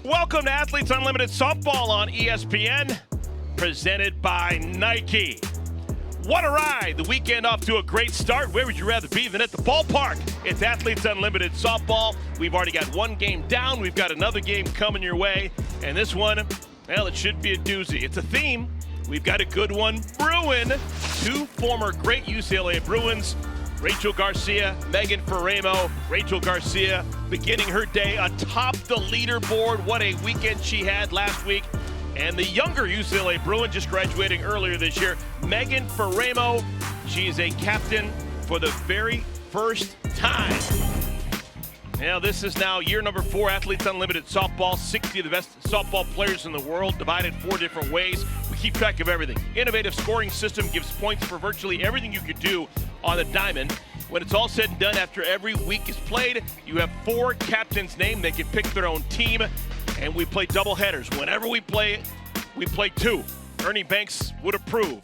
Welcome to Athletes Unlimited Softball on ESPN, presented by Nike. What a ride. The weekend off to a great start. Where would you rather be than at the ballpark? It's Athletes Unlimited Softball. We've already got one game down. We've got another game coming your way. And this one, well, it should be a doozy. It's a theme. We've got a good one brewing. Two former great UCLA Bruins, Rachel Garcia, Megan Faraimo. Rachel Garcia beginning her day atop the leaderboard. What a weekend she had last week. And the younger UCLA Bruin just graduating earlier this year, Megan Faraimo. She is a captain for the very first time. Now, this is now year number 4, Athletes Unlimited Softball. 60 of the best softball players in the world, divided 4 different ways. We keep track of everything. Innovative scoring system gives points for virtually everything you could do on the diamond. When it's all said and done, after every week is played, you have 4 captains named. They can pick their own team, and we play double headers. Whenever we play 2. Ernie Banks would approve.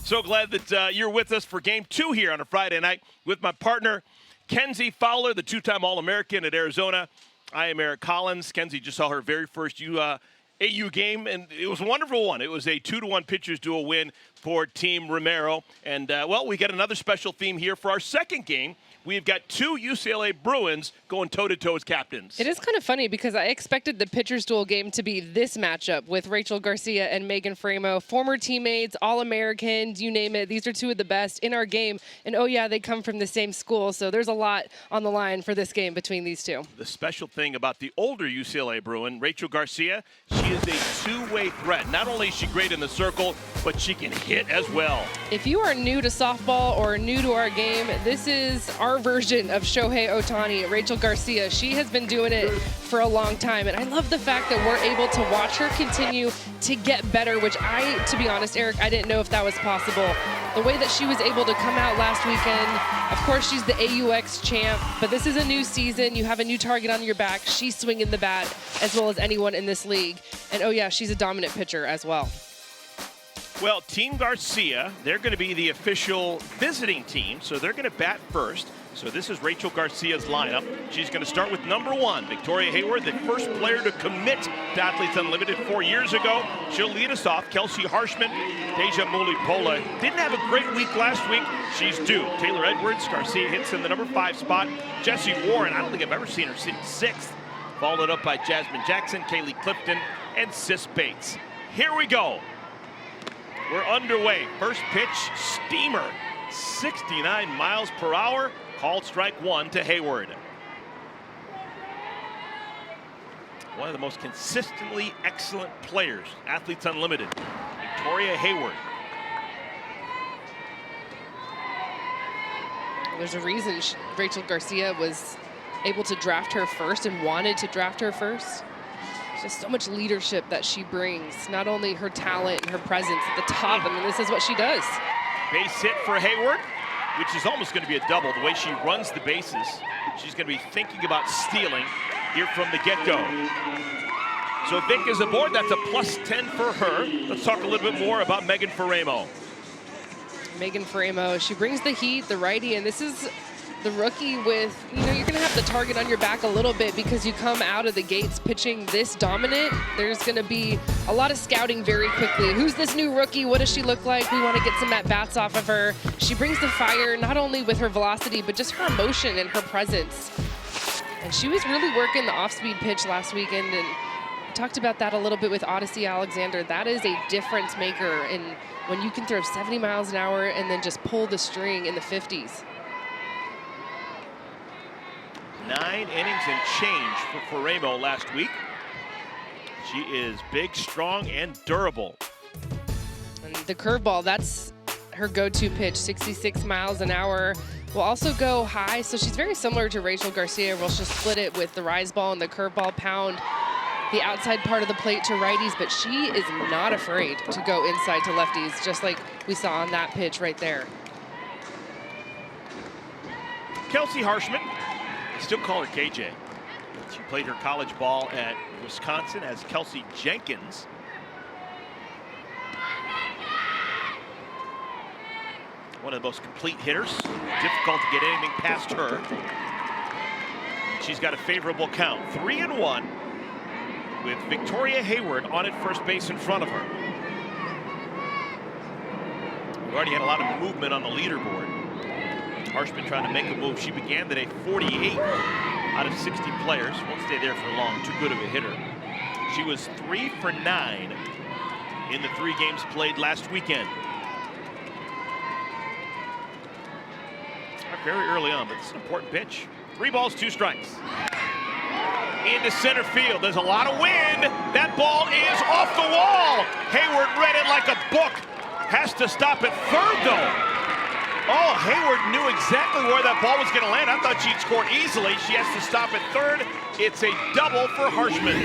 So glad that you're with us for game 2 here on a Friday night with my partner, Kenzie Fowler, the 2-time All-American at Arizona. I am Eric Collins. Kenzie just saw her very first AU game, and it was a wonderful one. It was a 2-1 pitchers duel win for Team Romero. And, well, we got another special theme here for our second game. We've got 2 UCLA Bruins going toe-to-toe as captains. It is kind of funny because I expected the pitcher's duel game to be this matchup with Rachel Garcia and Megan Faraimo, former teammates, All-Americans, you name it. These are 2 of the best in our game. And, oh, yeah, they come from the same school, so there's a lot on the line for this game between these 2. The special thing about the older UCLA Bruin, Rachel Garcia, she is a 2-way threat. Not only is she great in the circle, but she can hit as well. If you are new to softball or new to our game, this is our version of Shohei Ohtani, Rachel Garcia. She has been doing it for a long time, and I love the fact that we're able to watch her continue to get better, which to be honest, Eric, I didn't know if that was possible. The way that she was able to come out last weekend, of course, she's the AUX champ, but this is a new season. You have a new target on your back. She's swinging the bat as well as anyone in this league, and oh yeah, she's a dominant pitcher as well. Well, Team Garcia, they're going to be the official visiting team, so they're going to bat first. So this is Rachel Garcia's lineup. She's going to start with number 1, Victoria Hayward, the first player to commit to Athletes Unlimited 4 years ago. She'll lead us off. Kelsey Harshman, Deja Mulipola didn't have a great week last week. She's due. Taylor Edwards, Garcia hits in the number 5 spot. Jessie Warren, I don't think I've ever seen her sit 6th. Followed up by Jasmine Jackson, Kaylee Clifton, and Sis Bates. Here we go. We're underway. First pitch, steamer, 69 miles per hour. Called strike 1 to Hayward. One of the most consistently excellent players, Athletes Unlimited, Victoria Hayward. There's a reason Rachel Garcia was able to draft her first and wanted to draft her first. Just so much leadership that she brings, not only her talent and her presence at the top, I mean, this is what she does. Base hit for Hayward, which is almost going to be a double. The way she runs the bases, she's going to be thinking about stealing here from the get-go. So Vic is aboard. That's a +10 for her. Let's talk a little bit more about Megan Faraimo. Megan Faraimo, she brings the heat, the righty, and this is the rookie with, you're going to have the target on your back a little bit because you come out of the gates pitching this dominant. There's going to be a lot of scouting very quickly. Who's this new rookie? What does she look like? We want to get some at-bats off of her. She brings the fire, not only with her velocity, but just her emotion and her presence. And she was really working the off-speed pitch last weekend, and we talked about that a little bit with Odyssey Alexander. That is a difference maker, and when you can throw 70 miles an hour and then just pull the string in the 50s. 9 innings and change for Faraimo last week. She is big, strong, and durable. And the curveball, that's her go-to pitch, 66 miles an hour. Will also go high, so she's very similar to Rachel Garcia. We'll just split it with the rise ball and the curveball, pound the outside part of the plate to righties, but she is not afraid to go inside to lefties, just like we saw on that pitch right there. Kelsey Harshman, I still call her KJ. She played her college ball at Wisconsin as Kelsey Jenkins. One of the most complete hitters. Difficult to get anything past her. She's got a favorable count, 3-1. with Victoria Hayward on at first base in front of her. We've already had a lot of movement on the leaderboard. Harshman trying to make a move. She began the day 48 out of 60 players. Won't stay there for long. Too good of a hitter. She was 3 for 9 in the 3 games played last weekend. Not very early on, but it's an important pitch. 3 balls, 2 strikes. Into center field. There's a lot of wind. That ball is off the wall. Hayward read it like a book. Has to stop at third, though. Oh, Hayward knew exactly where that ball was going to land. I thought she'd score easily. She has to stop at third. It's a double for Harshman.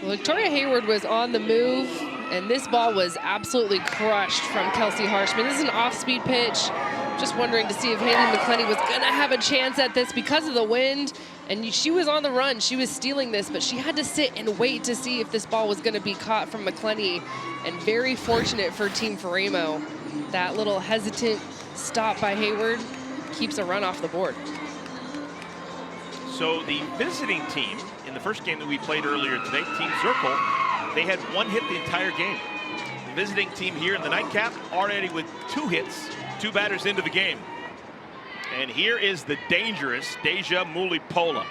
Well, Victoria Hayward was on the move, and this ball was absolutely crushed from Kelsey Harshman. This is an off-speed pitch. Just wondering to see if Haley McClenny was going to have a chance at this because of the wind. And she was on the run. She was stealing this, but she had to sit and wait to see if this ball was going to be caught from McClenny. And very fortunate for Team Faraimo. That little hesitant stop by Hayward keeps a run off the board. So the visiting team in the first game that we played earlier today, Team Zirkle, they had 1 hit the entire game. The visiting team here in the nightcap already with 2 hits, 2 batters into the game. And here is the dangerous Deja Mulipola.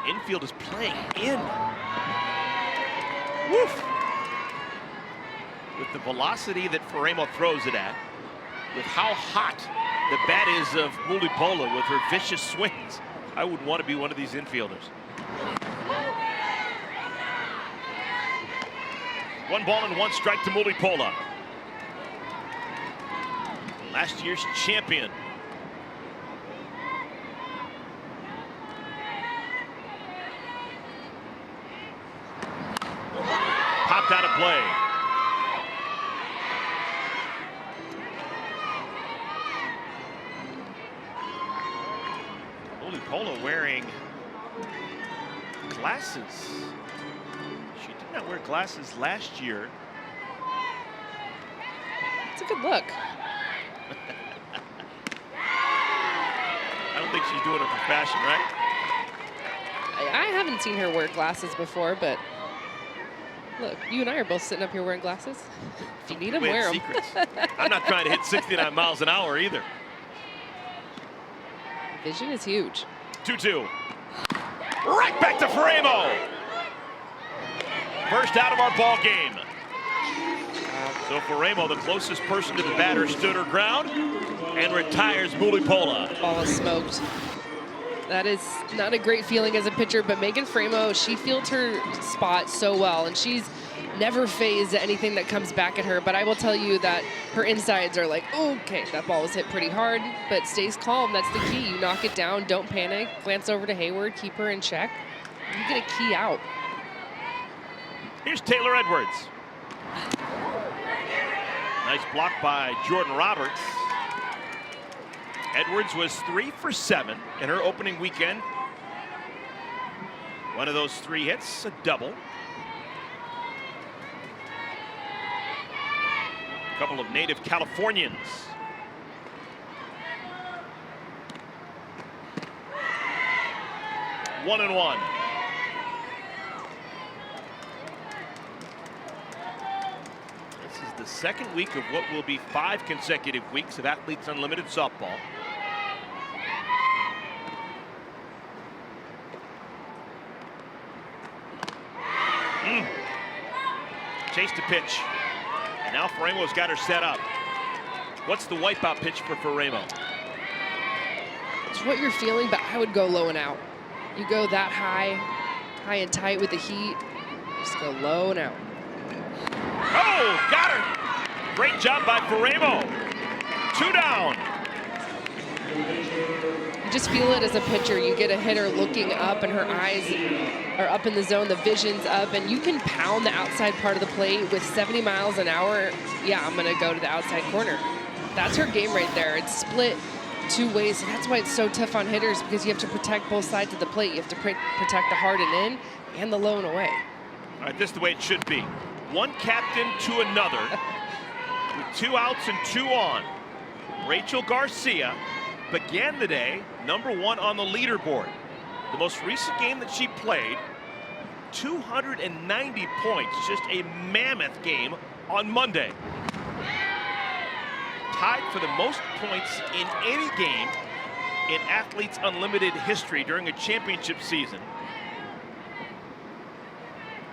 Infield is playing in. Woof! With the velocity that Faraimo throws it at, with how hot the bat is of Mulipola with her vicious swings, I would want to be one of these infielders. 1 ball and 1 strike to Mulipola. Last year's champion. Popped out of play. Mulipola wearing glasses. She did not wear glasses last year. It's a good look. I don't think she's doing it for fashion, right? I haven't seen her wear glasses before, but look, you and I are both sitting up here wearing glasses. If you need them, wear them. Secrets. I'm not trying to hit 69 miles an hour either. Vision is huge. 2-2. Right back to Faraimo. First out of our ball game. So Faraimo, the closest person to the batter, stood her ground and retires Mulipola. Ball is smoked. That is not a great feeling as a pitcher, but Megan Faraimo, she fields her spot so well, and she's never phased at anything that comes back at her. But I will tell you that her insides are like, okay, that ball was hit pretty hard, but stays calm. That's the key. You knock it down, don't panic, glance over to Hayward, keep her in check. You get a key out. Here's Taylor Edwards. Nice block by Jordan Roberts. Edwards was 3 for 7 in her opening weekend. One of those 3 hits, a double. A couple of native Californians. One and one. This is the second week of what will be 5 consecutive weeks of Athletes Unlimited softball. Chase to pitch. And now Faraimo's got her set up. What's the wipeout pitch for Faraimo? It's what you're feeling, but I would go low and out. You go that high and tight with the heat. Just go low and out. Oh, got her. Great job by Faraimo. 2 down. You just feel it as a pitcher. You get a hitter looking up and her eyes are up in the zone, the vision's up, and you can pound the outside part of the plate with 70 miles an hour. Yeah, I'm gonna go to the outside corner. That's her game right there. It's split 2 ways, so that's why it's so tough on hitters, because you have to protect both sides of the plate. You have to protect the hard and in and the low and away. All right, this is the way it should be. One captain to another with 2 outs and 2 on. Rachel Garcia began the day #1 on the leaderboard. The most recent game that she played, 290 points, just a mammoth game on Monday. Tied for the most points in any game in Athletes Unlimited history during a championship season.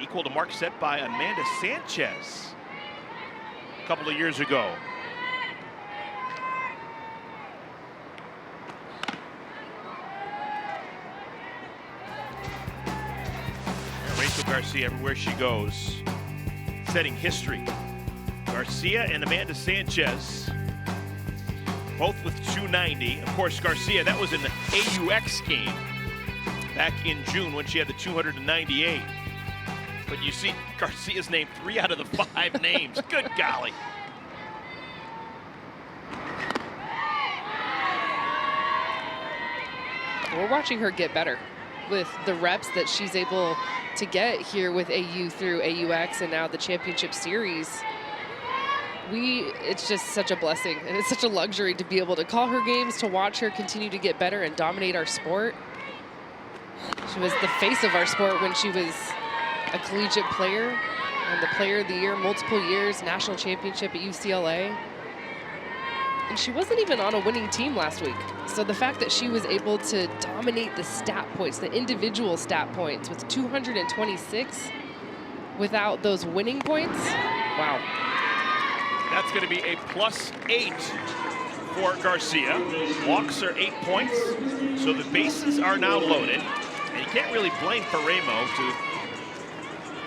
Equal to mark set by Amanda Sanchez a couple of years ago. Rachel Garcia, everywhere she goes, setting history. Garcia and Amanda Sanchez, both with 290. Of course, Garcia, that was in the AUX game back in June when she had the 298. But you see Garcia's name 3 out of the 5 names. Good golly. We're watching her get better with the reps that she's able to get here with AU through AUX and now the championship series. It's just such a blessing, and it's such a luxury to be able to call her games, to watch her continue to get better and dominate our sport. She was the face of our sport when she was a collegiate player and the player of the year multiple years, national championship at UCLA. And she wasn't even on a winning team last week. So the fact that she was able to dominate the stat points, the individual stat points with 226 without those winning points, wow. That's going to be a +8 for Garcia. Walks are 8 points, so the bases are now loaded. And you can't really blame Faraimo to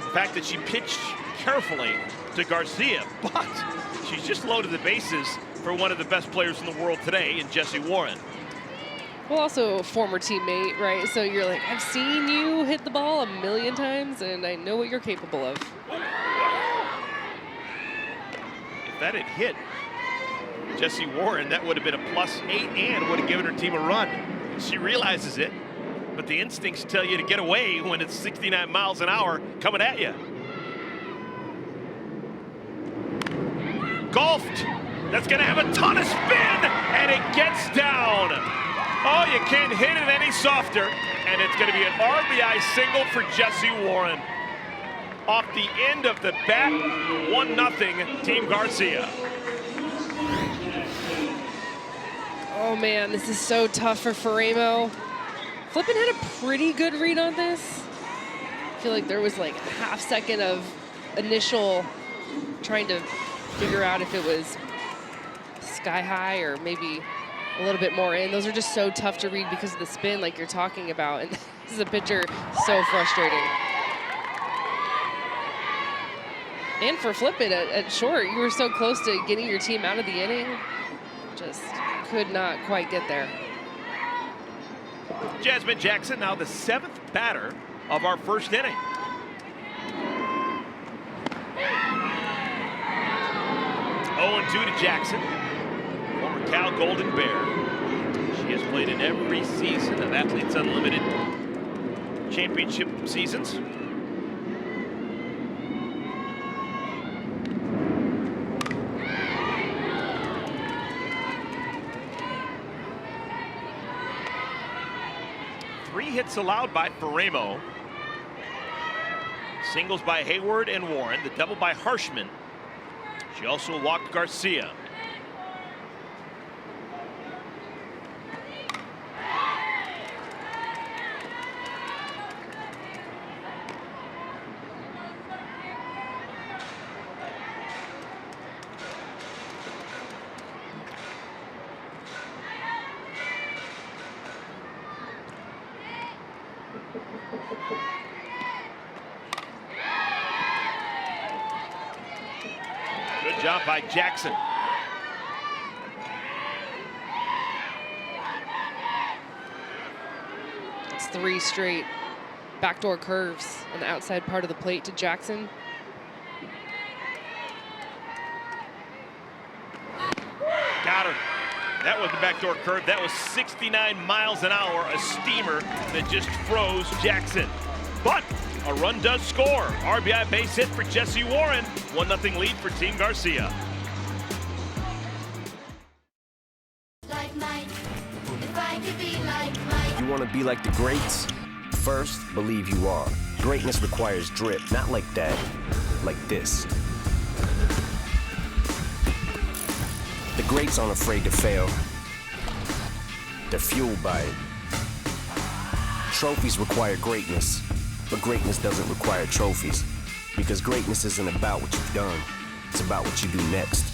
the fact that she pitched carefully to Garcia, but she's just loaded the bases for one of the best players in the world today in Jessie Warren. Well, also a former teammate, right? So you're like, I've seen you hit the ball a million times, and I know what you're capable of. If that had hit Jessie Warren, that would have been a +8 and would have given her team a run. She realizes it, but the instincts tell you to get away when it's 69 miles an hour coming at you. Golfed. That's going to have a ton of spin, and it gets down. Oh, you can't hit it any softer, and it's going to be an RBI single for Jessie Warren. Off the end of the bat, 1-0 Team Garcia. Oh man, this is so tough for Faraimo. Flippin had a pretty good read on this. I feel like there was like a half second of initial trying to figure out if it was sky high or maybe a little bit more in. Those are just so tough to read because of the spin like you're talking about. And this is a pitcher so frustrating. And for Flippin at short, you were so close to getting your team out of the inning. Just could not quite get there. Jasmine Jackson, now the 7th batter of our first inning. Oh, 2 to Jackson, former Cal Golden Bear. She has played in every season of Athletes Unlimited championship seasons. Three hits allowed by Faraimo. Singles by Hayward and Warren, the double by Harshman. She also walked Garcia. Good job by Jackson. It's 3 straight backdoor curves on the outside part of the plate to Jackson. Got her. That was the backdoor curve. That was 69 miles an hour, a steamer that just froze Jackson. But a run does score. RBI base hit for Jessie Warren. 1-0 lead for Team Garcia. You want to be like the greats? first, believe you are. Greatness requires drip, not like that, like this. The greats aren't afraid to fail. They're fueled by it. Trophies require greatness, but greatness doesn't require trophies. Because greatness isn't about what you've done, it's about what you do next.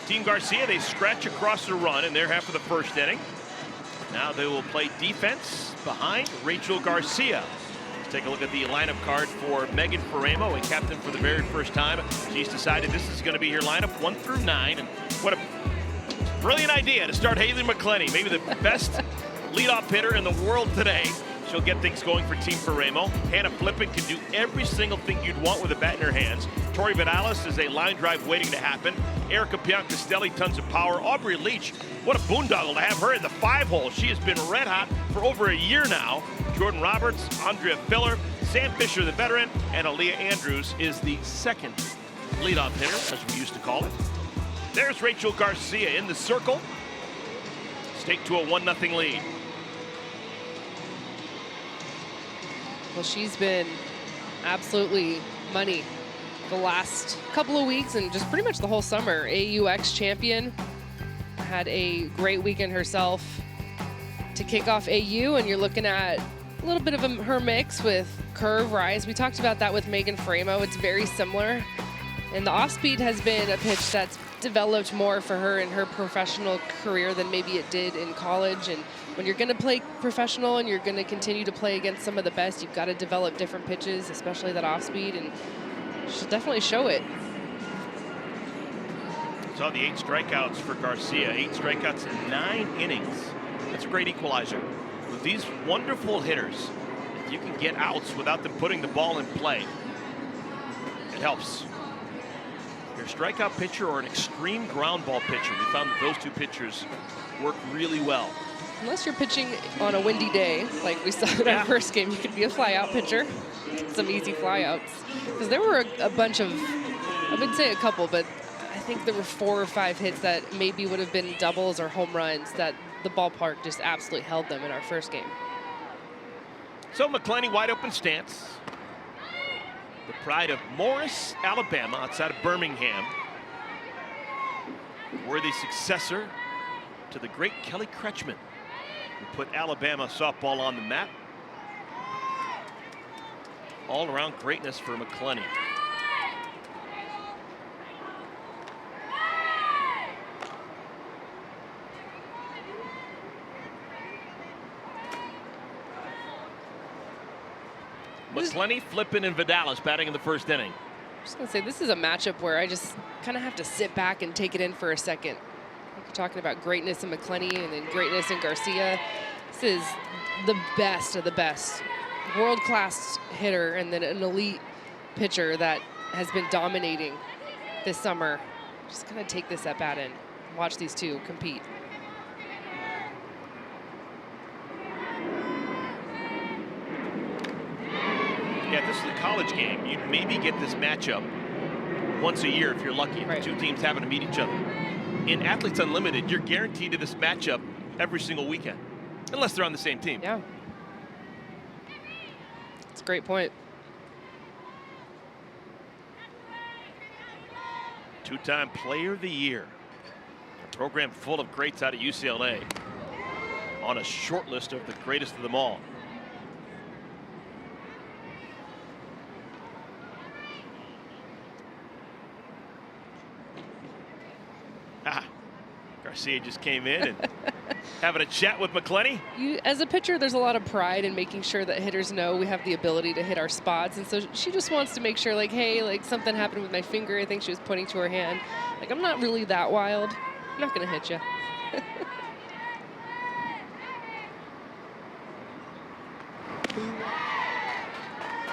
Team Garcia, they scratch across the run in their half of the first inning. Now they will play defense behind Rachel Garcia. Let's take a look at the lineup card for Megan Faraimo, a captain for the very first time. She's decided this is going to be her lineup 1 through 9. And what a brilliant idea to start Haley McClenny, maybe the best leadoff hitter in the world today. She'll get things going for Team Faraimo. Hannah Flippin can do every single thing you'd want with a bat in her hands. Tori Vidalis is a line drive waiting to happen. Erica Piancastelli, tons of power. Aubrey Leach, what a boondoggle to have her in the 5-hole. She has been red hot for over a year now. Jordan Roberts, Andrea Filler, Sam Fisher, the veteran, and Aaliyah Andrews is the second leadoff hitter, as we used to call it. There's Rachel Garcia in the circle. Stake to a 1-0 lead. Well, she's been absolutely money the last couple of weeks and just pretty much the whole summer. AUX champion, had a great weekend herself to kick off AU, and you're looking at a little bit of her mix with curve rise. We talked about that with Megan Faraimo. It's very similar, and the off-speed has been a pitch that's developed more for her in her professional career than maybe it did in college. And when you're going to play professional and you're going to continue to play against some of the best, you've got to develop different pitches, especially that off-speed, and she'll definitely show it. Saw the 8 strikeouts for Garcia. 8 strikeouts in 9 innings. That's a great equalizer. With these wonderful hitters, if you can get outs without them putting the ball in play, it helps. Your strikeout pitcher or an extreme ground ball pitcher, we found that those two pitchers work really well. Unless you're pitching on a windy day, like we saw in our first game, you could be a fly-out pitcher. Some easy fly-outs. Because there were a bunch of, I would say a couple, but I think there were 4 or 5 hits that maybe would have been doubles or home runs that the ballpark just absolutely held them in our first game. So McClenny, wide open stance. The pride of Morris, Alabama, outside of Birmingham. Worthy successor to the great Kelly Kretschmann, who put Alabama softball on the map. All around greatness for McClenny. McClenny, Flippin, and Vidalis batting in the first inning. I'm just going to say, this is a matchup where I just kind of have to sit back and take it in for a second. Like you're talking about greatness in McClenny and then greatness in Garcia. This is the best of the best. World-class hitter and then an elite pitcher that has been dominating this summer. Just going to take this at bat and watch these two compete. Yeah, this is a college game. You'd maybe get this matchup once a year if you're lucky. If the two teams happen to meet each other. In Athletes Unlimited, you're guaranteed to this matchup every single weekend, unless they're on the same team. Yeah. That's a great point. 2-time Player of the Year. A program full of greats out of UCLA. On a short list of the greatest of them all. Garcia just came in and having a chat with McClenny. As a pitcher, there's a lot of pride in making sure that hitters know we have the ability to hit our spots. And so she just wants to make sure, like, hey, like something happened with my finger. I think she was pointing to her hand. Like, I'm not really that wild. I'm not going to hit you.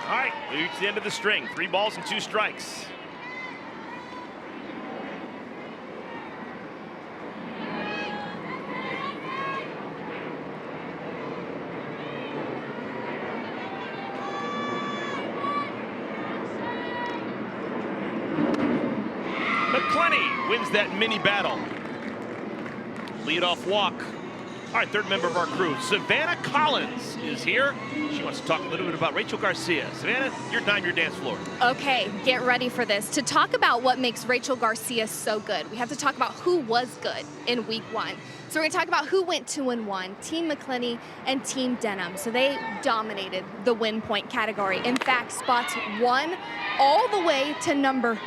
All right, we reach the end of the string. 3 balls and 2 strikes. McClenny wins that mini battle. Leadoff walk. All right, third member of our crew, Savannah Collins, is here. She wants to talk a little bit about Rachel Garcia. Savannah, your time, your dance floor. Okay, get ready for this. To talk about what makes Rachel Garcia so good, we have to talk about who was good in week 1. So we're going to talk about who went 2-1, Team McClenny and Team Denham. So they dominated the win point category. In fact, spots 1 all the way to number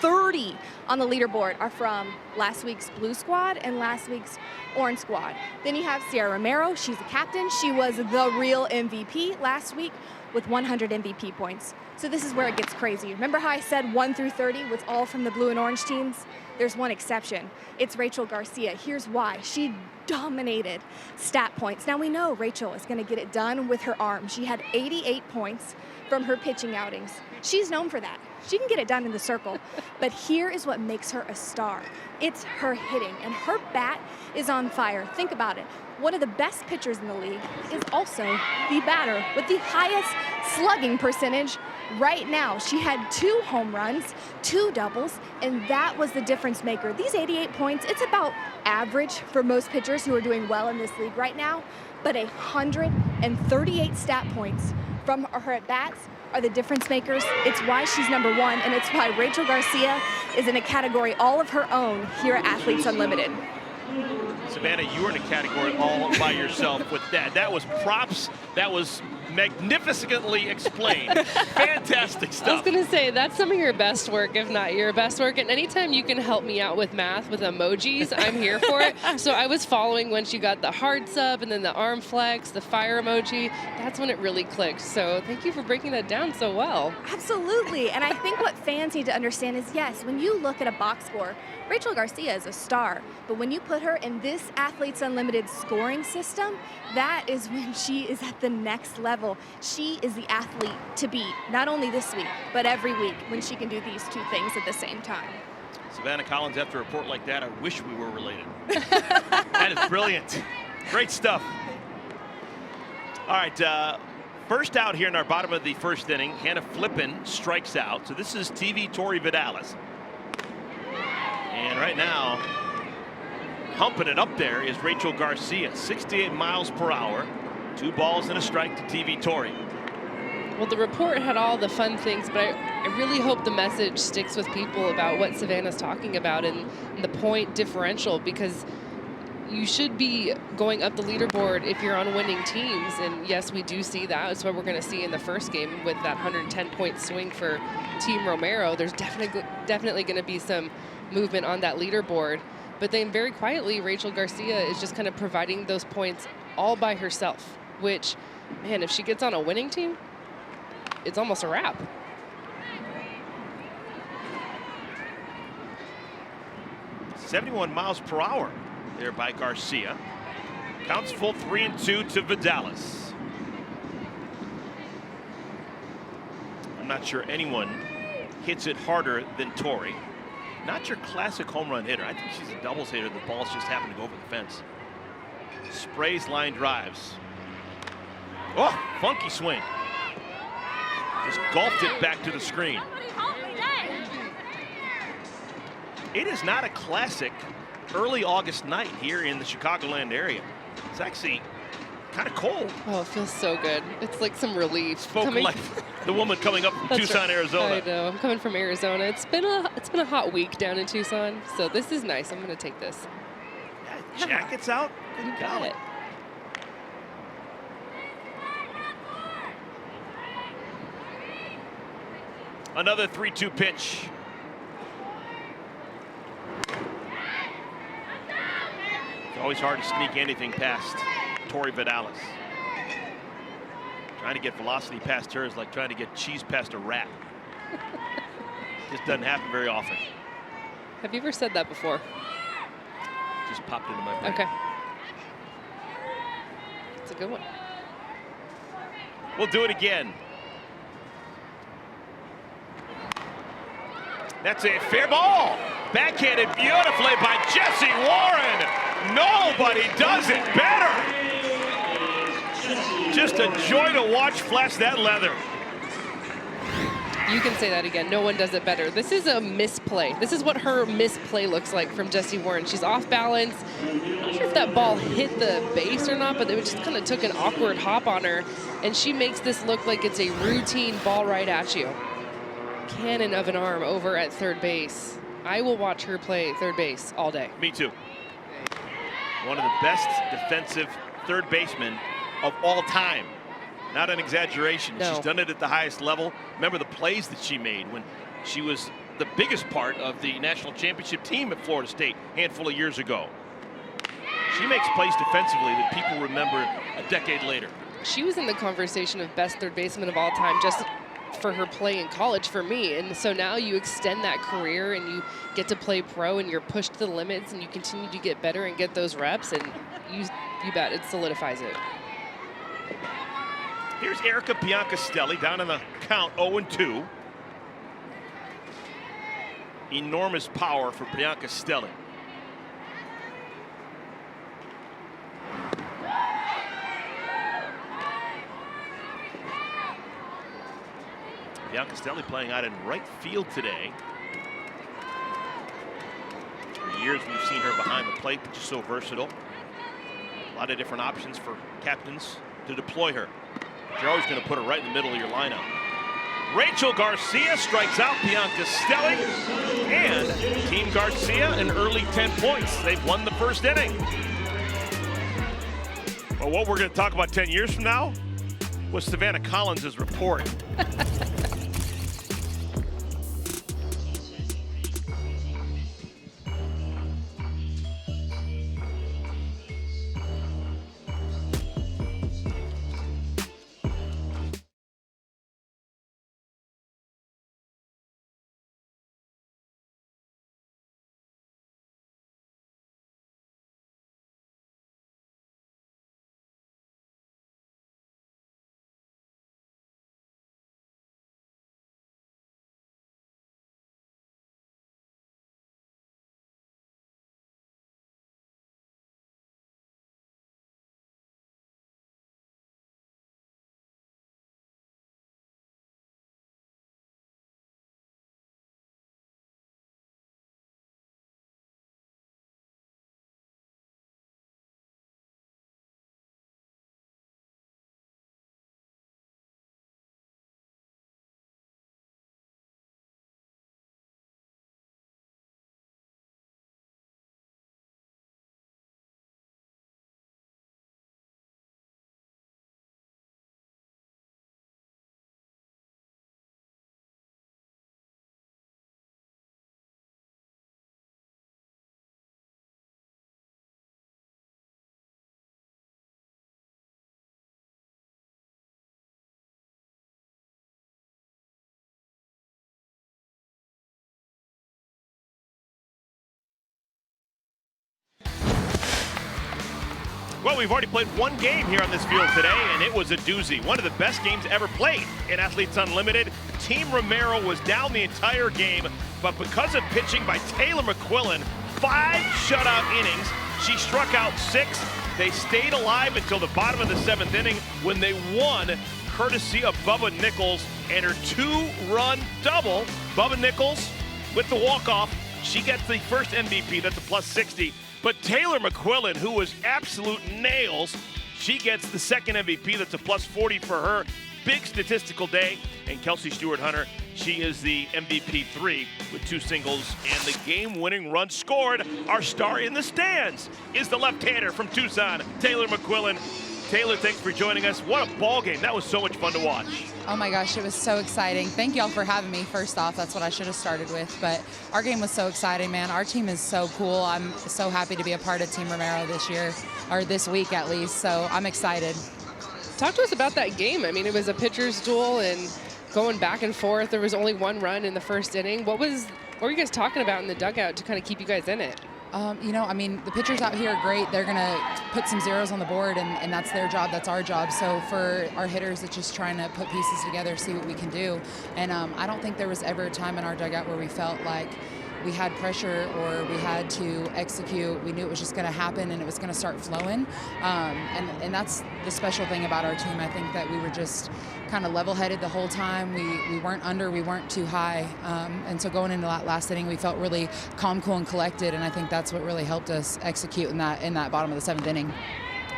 30 on the leaderboard are from last week's blue squad and last week's orange squad. Then you have Sierra Romero. She's a captain. She was the real MVP last week with 100 MVP points. So this is where it gets crazy. Remember how I said 1 through 30 was all from the blue and orange teams? There's one exception. It's Rachel Garcia. Here's why. She dominated stat points. Now we know Rachel is going to get it done with her arm. She had 88 points from her pitching outings. She's known for that. She can get it done in the circle. But here is what makes her a star. It's her hitting, and her bat is on fire. Think about it. One of the best pitchers in the league is also the batter with the highest slugging percentage right now. She had 2 home runs, 2 doubles, and that was the difference maker. These 88 points, it's about average for most pitchers who are doing well in this league right now, but 138 stat points from her at-bats are the difference makers. It's why she's number 1, and it's why Rachel Garcia is in a category all of her own here at Athletes Unlimited. Savannah, you were in a category all by yourself with that. That was props. That was magnificently explained. Fantastic stuff. I was going to say, that's some of your best work, if not your best work. And anytime you can help me out with math with emojis, I'm here for it. So I was following when she got the hearts up and then the arm flex, the fire emoji. That's when it really clicked. So thank you for breaking that down so well. Absolutely. And I think what fans need to understand is, yes, when you look at a box score, Rachel Garcia is a star. But when you put her in this Athletes Unlimited scoring system, that is when she is at the next level. She is the athlete to beat, not only this week, but every week when she can do these 2 things at the same time. Savannah Collins, after a report like that, I wish we were related. That is brilliant. Great stuff. All right, first out here in our bottom of the first inning, Hannah Flippin strikes out. So this is TV Tori Vidalis. And right now, humping it up there is Rachel Garcia, 68 miles per hour. 2 balls and a strike to TV Tori. Well, the report had all the fun things, but I really hope the message sticks with people about what Savannah's talking about and the point differential, because you should be going up the leaderboard if you're on winning teams. And yes, we do see that. That's what we're going to see in the first game with that 110-point swing for Team Romero. There's definitely going to be some movement on that leaderboard. But then very quietly, Rachel Garcia is just kind of providing those points all by herself, which, man, if she gets on a winning team, it's almost a wrap. .71 miles per hour there by Garcia. Counts full 3-2 to Vidalis. I'm not sure anyone hits it harder than Tori. Not your classic home run hitter. I think she's a doubles hitter. The balls just happen to go over the fence. Sprays line drives. Oh, funky swing. Just golfed it back to the screen. It is not a classic early August night here in the Chicagoland area. It's actually kind of cold. Oh, it feels so good. It's like some relief. Spoken like the woman coming up from Tucson, Arizona. I know. I'm coming from Arizona. It's been a hot week down in Tucson, so this is nice. I'm going to take this. Yeah, jackets out. You got it. Another 3-2 pitch. It's always hard to sneak anything past Tori Vidalis. Trying to get velocity past her is like trying to get cheese past a rat. Just doesn't happen very often. Have you ever said that before? Just popped into my brain. Okay. It's a good one. We'll do it again. That's a fair ball. Backhanded beautifully by Jessie Warren. Nobody does it better. Just a joy to watch flash that leather. You can say that again. No one does it better. This is a misplay. This is what her misplay looks like from Jessie Warren. She's off balance. I'm not sure if that ball hit the base or not, but it just kind of took an awkward hop on her. And she makes this look like it's a routine ball right at you. Cannon of an arm over at third base. I will watch her play third base all day. Me too. One of the best defensive third basemen of all time. Not an exaggeration. No. She's done it at the highest level. Remember the plays that she made when she was the biggest part of the national championship team at Florida State a handful of years ago. She makes plays defensively that people remember a decade later. She was in the conversation of best third baseman of all time just for her play in college for me. And so now you extend that career and you get to play pro and you're pushed to the limits and you continue to get better and get those reps, and you bet it solidifies it. Here's Erica Biancastelli down in the count 0-2. Enormous power for Biancastelli. Biancastelli playing out in right field today. For years we've seen her behind the plate, but just so versatile. A lot of different options for captains to deploy her. You're always going to put her right in the middle of your lineup. Rachel Garcia strikes out Biancastelli, and Team Garcia an early 10 points. They've won the first inning. Well, what we're going to talk about 10 years from now was Savannah Collins' report. Well, we've already played one game here on this field today, and it was a doozy. One of the best games ever played in Athletes Unlimited. Team Romero was down the entire game, but because of pitching by Taylor McQuillin, 5 shutout innings, she struck out 6. They stayed alive until the bottom of the 7th inning when they won, courtesy of Bubba Nichols and her 2-run double. Bubba Nichols with the walk-off. She gets the first MVP, that's a plus 60. But Taylor McQuillin, who was absolute nails, she gets the second MVP. That's a plus 40 for her. Big statistical day. And Kelsey Stewart-Hunter, she is the MVP 3 with 2 singles and the game-winning run scored. Our star in the stands is the left-hander from Tucson, Taylor McQuillin. Taylor, thanks for joining us. What a ball game. That was so much fun to watch. Oh my gosh, it was so exciting. Thank y'all for having me. First off, that's what I should have started with. But our game was so exciting, man. Our team is so cool. I'm so happy to be a part of Team Romero this year, or this week at least. So I'm excited. Talk to us about that game. I mean, it was a pitcher's duel and going back and forth. There was only 1 run in the first inning. What were you guys talking about in the dugout to kind of keep you guys in it? I mean, the pitchers out here are great. They're going to put some zeros on the board, and that's their job. That's our job. So for our hitters, it's just trying to put pieces together, see what we can do. And I don't think there was ever a time in our dugout where we felt like we had pressure or we had to execute. We knew it was just going to happen and it was going to start flowing. And that's the special thing about our team. I think that we were just kind of level-headed the whole time. We weren't under, we weren't too high. And so going into that last inning, we felt really calm, cool, and collected. And I think that's what really helped us execute in that bottom of the seventh inning.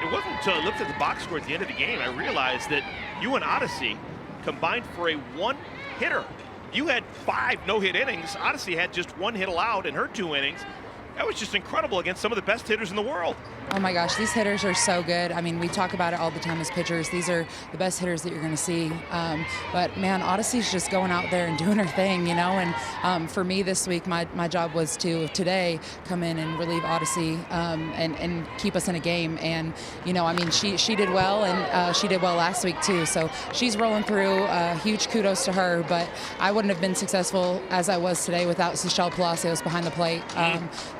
It wasn't until I looked at the box score at the end of the game I realized that you and Odyssey combined for a one-hitter. You had 5 no-hit innings. Odyssey had just 1 hit allowed in her 2 innings. That was just incredible against some of the best hitters in the world. Oh my gosh, these hitters are so good. I mean, we talk about it all the time as pitchers. These are the best hitters that you're going to see. But man, Odyssey's just going out there and doing her thing, you know. And for me this week, my job was to today come in and relieve Odyssey and keep us in a game. And you know, I mean, she did well, and she did well last week too. So she's rolling through. Huge kudos to her. But I wouldn't have been successful as I was today without Seychelle Palacios behind the plate.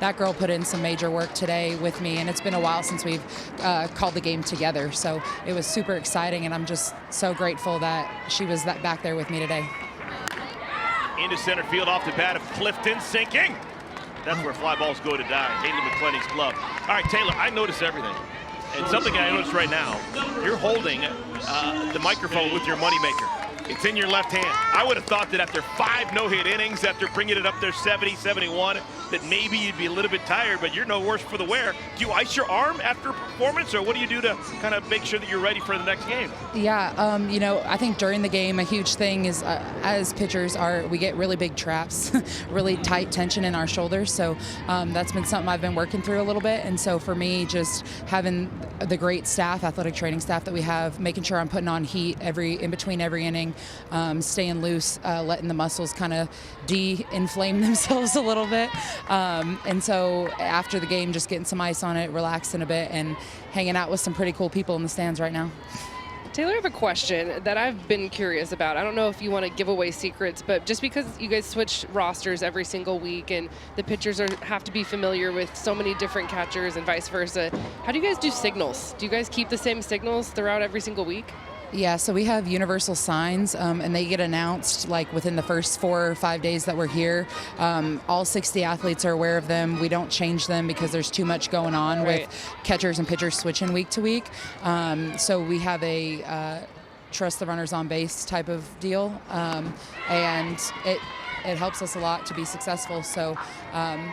That girl put in some major work today with me, and it's been a while since we've called the game together. So it was super exciting, and I'm just so grateful that she was back there with me today. Into center field off the bat of Clifton, sinking. That's where fly balls go to die. Taylor McClenny's glove. All right, Taylor, I notice everything. And something I notice right now, you're holding the microphone with your moneymaker. It's in your left hand. I would have thought that after 5 no-hit innings, after bringing it up there 70, 71, that maybe you'd be a little bit tired, but you're no worse for the wear. Do you ice your arm after performance, or what do you do to kind of make sure that you're ready for the next game? Yeah, you know, I think during the game, a huge thing is as pitchers we get really big traps, really tight tension in our shoulders. So that's been something I've been working through a little bit. And so for me, just having the great staff, athletic training staff that we have, making sure I'm putting on heat in between every inning, staying loose, letting the muscles kind of de-inflame themselves a little bit. And so after the game, just getting some ice on it, relaxing a bit, and hanging out with some pretty cool people in the stands right now. Taylor, I have a question that I've been curious about. I don't know if you want to give away secrets, but just because you guys switch rosters every single week and the pitchers have to be familiar with so many different catchers and vice versa, how do you guys do signals? Do you guys keep the same signals throughout every single week? Yeah, so we have universal signs, and they get announced like within the first 4 or 5 days that we're here. All 60 athletes are aware of them. We don't change them because there's too much going on with catchers and pitchers switching week to week. So we have a trust the runners on base type of deal, and it helps us a lot to be successful. So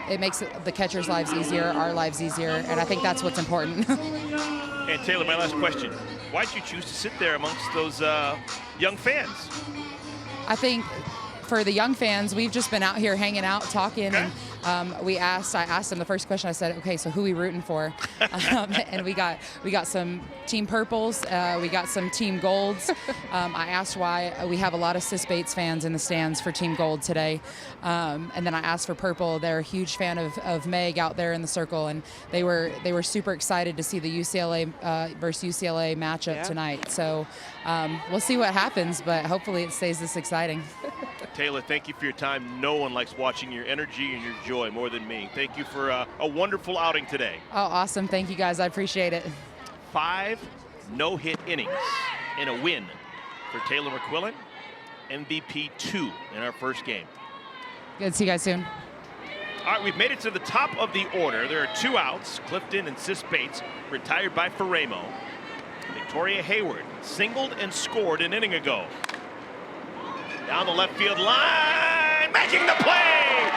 it makes the catchers' lives easier, our lives easier, and I think that's what's important. And Taylor, my last question. Why did you choose to sit there amongst those young fans? I think for the young fans, we've just been out here hanging out, talking, and I asked them the first question. I said, okay, so who are we rooting for? And we got some team purples, we got some team golds. I asked why. We have a lot of Sis Bates fans in the stands for team gold today. And then I asked for purple. They're a huge fan of Meg out there in the circle, and they were super excited to see the UCLA versus UCLA matchup tonight. So we'll see what happens, but hopefully it stays this exciting. Taylor, thank you for your time. No one likes watching your energy and your joy more than me. Thank you for a wonderful outing today. Oh, awesome. Thank you, guys. I appreciate it. 5 no-hit innings and a win for Taylor McQuillin. MVP 2 in our first game. Good to see you guys soon. All right, we've made it to the top of the order. There are 2 outs. Clifton and Sis Bates retired by Faraimo. Victoria Hayward singled and scored an inning ago. Down the left field line, making the play,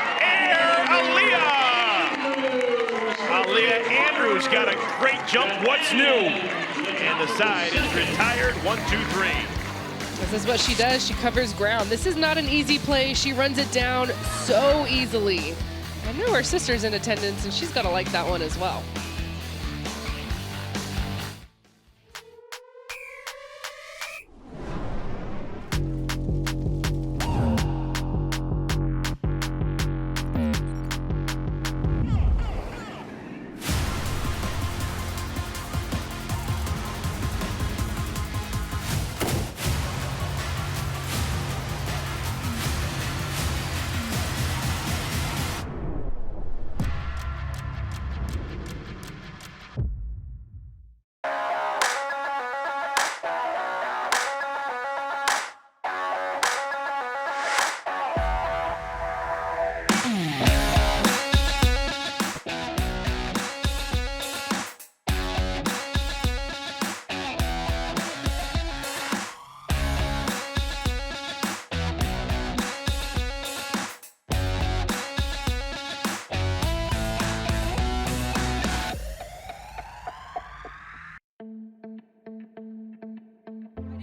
Aaliyah Andrews got a great jump. What's new? And the side is retired. 1-2-3. This is what she does. She covers ground. This is not an easy play. She runs it down so easily. I know her sister's in attendance, and she's got to like that one as well.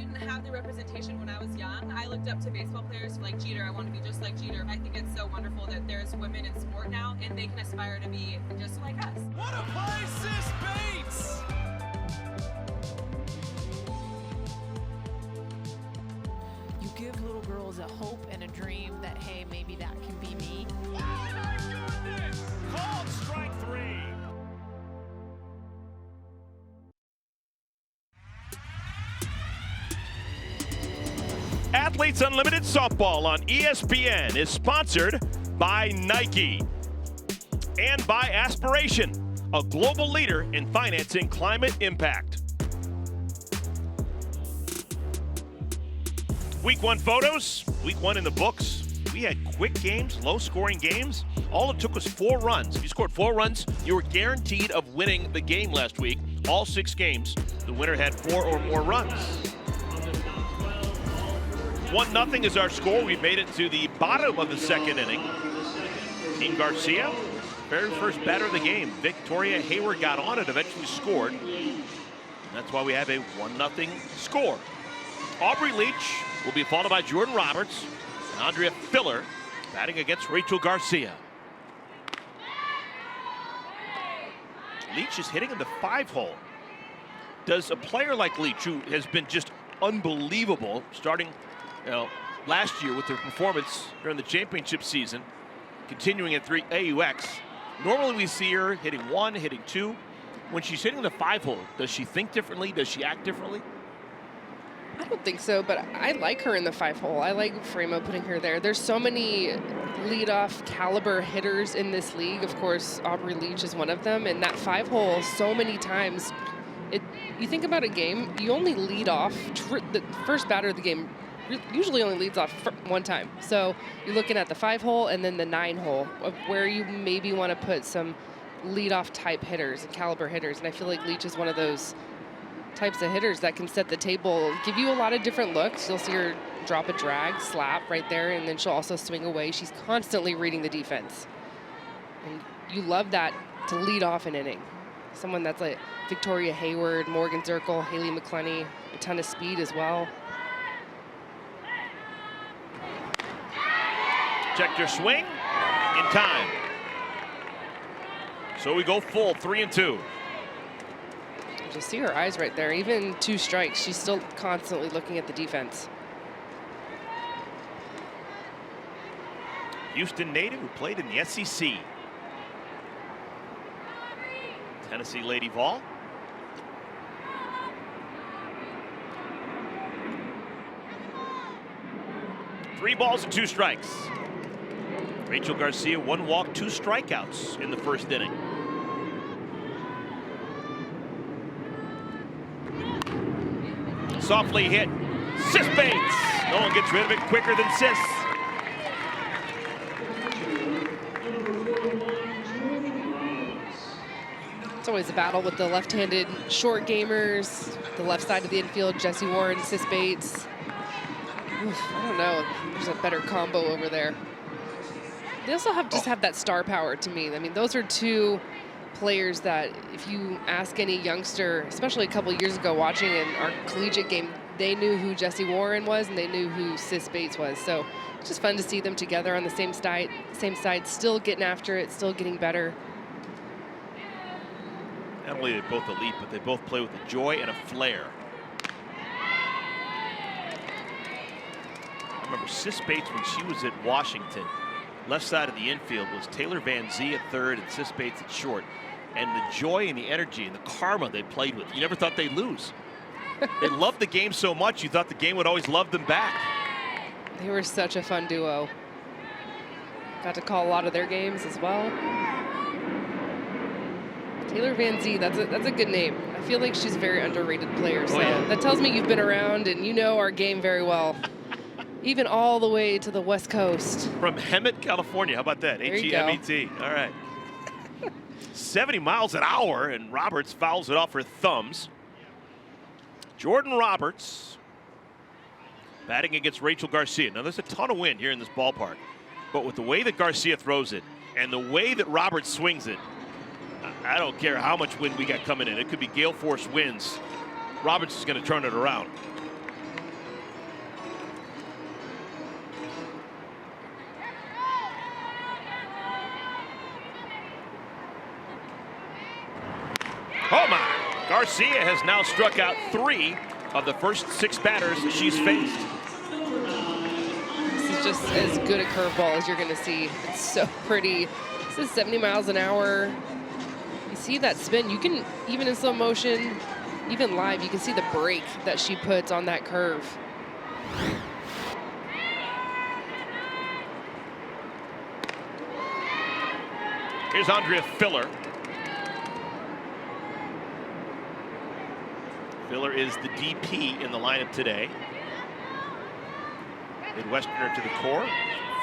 didn't have the representation when I was young. I looked up to baseball players like Jeter. I want to be just like Jeter. I think it's so wonderful that there's women in sport now and they can aspire to be just like us. What a play, Sis Bates! You give little girls a hope and a dream that, hey, maybe that can be me. Oh my goodness! Called strike 3. Athletes Unlimited Softball on ESPN is sponsored by Nike and by Aspiration, a global leader in financing climate impact. Week 1 photos, week 1 in the books. We had quick games, low-scoring games. All it took was 4 runs. If you scored 4 runs, you were guaranteed of winning the game last week. All 6 games, the winner had 4 or more runs. 1-0 is our score. We made it to the bottom of the second inning. Team Garcia, very first batter of the game. Victoria Hayward got on and eventually scored. And that's why we have a 1-0 score. Aubrey Leach will be followed by Jordan Roberts and Andrea Filler batting against Rachel Garcia. Leach is hitting in the 5-hole. Does a player like Leach, who has been just unbelievable starting last year with her performance during the championship season, continuing at 3 AUX, normally we see her hitting 1, hitting 2. When she's hitting the 5-hole, does she think differently? Does she act differently? I don't think so, but I like her in the 5-hole. I like Faraimo putting her there. There's so many leadoff caliber hitters in this league. Of course, Aubrey Leach is one of them. And that 5-hole, so many times, you think about a game, you only lead off, the first batter of the game usually only leads off 1 time. So you're looking at the 5-hole and then the 9-hole of where you maybe want to put some leadoff type hitters, caliber hitters. And I feel like Leach is one of those types of hitters that can set the table, give you a lot of different looks. You'll see her drop a drag, slap right there, and then she'll also swing away. She's constantly reading the defense. And you love that to lead off an inning. Someone that's like Victoria Hayward, Morgan Zirkle, Haley McClenny, a ton of speed as well. Checked her swing in time. So we go full, 3-2. Just see her eyes right there. Even 2 strikes, she's still constantly looking at the defense. Houston native who played in the SEC. Tennessee Lady Vol. Three balls and 2 strikes. Rachel Garcia, 1 walk, 2 strikeouts in the first inning. Softly hit. Sis Bates. No one gets rid of it quicker than Sis. It's always a battle with the left-handed short gamers, the left side of the infield, Jessie Warren, Sis Bates. Oof, I don't know. There's a better combo over there. They also have that star power to me. I mean, those are 2 players that if you ask any youngster, especially a couple years ago watching in our collegiate game, they knew who Jessie Warren was and they knew who Sis Bates was. So it's just fun to see them together on the same side, still getting after it, still getting better. Not only are they both elite, but they both play with a joy and a flair. I remember Sis Bates when she was at Washington. Left side of the infield was Taylor Van Zee at third and Sis Bates at short. And the joy and the energy and the karma they played with, you never thought they'd lose. They loved the game so much, you thought the game would always love them back. They were such a fun duo. Got to call a lot of their games as well. Taylor Van Zee, that's a good name. I feel like she's a very underrated player. So that tells me you've been around and you know our game very well. Even all the way to the West Coast. From Hemet, California. How about that? H-E-M-E-T. All right. 70 miles an hour, and Roberts fouls it off her thumbs. Jordan Roberts batting against Rachel Garcia. Now, there's a ton of wind here in this ballpark, but with the way that Garcia throws it and the way that Roberts swings it, I don't care how much wind we got coming in. It could be gale force winds. Roberts is going to turn it around. Oh my! Garcia has now struck out 3 of the first 6 batters she's faced. This is just as good a curveball as you're going to see. It's so pretty. This is 70 miles an hour. You see that spin. You can, even in slow motion, even live, you can see the break that she puts on that curve. Here's Andrea Filler. Filler is the DP in the lineup today. Midwesterner to the core,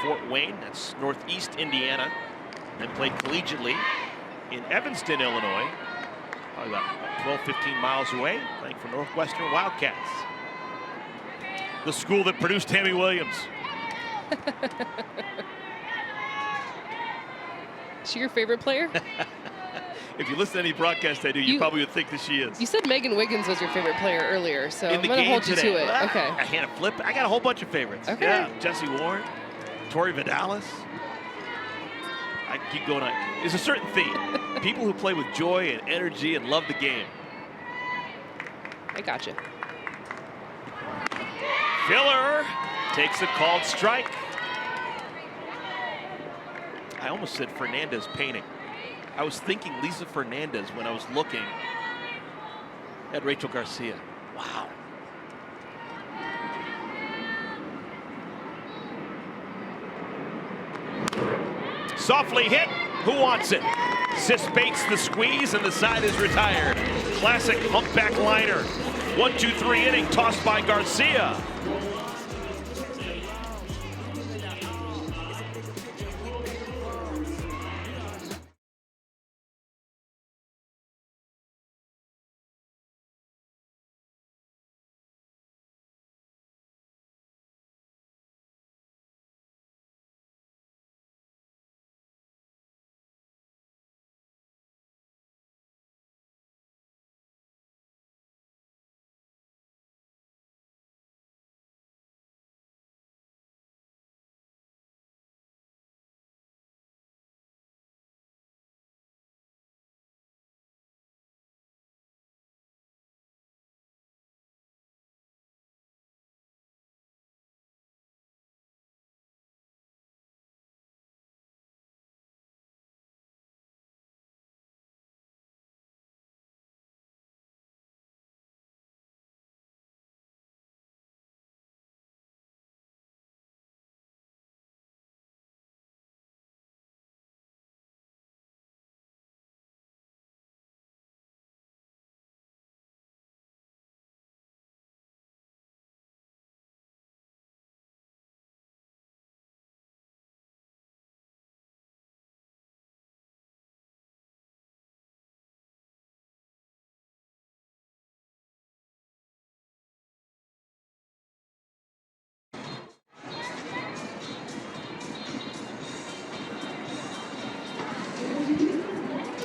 Fort Wayne, that's northeast Indiana, and played collegiately in Evanston, Illinois, probably about 12, 15 miles away, playing for Northwestern Wildcats, the school that produced Tammy Williams. Is she your favorite player? If you listen to any broadcast I do, you probably would think that she is. You said Megan Wiggins was your favorite player earlier, so I'm going to hold you today. to it. Well, okay. I Hannah Flip. I got a whole bunch of favorites. Okay. Yeah, Jessie Warren, Tori Vidalis. I can keep going on. There's a certain theme. People who play with joy and energy and love the game. I got you. Filler takes a called strike. I almost said Fernandez painting. I was thinking Lisa Fernandez when I was looking at Rachel Garcia. Wow. Softly hit. Who wants it? Sis baits the squeeze and the side is retired. Classic humpback liner. 1-2-3 inning tossed by Garcia.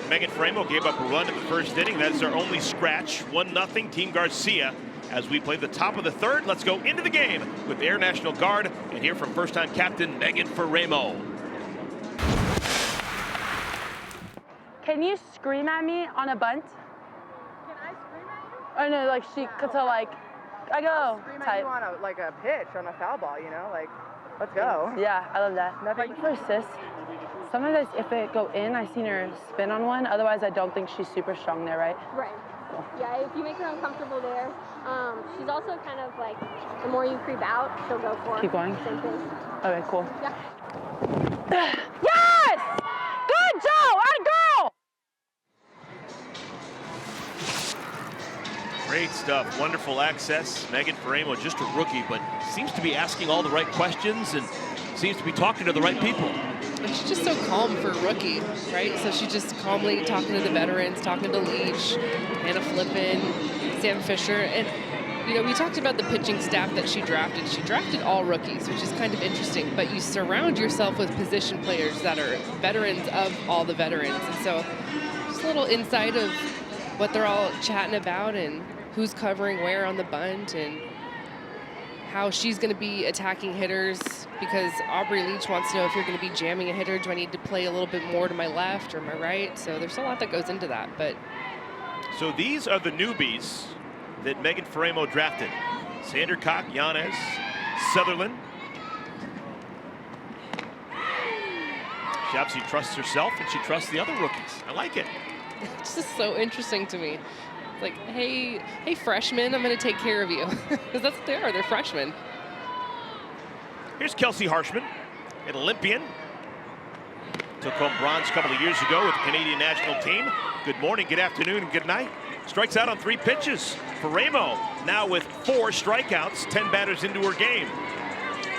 Megan Faraimo gave up a run in the first inning. That's our only scratch. 1-0 Team Garcia. As we play the top of the third, let's go into the game with Air National Guard and hear from first-time captain Megan Faraimo. Can you scream at me on a bunt? Can I scream at you? Oh no, like I go Scream at type. you on a pitch, on a foul ball, you know, like, let's go. Yeah, I love that. Nothing. For assists, sometimes if it go in, I've seen her spin on one. Otherwise, I don't think she's super strong there, right? Right. Cool. Yeah, if you make her uncomfortable there, she's also kind of like, the more you creep out, she'll go for it. Keep going? Same thing. Okay, cool. Yeah. Yes! Good, Joe! And go! Great stuff. Wonderful access. Megan Faraimo, just a rookie, but seems to be asking all the right questions and seems to be talking to the right people. And she's just so calm for a rookie, right? So she's just calmly talking to the veterans, talking to Leach, Hannah Flippin, Sam Fisher. And, you know, we talked about the pitching staff that she drafted. She drafted all rookies, which is kind of interesting. But you surround yourself with position players that are veterans of all the veterans. And so just a little insight of what they're all chatting about and who's covering where on the bunt and how she's going to be attacking hitters, because Aubrey Leach wants to know if you're going to be jamming a hitter, do I need to play a little bit more to my left or my right? So there's a lot that goes into that, but So these are the newbies that Megan Faraimo drafted. Sandercock, Yanez, Sutherland. She obviously trusts herself and she trusts the other rookies. I like it. It's just so interesting to me. It's like, hey, freshmen, I'm going to take care of you. Because that's what they are. They're freshmen. Here's Kelsey Harshman, an Olympian. Took home bronze a couple of years ago with the Canadian national team. Good morning, good afternoon, and good night. Strikes out on 3 pitches. Faraimo now with 4 strikeouts, 10 batters into her game.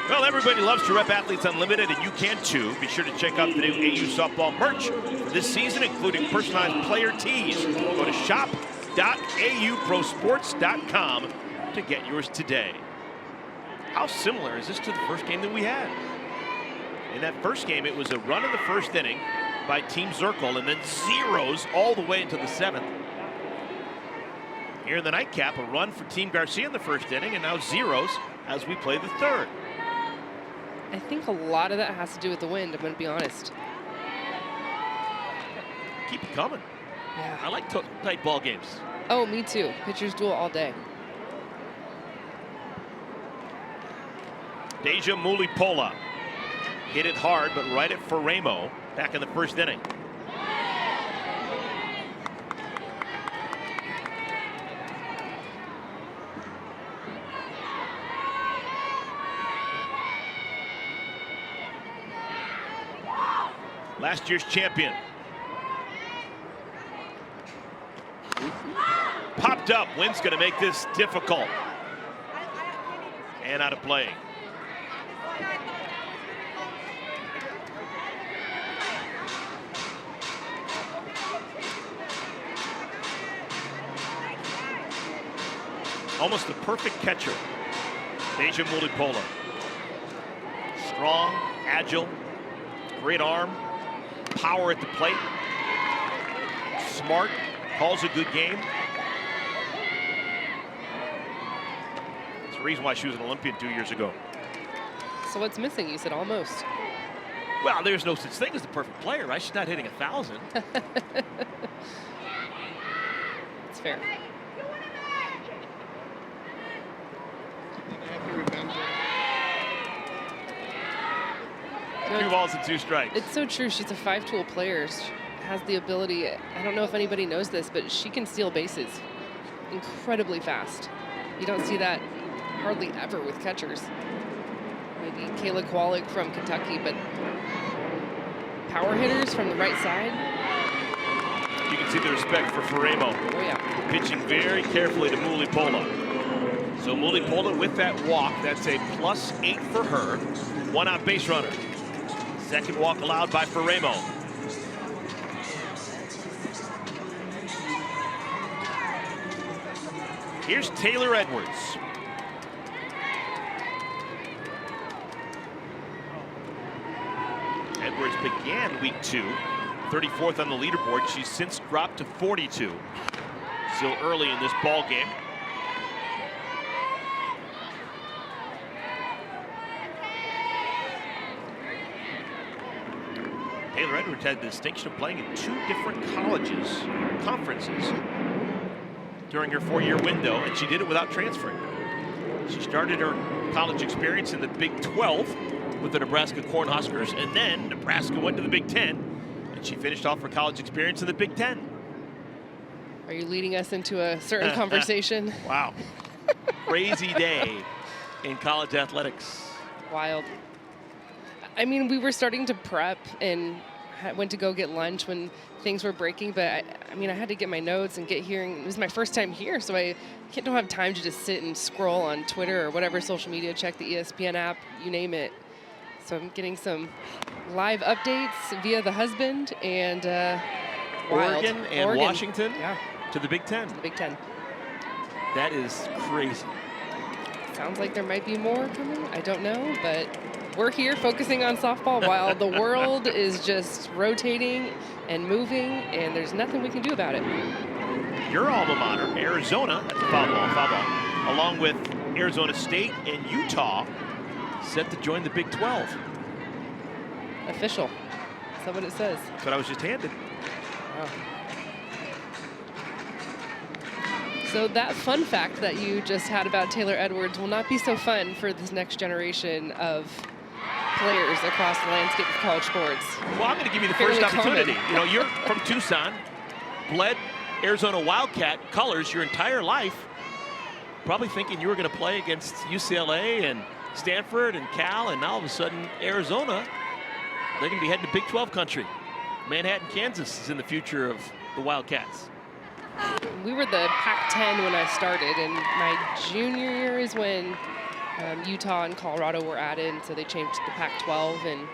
Well, everybody loves to rep Athletes Unlimited, and you can too. Be sure to check out the new AU softball merch for this season, including personalized player tees. Go to shop.auprosports.com to get yours today. How similar is this to the first game that we had? In that first game, it was a run in the first inning by Team Zirkle, and then zeros all the way into the 7th. Here in the nightcap, a run for Team Garcia in the first inning, and now zeros as we play the 3rd. I think a lot of that has to do with the wind, I'm going to be honest. Keep it coming. Yeah. I like tight ball games. Oh, me too. Pitchers duel all day. Deja Mulipola hit it hard, but right at Faraimo back in the first inning. Last year's champion. Popped up. Wind's going to make this difficult. And out of play. Almost the perfect catcher. Deja Mulipola. Strong, agile, great arm, power at the plate. Smart, calls a good game. It's the reason why she was an Olympian 2 years ago. So what's missing? You said almost. Well, there's no such thing as the perfect player, right? She's not hitting 1,000. It's fair. Two balls and 2 strikes. It's so true. She's a 5-tool player. She has the ability, I don't know if anybody knows this, but she can steal bases incredibly fast. You don't see that hardly ever with catchers. Maybe Kayla Kowalik from Kentucky, but power hitters from the right side. You can see the respect for Faraimo. Oh, yeah. Pitching very carefully to Mulipola. So Mulipola with that walk, that's a +8 for her. 1 out base runner. Second walk allowed by Faraimo. Here's Taylor Edwards. Edwards began week 2, 34th on the leaderboard. She's since dropped to 42. Still early in this ball game. Taylor Edwards had the distinction of playing in 2 different conferences during her 4-year window, and she did it without transferring. She started her college experience in the Big 12 with the Nebraska Cornhuskers, and then Nebraska went to the Big 10, and she finished off her college experience in the Big 10. Are you leading us into a certain conversation? Wow. Crazy day in college athletics. Wild. I mean, we were starting to prep and went to go get lunch when things were breaking, but I mean, I had to get my notes and get here, and it was my first time here, so I don't have time to just sit and scroll on Twitter or whatever social media, check the ESPN app, you name it. So I'm getting some live updates via the husband and Oregon and Washington to the Big 10. To the Big 10. That is crazy. Sounds like there might be more coming. I don't know, but we're here focusing on softball while the world is just rotating and moving, and there's nothing we can do about it. Your alma mater, Arizona, that's a foul ball, along with Arizona State and Utah, set to join the Big 12. Official. Is that what it says? That's what I was just handed. Wow. So that fun fact that you just had about Taylor Edwards will not be so fun for this next generation of players across the landscape of college sports. Well, I'm going to give you the first opportunity. You know, you're from Tucson, bled Arizona Wildcat colors your entire life, probably thinking you were going to play against UCLA and Stanford and Cal, and now all of a sudden Arizona, they're going to be heading to Big 12 country. Manhattan, Kansas is in the future of the Wildcats. We were the Pac-10 when I started, and my junior year is when Utah and Colorado were added, and so they changed to the Pac-12. And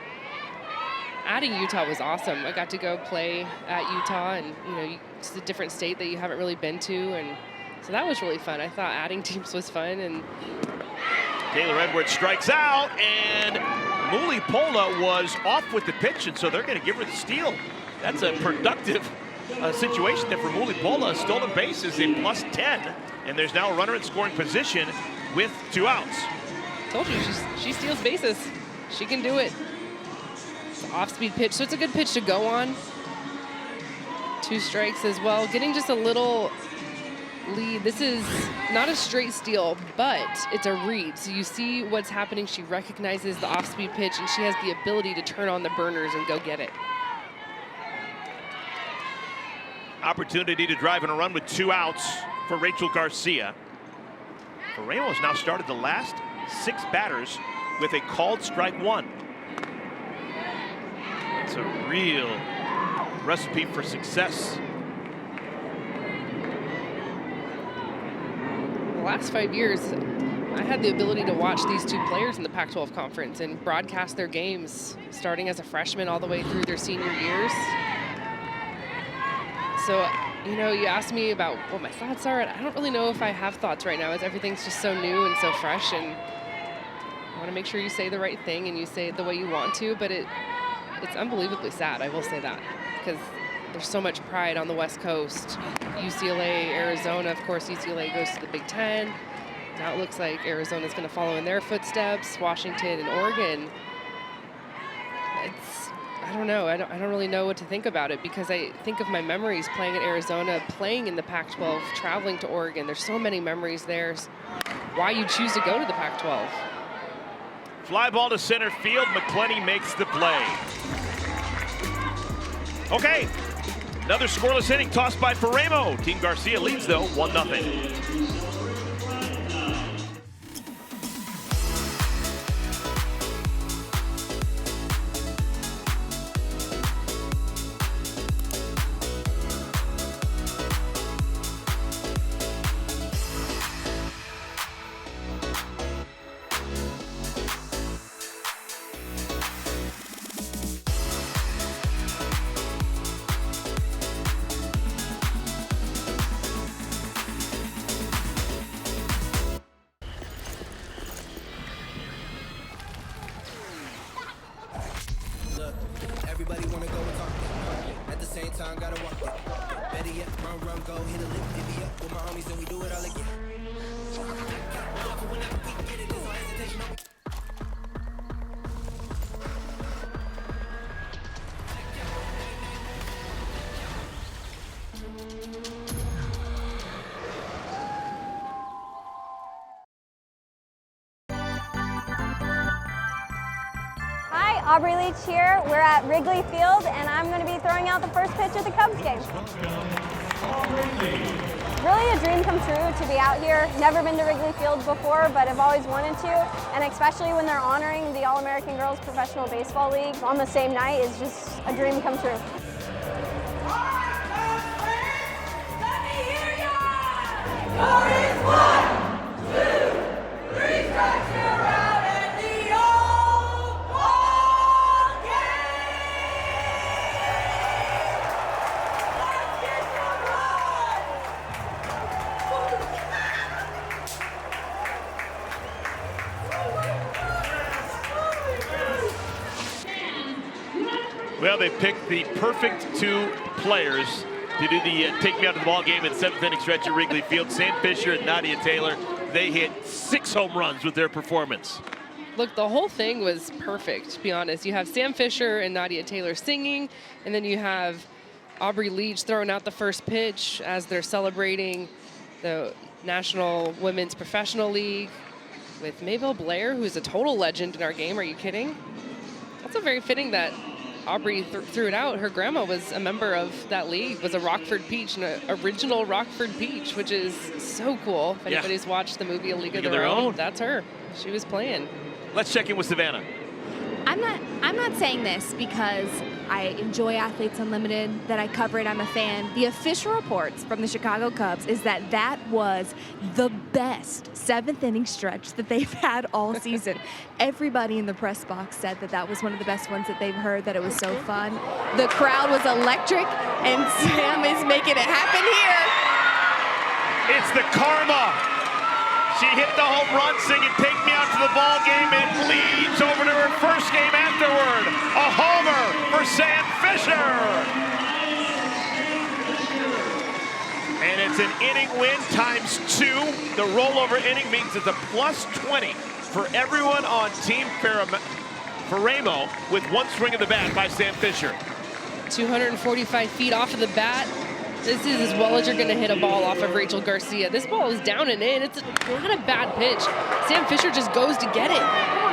adding Utah was awesome. I got to go play at Utah, and you know, it's a different state that you haven't really been to, and so that was really fun. I thought adding teams was fun. And Taylor Edwards strikes out, and Mulipola was off with the pitch, and so they're going to give her the steal. That's a productive situation there for Mulipola. Stolen bases in +10, and there's now a runner in scoring position with 2 outs. Told you, she steals bases. She can do it. It's an off-speed pitch, so it's a good pitch to go on. 2 strikes as well. Getting just a little lead. This is not a straight steal, but it's a read. So you see what's happening. She recognizes the off-speed pitch, and she has the ability to turn on the burners and go get it. Opportunity to drive in a run with 2 outs for Rachel Garcia. Faraimo has now started the last 6 batters with a called strike 1. It's a real recipe for success. The last 5 years, I had the ability to watch these 2 players in the Pac-12 conference and broadcast their games, starting as a freshman all the way through their senior years. So, you know, you asked me about what my thoughts are, and I don't really know if I have thoughts right now, as everything's just so new and so fresh, and I want to make sure you say the right thing and you say it the way you want to, but it's unbelievably sad, I will say that, because there's so much pride on the West Coast. UCLA, Arizona, of course, UCLA goes to the Big Ten. Now it looks like Arizona's going to follow in their footsteps, Washington and Oregon. I don't know. I don't really know what to think about it, because I think of my memories playing at Arizona, playing in the Pac-12, traveling to Oregon. There's so many memories there. Why you choose to go to the Pac-12. Fly ball to center field. McClenny makes the play. Okay. Another scoreless inning tossed by Faraimo. Team Garcia leads, though, 1-0. Everybody wanna go and talk it. At the same time, gotta walk it. Better yet, run, go, hit a lick, divvy up with my homies, and we do it all again. Aubrey Leach here. We're at Wrigley Field, and I'm going to be throwing out the first pitch of the Cubs game. Really a dream come true to be out here. Never been to Wrigley Field before, but I've always wanted to, and especially when they're honoring the All-American Girls Professional Baseball League on the same night is just a dream come true. Let me hear ya! Score is 1, 2, 3 strikes, you're out at the old ball game! Let's get the run! Well, they picked the perfect 2 players to do the take me out of the ball game in 7th inning stretch at Wrigley Field. Sam Fisher and Nadia Taylor. They hit 6 home runs with their performance. Look, the whole thing was perfect, to be honest. You have Sam Fisher and Nadia Taylor singing, and then you have Aubrey Leach throwing out the first pitch as they're celebrating. the National Women's Professional League with Maybelle Blair, who is a total legend in our game. Are you kidding? Also very fitting that Aubrey threw it out. Her grandma was a member of that league, was a Rockford Peach, an original Rockford Peach, which is so cool. If anybody's watched the movie A League of Their Own, that's her. She was playing. Let's check in with Savannah. I'm not saying this because I enjoy Athletes Unlimited, that I cover it, I'm a fan. The official reports from the Chicago Cubs is that that was the best 7th inning stretch that they've had all season. Everybody in the press box said that that was one of the best ones that they've heard, that it was so fun. The crowd was electric, and Sam is making it happen here. It's the karma. She hit the home run singing "Take Me Out to the Ball Game" and leads over to her first game afterward. A homer for Sam Fisher. And it's an inning win times 2. The rollover inning means it's a +20 for everyone on Team Faraimo with one swing of the bat by Sam Fisher. 245 feet off of the bat. This is as well as you're going to hit a ball off of Rachel Garcia. This ball is down and in. It's not a bad pitch. Sam Fisher just goes to get it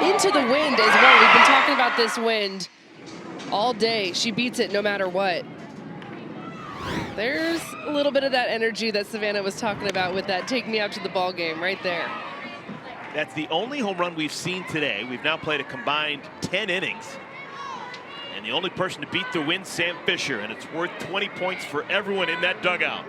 into the wind as well. We've been talking about this wind all day. She beats it no matter what. There's a little bit of that energy that Savannah was talking about with that "Take Me Out to the Ball Game" right there. That's the only home run we've seen today. We've now played a combined 10 innings. And the only person to beat the win, Sam Fisher, and it's worth 20 points for everyone in that dugout.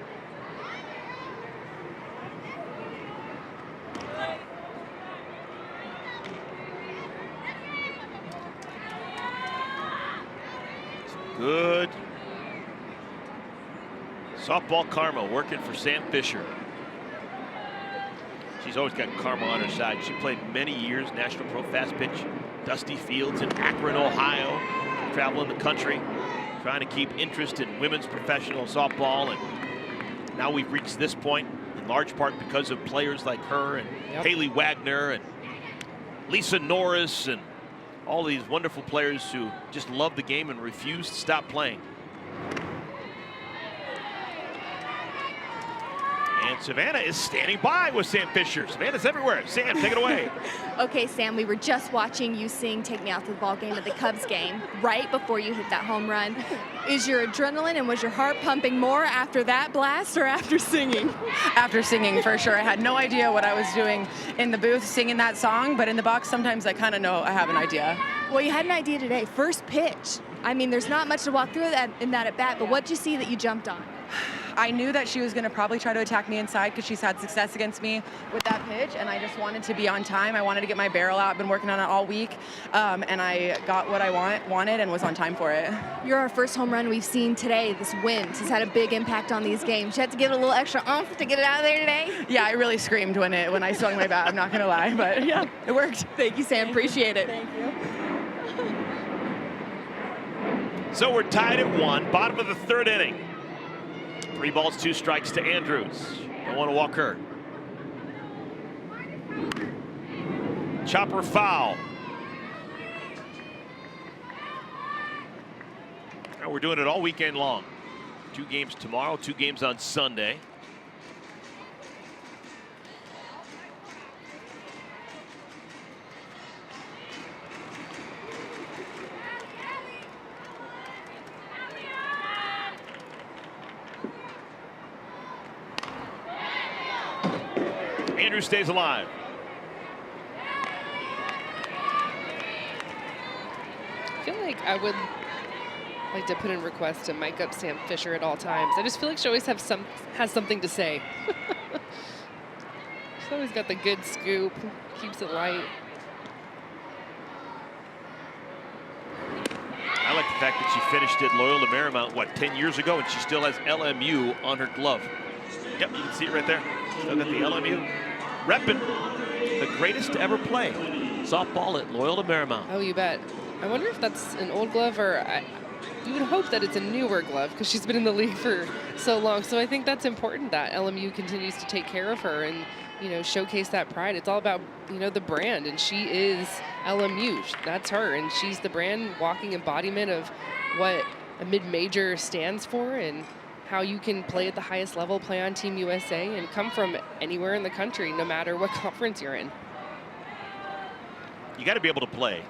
Good softball karma working for Sam Fisher. She's always got karma on her side. She played many years National Pro Fast Pitch, Dusty Fields in Akron, Ohio. Traveling the country, trying to keep interest in women's professional softball, and now we've reached this point in large part because of players like her and Haley Wagner and Lisa Norris and all these wonderful players who just love the game and refuse to stop playing. And Savannah is standing by with Sam Fisher. Savannah's everywhere. Sam, take it away. Okay, Sam, we were just watching you sing "Take Me Out to the Ball Game" at the Cubs game right before you hit that home run. Is your adrenaline and was your heart pumping more after that blast or after singing? After singing, for sure. I had no idea what I was doing in the booth singing that song, but in the box sometimes I kind of know I have an idea. Well, you had an idea today. First pitch. I mean, there's not much to walk through in that at bat, but what did you see that you jumped on? I knew that she was going to probably try to attack me inside because she's had success against me with that pitch, and I just wanted to be on time. I wanted to get my barrel out. I've been working on it all week, and I got what I wanted and was on time for it. You're our first home run we've seen today. This wind has had a big impact on these games. You had to give it a little extra oomph to get it out of there today? Yeah, I really screamed when I swung my bat. I'm not going to lie, but yeah, it worked. Thank you, Sam. Appreciate it. Thank you. So we're tied at 1, bottom of the 3rd inning. 3 balls, 2 strikes to Andrews. Don't want to walk her. Chopper foul. Now we're doing it all weekend long. 2 games tomorrow, 2 games on Sunday. Andrews stays alive. I feel like I would like to put in requests to mic up Sam Fisher at all times. I just feel like she always has something to say. She's always got the good scoop, keeps it light. I like the fact that she finished at Loyola Marymount, what, 10 years ago, and she still has LMU on her glove. Yep, you can see it right there. Still got the LMU. Reppin', the greatest to ever play softball at Loyola Marymount. Oh, you bet. I wonder if that's an old glove or you would hope that it's a newer glove because she's been in the league for so long. So I think that's important that LMU continues to take care of her and, you know, showcase that pride. It's all about, you know, the brand, and she is LMU. That's her, and she's the brand walking embodiment of what a mid-major stands for, and how you can play at the highest level, play on Team USA, and come from anywhere in the country, no matter what conference you're in. You got to be able to play,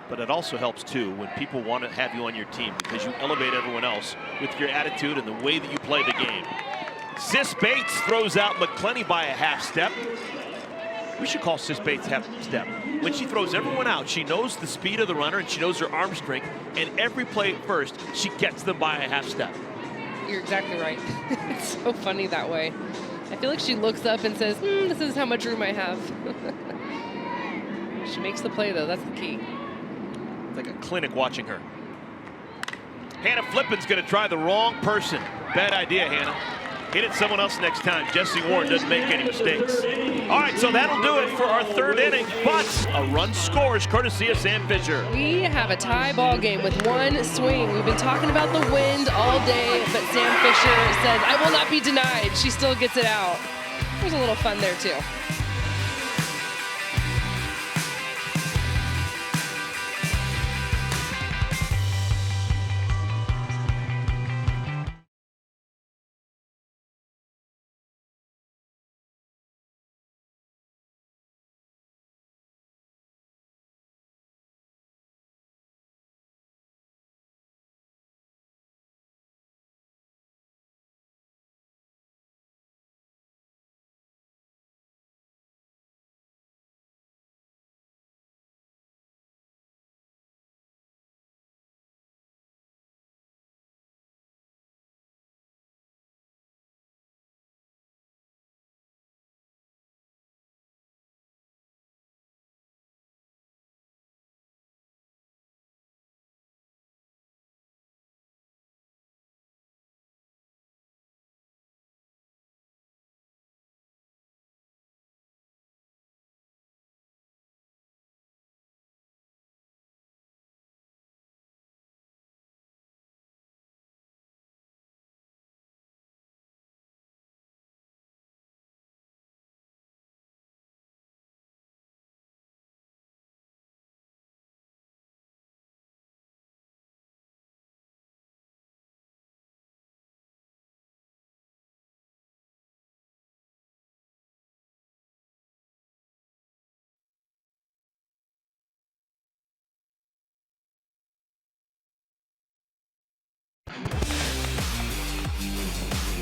but it also helps too when people want to have you on your team because you elevate everyone else with your attitude and the way that you play the game. Sis Bates throws out McClenny by a half step. We should call Sis Bates half step. When she throws everyone out, she knows the speed of the runner and she knows her arm strength, and every play at first, she gets them by a half step. You're exactly right. It's so funny that way. I feel like she looks up and says, this is how much room I have. She makes the play, though. That's the key. It's like a clinic watching her. Hannah Flippin's going to try the wrong person. Bad idea, Hannah. Hit it someone else next time. Jessie Warren doesn't make any mistakes. All right, so that'll do it for our third inning, but a run scores courtesy of Sam Fisher. We have a tie ball game with one swing. We've been talking about the wind all day, but Sam Fisher said, I will not be denied. She still gets it out. There's a little fun there, too.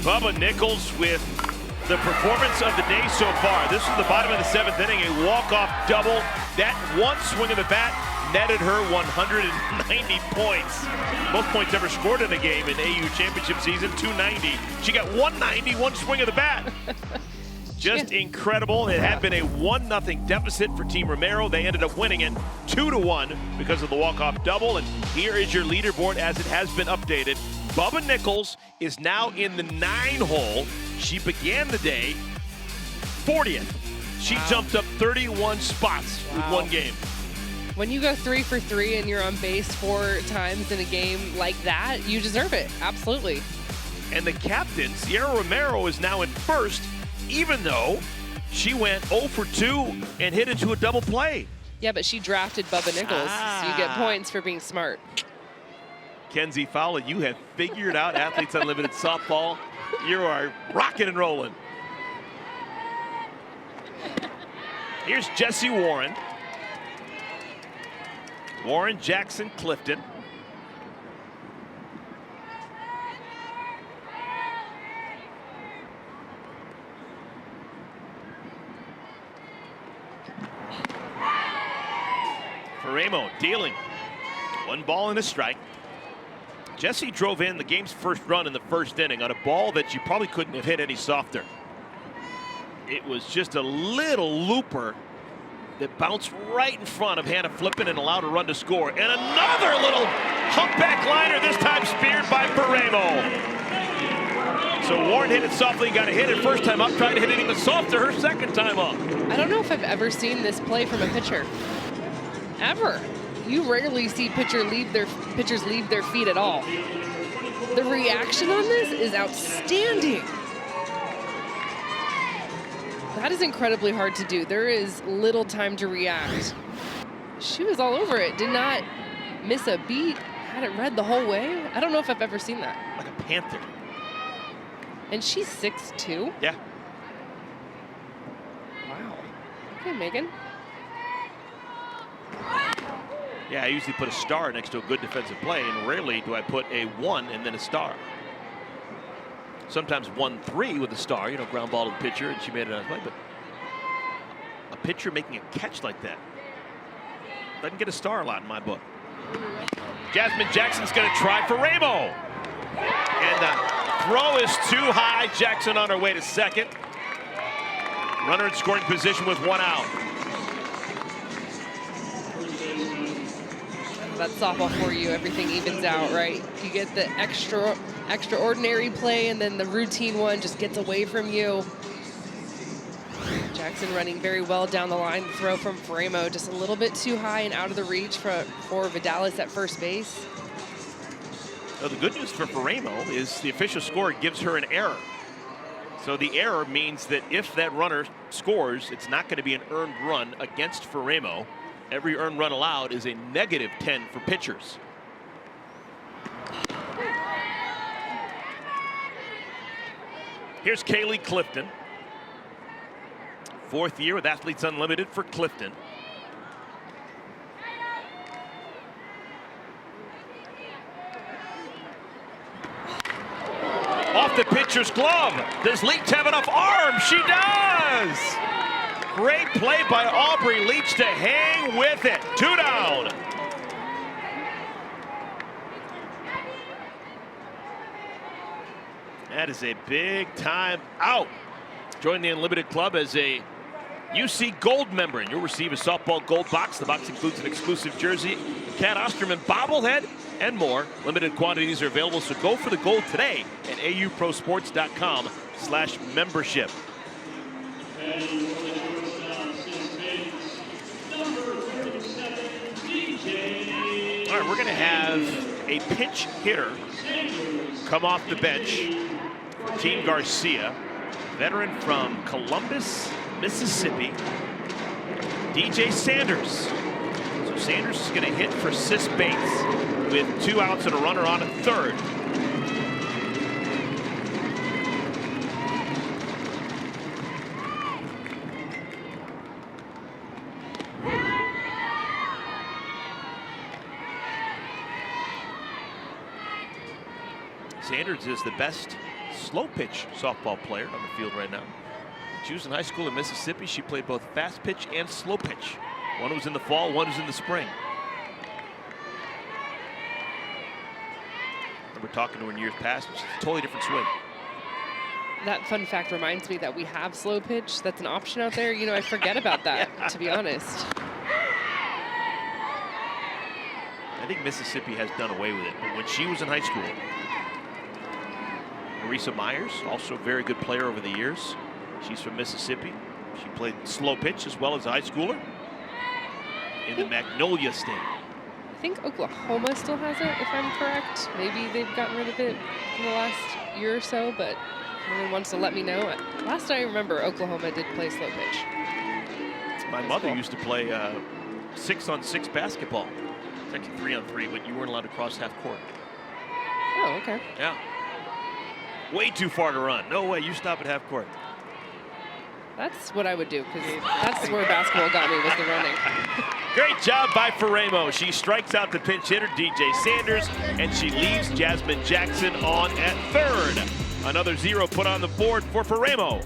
Bubba Nichols with the performance of the day so far. This is the bottom of the seventh inning, a walk-off double. That one swing of the bat netted her 190 points. Most points ever scored in a game in AU championship season, 290. She got 190, one swing of the bat. Just incredible. It had been a 1-0 deficit for Team Romero. They ended up winning it 2-1 because of the walk-off double. And here is your leaderboard as it has been updated. Bubba Nichols is now in the 9-hole. She began the day 40th. She jumped up 31 spots with one game. When you go 3 for 3 and you're on base 4 times in a game like that, you deserve it. Absolutely. And the captain, Sierra Romero, is now in first, even though she went 0 for 2 and hit into a double play. Yeah, but she drafted Bubba Nichols, so you get points for being smart. Kenzie Fowler, you have figured out Athletes Unlimited softball. You are rocking and rolling. Here's Jessie Warren. Warren, Jackson, Clifton. Faraimo dealing. 1 ball and a strike. Jessie drove in the game's first run in the first inning on a ball that you probably couldn't have hit any softer. It was just a little looper that bounced right in front of Hannah Flippin and allowed a run to score. And another little humpback liner, this time speared by Faraimo. So Warren hit it softly, got to hit it first time up, tried to hit it even softer her second time up. I don't know if I've ever seen this play from a pitcher. Ever. You rarely see pitchers leave their feet at all. The reaction on this is outstanding. That is incredibly hard to do. There is little time to react. She was all over it, did not miss a beat, had it read the whole way. I don't know if I've ever seen that. Like a panther. And she's 6'2". Yeah. Wow. Okay, Megan. Yeah, I usually put a star next to a good defensive play, and rarely do I put a 1 and then a star. Sometimes 1-3 with a star, you know, ground ball to the pitcher, and she made it on play. But a pitcher making a catch like that doesn't get a star a lot in my book. Jasmine Jackson's going to try Faraimo. And the throw is too high. Jackson on her way to second. Runner in scoring position with 1 out. That's softball for you. Everything evens out, right? You get the extraordinary play, and then the routine one just gets away from you. Jackson running very well down the line. The throw from Faraimo just a little bit too high and out of the reach for Vidalis at first base. Well, the good news for Faraimo is the official score gives her an error. So the error means that if that runner scores, it's not going to be an earned run against Faraimo. Every earned run allowed is a -10 for pitchers. Here's Kaylee Clifton. 4th year with Athletes Unlimited for Clifton. Off the pitcher's glove. Does Leach have enough arm? She does! Great play by Aubrey Leach to hang with it. 2 down. That is a big time out. Join the Unlimited Club as a UC Gold member, and you'll receive a softball gold box. The box includes an exclusive jersey, Cat Osterman bobblehead, and more. Limited quantities are available, so go for the gold today at auprosports.com/membership. All right, we're going to have a pinch hitter come off the bench for Team Garcia. Veteran from Columbus, Mississippi, DJ Sanders. So Sanders is going to hit for Sis Bates with 2 outs and a runner on at third. Sanders is the best slow pitch softball player on the field right now. She was in high school in Mississippi. She played both fast pitch and slow pitch. One was in the fall, one was in the spring. I remember talking to her in years past. It's a totally different swing. That fun fact reminds me that we have slow pitch. That's an option out there. You know, I forget about that, Yeah. to be honest. I think Mississippi has done away with it, but when she was in high school, Marisa Myers, also a very good player over the years. She's from Mississippi. She played slow pitch as well as a high schooler in the Magnolia State. I think Oklahoma still has it, if I'm correct. Maybe they've gotten rid of it in the last year or so, but if anyone wants to let me know. Last I remember, Oklahoma did play slow pitch. My mother used to play 6-on-6 basketball. It's actually 3-on-3, but you weren't allowed to cross half court. Oh, okay. Yeah. Way too far to run. No way, you stop at half court. That's what I would do, because that's where basketball got me, was the running. Great job by Faraimo. She strikes out the pinch hitter, DJ Sanders, and she leaves Jasmine Jackson on at third. Another 0 put on the board for Faraimo.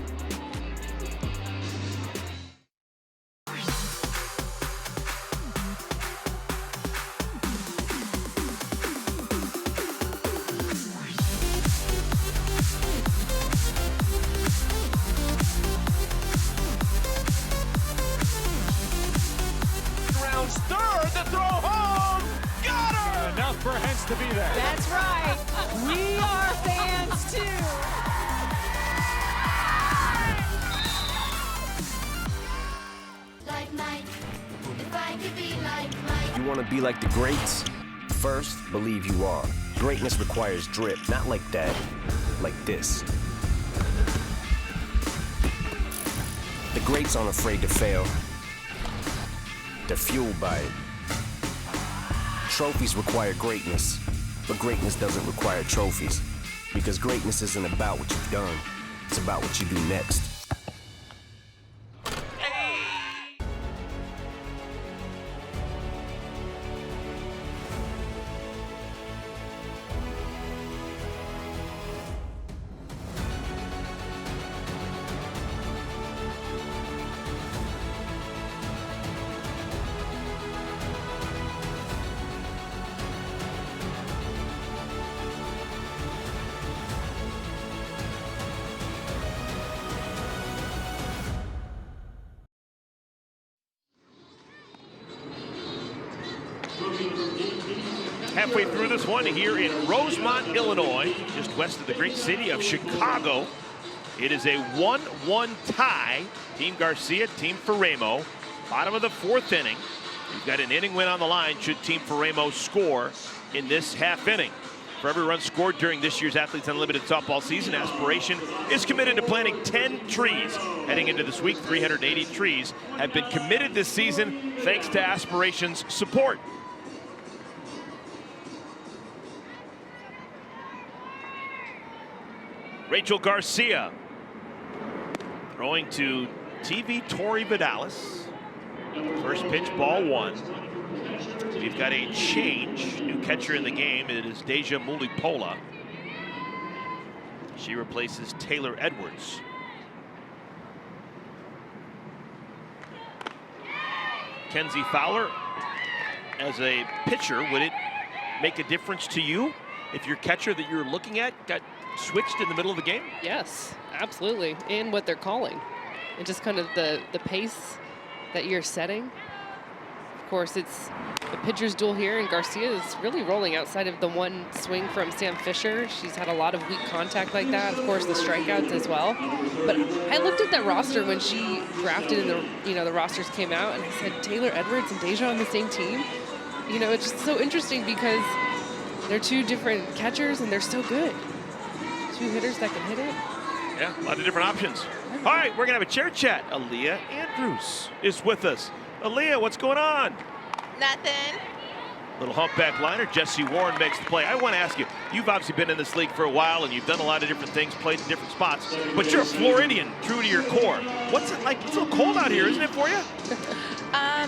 Third, the throw home, got her! Enough for Hens to be there. That's right. We are fans too. Like Mike, if I could be like Mike. You want to be like the greats? First, believe you are. Greatness requires drip, not like that, like this. The greats aren't afraid to fail. They're fueled by it. Trophies require greatness, but greatness doesn't require trophies. Because greatness isn't about what you've done. It's about what you do next. Halfway through this one here in Rosemont, Illinois, just west of the great city of Chicago. It is a 1-1 tie. Team Garcia, Team Faraimo. Bottom of the fourth inning. We've got an inning win on the line should Team Faraimo score in this half inning. For every run scored during this year's Athletes Unlimited softball season, Aspiration is committed to planting 10 trees. Heading into this week, 380 trees have been committed this season thanks to Aspiration's support. Rachel Garcia throwing to TV Tori Vidalis. First pitch, ball one. We've got a change. New catcher in the game. It is Deja Mulipola. She replaces Taylor Edwards. Kenzie Fowler, as a pitcher, would it make a difference to you if your catcher that you're looking at got switched in the middle of the game? Yes, absolutely. And what they're calling. And just kind of the pace that you're setting. Of course, it's the pitcher's duel here, and Garcia is really rolling outside of the one swing from Sam Fisher. She's had a lot of weak contact like that. Of course, the strikeouts as well. But I looked at that roster when she drafted and the rosters came out, and I said Taylor Edwards and Deja on the same team. You know, it's just so interesting because they're two different catchers and they're so good. Two hitters that can hit it. Yeah, a lot of different options. All right, we're gonna have a chair chat. Aaliyah Andrews is with us. Aaliyah, what's going on? Nothing. Little humpback liner. Jesse Warren makes the play. I want to ask you, you've obviously been in this league for a while and you've done a lot of different things, played in different spots, but you're a Floridian, true to your core. What's it like? It's a little cold out here, isn't it, for you?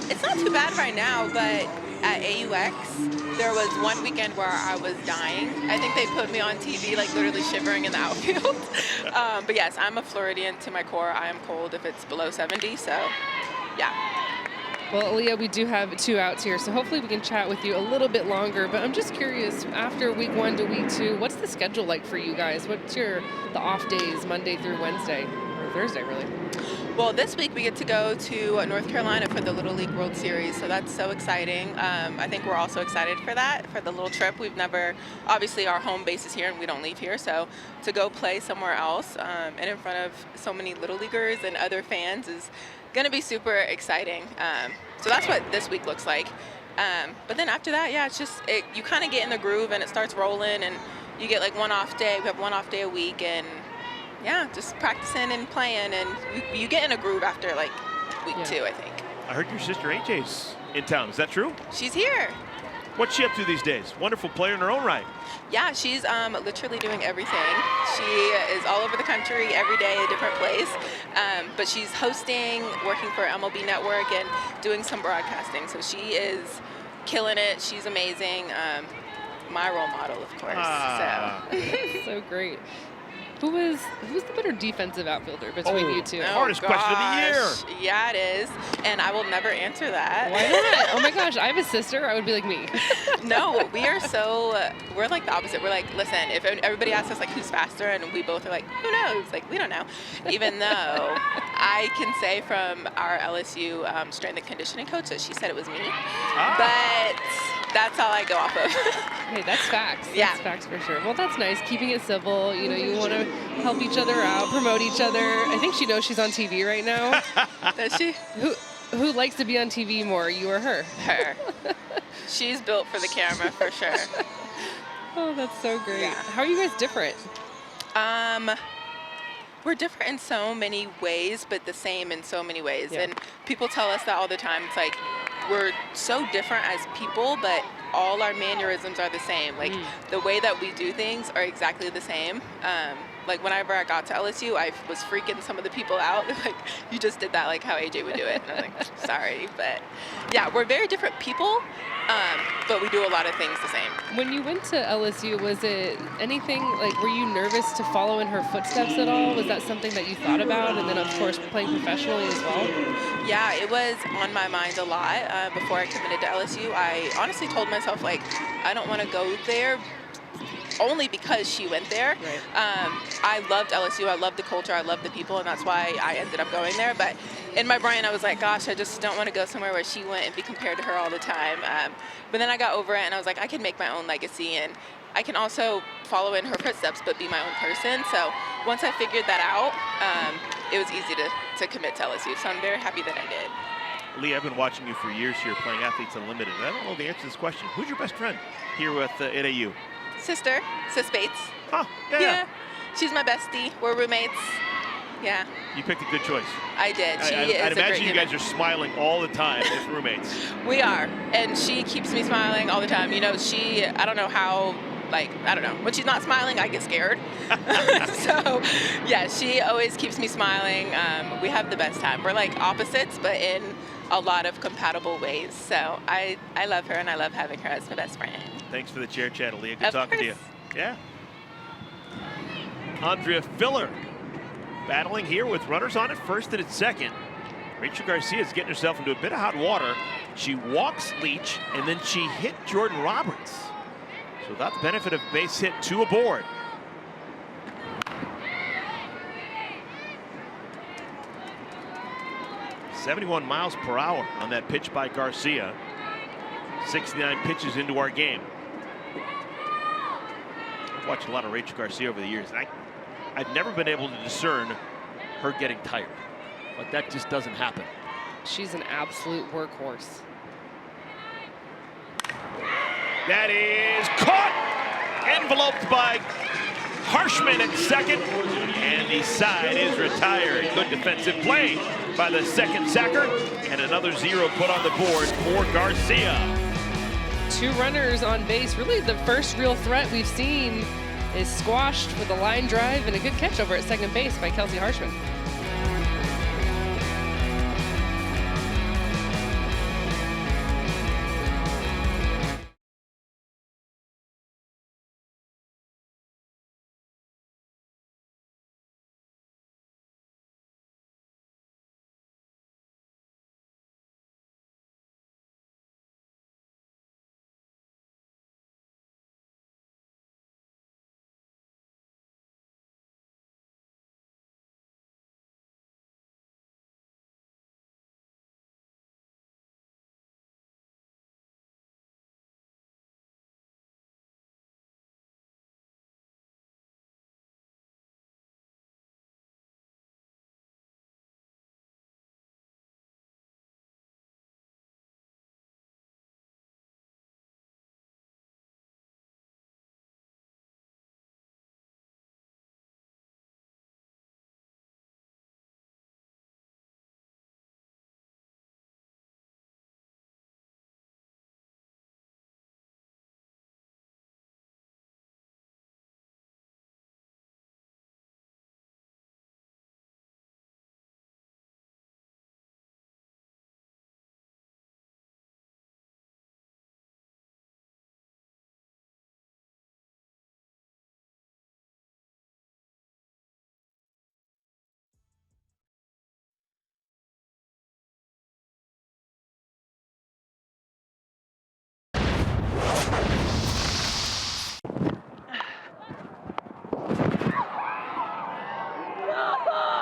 It's not too bad right now, but at AUX, there was one weekend where I was dying. I think they put me on TV, like literally shivering in the outfield. But yes, I'm a Floridian to my core. I am cold if it's below 70, so yeah. Well, Aaliyah, we do have 2 outs here, so hopefully we can chat with you a little bit longer. But I'm just curious, after week 1 to week 2, what's the schedule like for you guys? What's the off days, Monday through Wednesday, or Thursday, really? Well, this week we get to go to North Carolina for the Little League World Series, so that's so exciting. I think we're also excited for that, for the little trip. We've never, obviously our home base is here and we don't leave here, so to go play somewhere else and in front of so many Little Leaguers and other fans is going to be super exciting. So that's what this week looks like. But then after that, yeah, it's just, you kind of get in the groove and it starts rolling and you get like one off day. We have one off day a week and yeah, just practicing and playing, and you get in a groove after like week 2, I think. I heard your sister AJ's in town. Is that true? She's here. What's she up to these days? Wonderful player in her own right. Yeah, she's literally doing everything. She is all over the country, every day, a different place. But she's hosting, working for MLB Network, and doing some broadcasting. So she is killing it. She's amazing. My role model, of course. So great. Who's the better defensive outfielder between you two? Hardest question of the year. Yeah, it is. And I will never answer that. Why not? Oh my gosh, I have a sister. I would be like me. No, we're like the opposite. We're like, listen, if everybody asks us like who's faster, and we both are like, who knows? Like, we don't know. Even though I can say from our LSU strength and conditioning coach that she said it was me. But that's all I go off of. Hey, that's facts. That's facts for sure. Well, that's nice. Keeping it civil. You know, you want to help each other out, promote each other. I think she knows she's on TV right now. Does she? Who likes to be on TV more, you or her? Her. She's built for the camera, for sure. Oh, that's so great. Yeah. How are you guys different? We're different in so many ways, but the same in so many ways. Yeah. And people tell us that all the time. It's like, we're so different as people, but all our mannerisms are the same. Like the way that we do things are exactly the same. Like whenever I got to LSU, I was freaking some of the people out. Like, you just did that like how AJ would do it. And I was like, sorry. But yeah, we're very different people, but we do a lot of things the same. When you went to LSU, was it anything, like, were you nervous to follow in her footsteps at all? Was that something that you thought about? And then, of course, playing professionally as well? Yeah, it was on my mind a lot. Before I committed to LSU, I honestly told myself, like, I don't want to go there only because she went there. Right. I loved LSU. I loved the culture. I loved the people, and that's why I ended up going there. But in my brain, I was like, gosh, I just don't want to go somewhere where she went and be compared to her all the time. But then I got over it, and I was like, I can make my own legacy, and I can also follow in her footsteps but be my own person. So once I figured that out, it was easy to commit to LSU. So I'm very happy that I did. Lee, I've been watching you for years here playing Athletes Unlimited, and I don't know the answer to this question. Who's your best friend here with at AU? Sister, Sis Bates. Oh, yeah. She's my bestie. We're roommates. Yeah. You picked a good choice. I did. I'd imagine you guys are smiling all the time as roommates. We are, and she keeps me smiling all the time. You know, I don't know how, like, I don't know. When she's not smiling, I get scared. So, yeah, she always keeps me smiling. We have the best time. We're like opposites, but in a lot of compatible ways. So I love her, and I love having her as my best friend. Thanks for the chair chat, Aaliyah. Good talking to you. Yeah. Andrea Filler battling here with runners on at first and at second. Rachel Garcia is getting herself into a bit of hot water. She walks Leach, and then she hit Jordan Roberts. So without the benefit of base hit, 2 aboard. .71 miles per hour on that pitch by Garcia. 69 pitches into our game. I've watched a lot of Rachel Garcia over the years, and I've never been able to discern her getting tired. Like, that just doesn't happen. She's an absolute workhorse. That is caught! Enveloped by Harshman at second, and the side is retired. Good defensive play by the second sacker, and another 0 put on the board for Garcia. 2 runners on base. Really, the first real threat we've seen is squashed with a line drive and a good catch over at second base by Kelsey Harshman.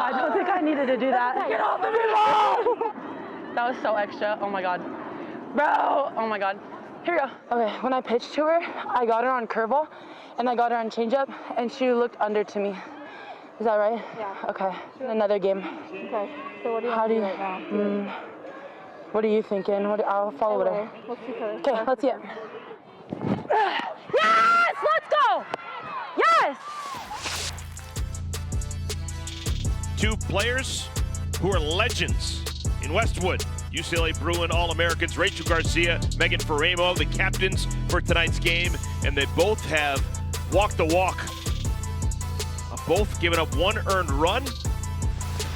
I don't think I needed to do that. Get off of me, ball! That was so extra. Oh my God. Bro, oh my God. Here we go. Okay, when I pitched to her, I got her on curveball, and I got her on changeup, and she looked under to me. Is that right? Yeah. Okay, another game. Okay, so what do you want to do right now? What are you thinking? I'll follow whatever. Let's see her. Okay, let's see it. Yes! Let's go! Yes! 2 players who are legends in Westwood. UCLA Bruin All-Americans Rachel Garcia, Megan Faraimo, the captains for tonight's game, and they both have walked the walk. Both given up 1 earned run,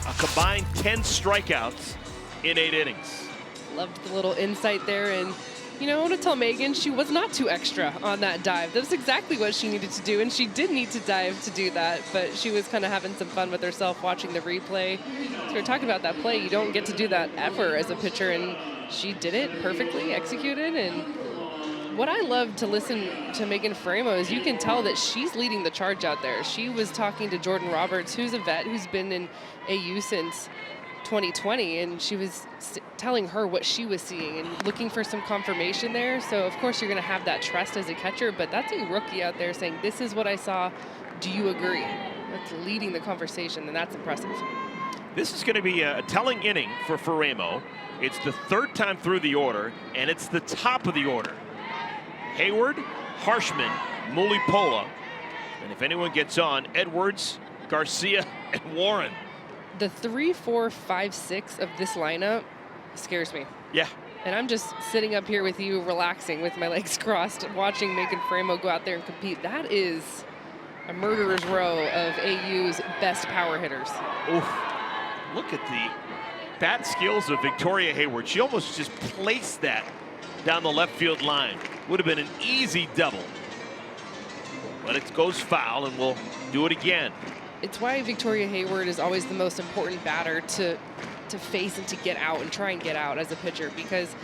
a combined 10 strikeouts in 8 innings. Loved the little insight there, and you know, I want to tell Megan she was not too extra on that dive. That was exactly what she needed to do, and she did need to dive to do that, but she was kind of having some fun with herself watching the replay. So we're talking about that play. You don't get to do that ever as a pitcher, and she did it perfectly, executed. And what I love to listen to Megan Faraimo is you can tell that she's leading the charge out there. She was talking to Jordan Roberts, who's a vet, who's been in AU since 2020, and she was telling her what she was seeing and looking for some confirmation there. So of course you're going to have that trust as a catcher, but that's a rookie out there saying, this is what I saw, do you agree? That's leading the conversation, and that's impressive. This is going to be a telling inning for Faraimo. It's the 3rd time through the order, and it's the top of the order. Hayward, Harshman, Mulipola, and if anyone gets on, Edwards, Garcia, and Warren. The 3, 4, 5, 6 of this lineup scares me. Yeah. And I'm just sitting up here with you, relaxing with my legs crossed, watching Megan Faraimo go out there and compete. That is a murderer's row of AU's best power hitters. Oof. Look at the bat skills of Victoria Hayward. She almost just placed that down the left field line. Would have been an easy double. But it goes foul, and we'll do it again. It's why Victoria Hayward is always the most important batter to face and to get out and try and get out as a pitcher, because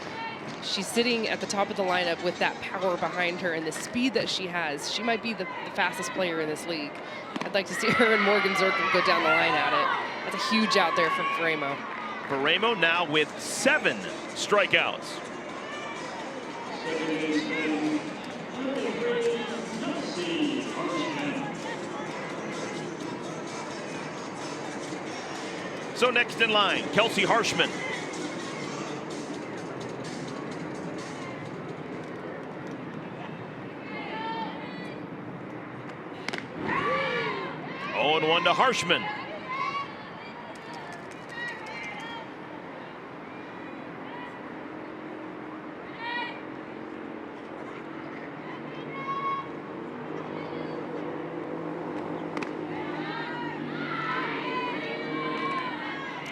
she's sitting at the top of the lineup with that power behind her and the speed that she has. She might be the fastest player in this league. I'd like to see her and Morgan Zirkin go down the line at it. That's a huge out there from Faraimo. Faraimo now with 7 strikeouts. So next in line, Kelsey Harshman. Oh, and 1 to Harshman.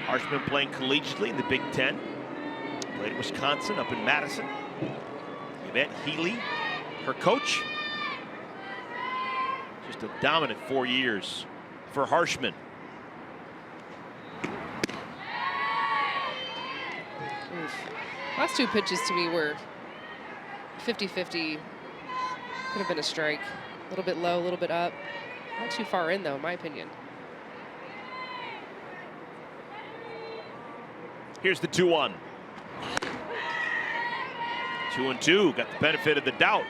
Harshman playing collegiately in the Big Ten. Played at Wisconsin, up in Madison. Yvette Healy, her coach. Just a dominant 4 years for Harshman. Oof. Last 2 pitches to me were 50-50. Could have been a strike. A little bit low, a little bit up. Not too far in, though, in my opinion. Here's the 2-1. 2-2, got the benefit of the doubt.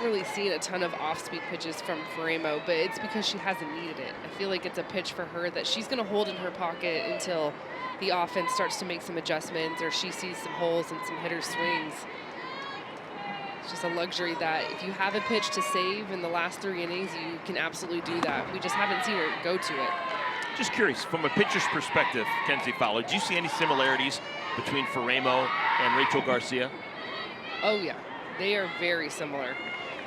Really seen a ton of off-speed pitches from Faraimo, but it's because she hasn't needed it. I feel like it's a pitch for her that she's going to hold in her pocket until the offense starts to make some adjustments or she sees some holes and some hitter swings. It's just a luxury that if you have a pitch to save in the last 3 innings, you can absolutely do that. We just haven't seen her go to it. Just curious, from a pitcher's perspective, Kenzie Fowler, do you see any similarities between Faraimo and Rachel Garcia? Oh yeah, they are very similar.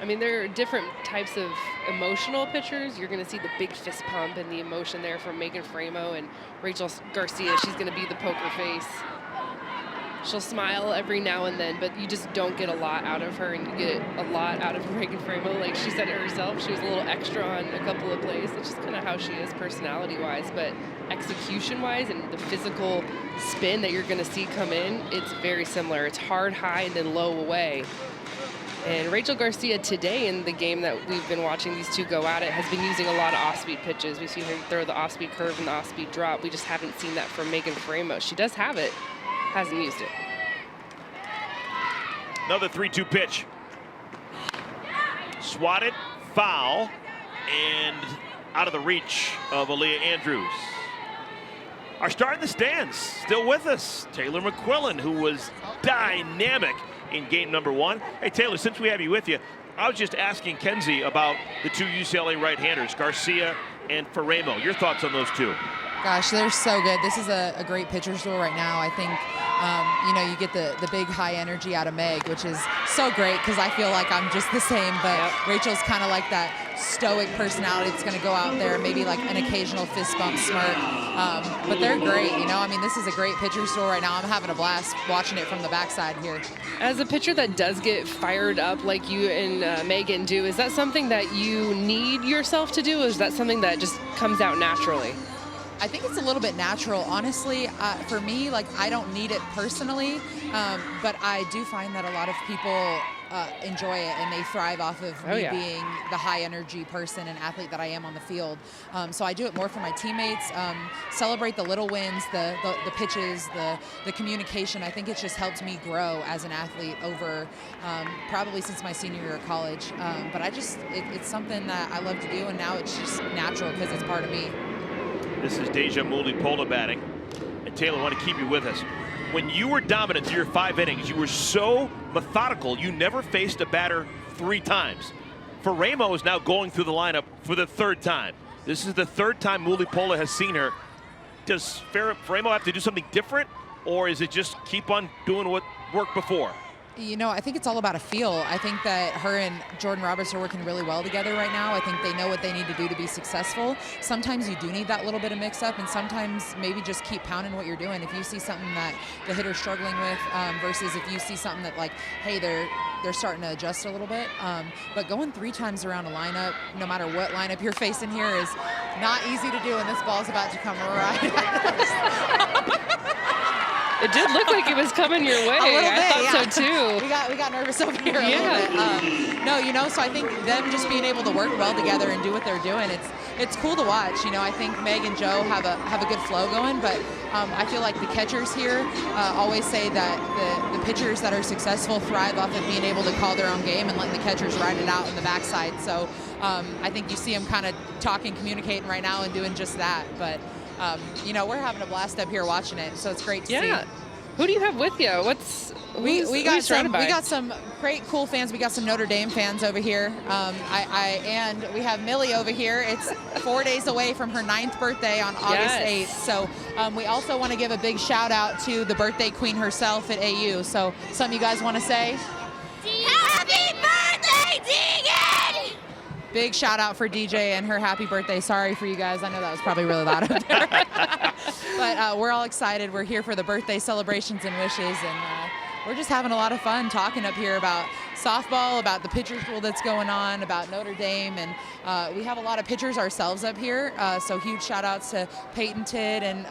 I mean, there are different types of emotional pitchers. You're going to see the big fist pump and the emotion there from Megan Faraimo, and Rachel Garcia, she's going to be the poker face. She'll smile every now and then, but you just don't get a lot out of her, and you get a lot out of Megan Faraimo. Like she said it herself, she was a little extra on a couple of plays. It's just kind of how she is personality-wise, but execution-wise and the physical spin that you're going to see come in, it's very similar. It's hard, high, and then low away. And Rachel Garcia today in the game that we've been watching these two go at it has been using a lot of off-speed pitches. We've seen her throw the off-speed curve and the off-speed drop. We just haven't seen that from Megan Faraimo. She does have it, hasn't used it. Another 3-2 pitch. Swatted, foul, and out of the reach of Aaliyah Andrews. Our star in the stands, still with us, Taylor McQuillin, who was dynamic in game number 1. Hey, Taylor, since we have you with you, I was just asking Kenzie about the 2 UCLA right-handers, Garcia and Faraimo. Your thoughts on those 2? Gosh, they're so good. This is a great pitcher's duel right now. I think, you get the big high energy out of Meg, which is so great because I feel like I'm just the same, but Rachel's kind of like that stoic personality that's going to go out there, maybe like an occasional fist bump smirk. But they're great, this is a great pitcher's duel right now. I'm having a blast watching it from the backside here. As a pitcher that does get fired up like you and Megan do, is that something that you need yourself to do, or is that something that just comes out naturally? I think it's a little bit natural, honestly. For me, I don't need it personally, but I do find that a lot of people enjoy it and they thrive off of me being the high energy person and athlete that I am on the field. So I do it more for my teammates, celebrate the little wins, the pitches, the communication. I think it's just helped me grow as an athlete over probably since my senior year of college. But it's something that I love to do, and now it's just natural because it's part of me. This is Deja Mulipola batting. And Taylor, I want to keep you with us. When you were dominant through your 5 innings, you were so methodical, you never faced a batter 3 times. Faraimo is now going through the lineup for the 3rd time. This is the 3rd time Mulipola has seen her. Does Faraimo have to do something different, or is it just keep on doing what worked before? I think it's all about a feel. I think that her and Jordan Roberts are working really well together right now. I think they know what they need to do to be successful. Sometimes you do need that little bit of mix-up, and sometimes maybe just keep pounding what you're doing. If you see something that the hitter's struggling with versus if you see something that, hey, they're starting to adjust a little bit. But going 3 times around a lineup, no matter what lineup you're facing here, is not easy to do, and this ball's about to come right at us. It did look like it was coming your way. A little bit, I thought so too. We got nervous over here a little bit. So I think them just being able to work well together and do what they're doing, it's cool to watch. I think Meg and Joe have a good flow going, but I feel like the catchers here always say that the pitchers that are successful thrive off of being able to call their own game and letting the catchers ride it out in the backside. So I think you see them kind of talking, communicating right now and doing just that. But we're having a blast up here watching it, so it's great to see. Who do you have with you? We got some great, cool fans. We got some Notre Dame fans over here. And we have Millie over here. It's 4 days away from her 9th birthday on August 8th. So we also want to give a big shout out to the birthday queen herself at AU. So something you guys want to say? Happy birthday, Deegan! Big shout out for DJ and her happy birthday. Sorry for you guys. I know that was probably really loud up there. But we're all excited. We're here for the birthday celebrations and wishes. And we're just having a lot of fun talking up here about softball, about the pitcher's duel that's going on, about Notre Dame. And we have a lot of pitchers ourselves up here. So huge shout outs to Peyton Tidd and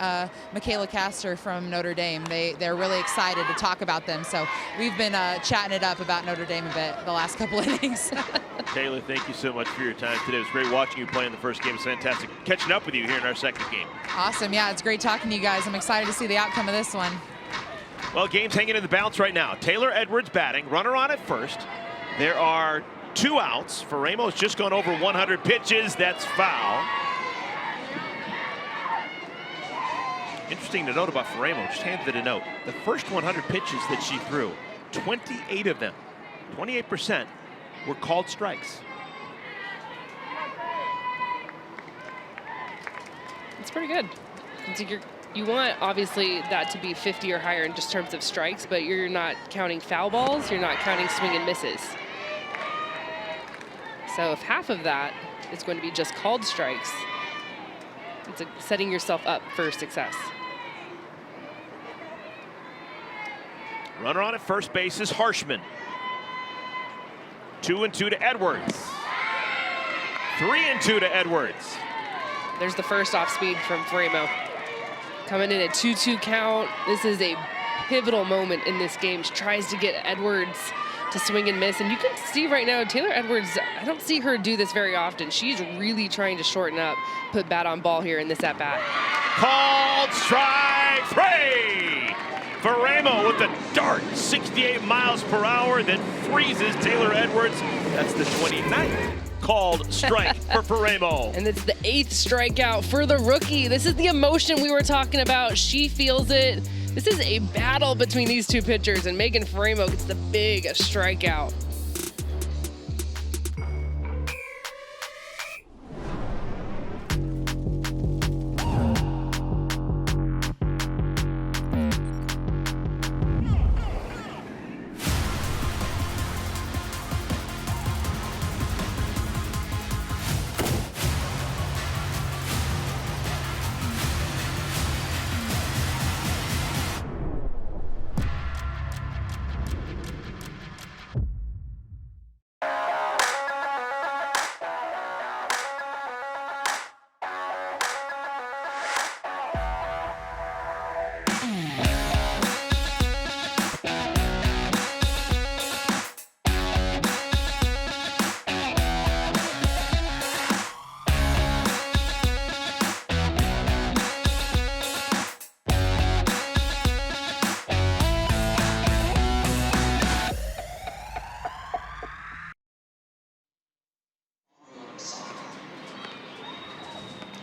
Michaela Castor from Notre Dame. They're really excited to talk about them. So we've been chatting it up about Notre Dame a bit the last couple innings. Taylor, thank you so much for your time today. It was great watching you play in the first game. It's fantastic catching up with you here in our 2nd game. Awesome. Yeah, it's great talking to you guys. I'm excited to see the outcome of this one. Well, game's hanging in the balance right now. Taylor Edwards batting, runner on at first. There are 2 outs. Faraimo's just gone over 100 pitches. That's foul. Interesting to note about Faraimo, just handed it a note. The first 100 pitches that she threw, 28 of them, 28%, were called strikes. It's pretty good. You want, obviously, that to be 50 or higher in just terms of strikes, but you're not counting foul balls, you're not counting swing and misses. So if half of that is going to be just called strikes, it's setting yourself up for success. Runner on at first base is Harshman. 2-2 to Edwards. 3-2 to Edwards. There's the first off speed from Faraimo. Coming in at 2-2 count. This is a pivotal moment in this game. She tries to get Edwards to swing and miss. And you can see right now, Taylor Edwards, I don't see her do this very often. She's really trying to shorten up, put bat on ball here in this at-bat. Called strike 3. Faraimo with the dart, 68 miles per hour, then freezes Taylor Edwards. That's the 29th called strike for Faraimo. And it's the 8th strikeout for the rookie. This is the emotion we were talking about. She feels it. This is a battle between these two pitchers, and Megan Faraimo gets the big strikeout.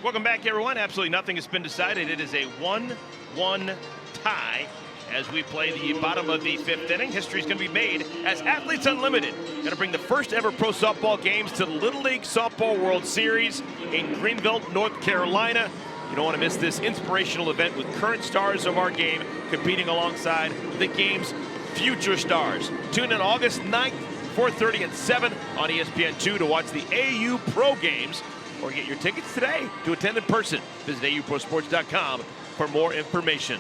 Welcome back, everyone. Absolutely nothing has been decided. It is a 1-1 tie as we play the bottom of the 5th inning. History is going to be made as Athletes Unlimited going to bring the first ever pro softball games to the Little League Softball World Series in Greenville, North Carolina. You don't want to miss this inspirational event with current stars of our game competing alongside the game's future stars. Tune in August 9th, 4:30 and 7 on ESPN2 to watch the AU Pro Games, or get your tickets today to attend in person. Visit auprosports.com for more information.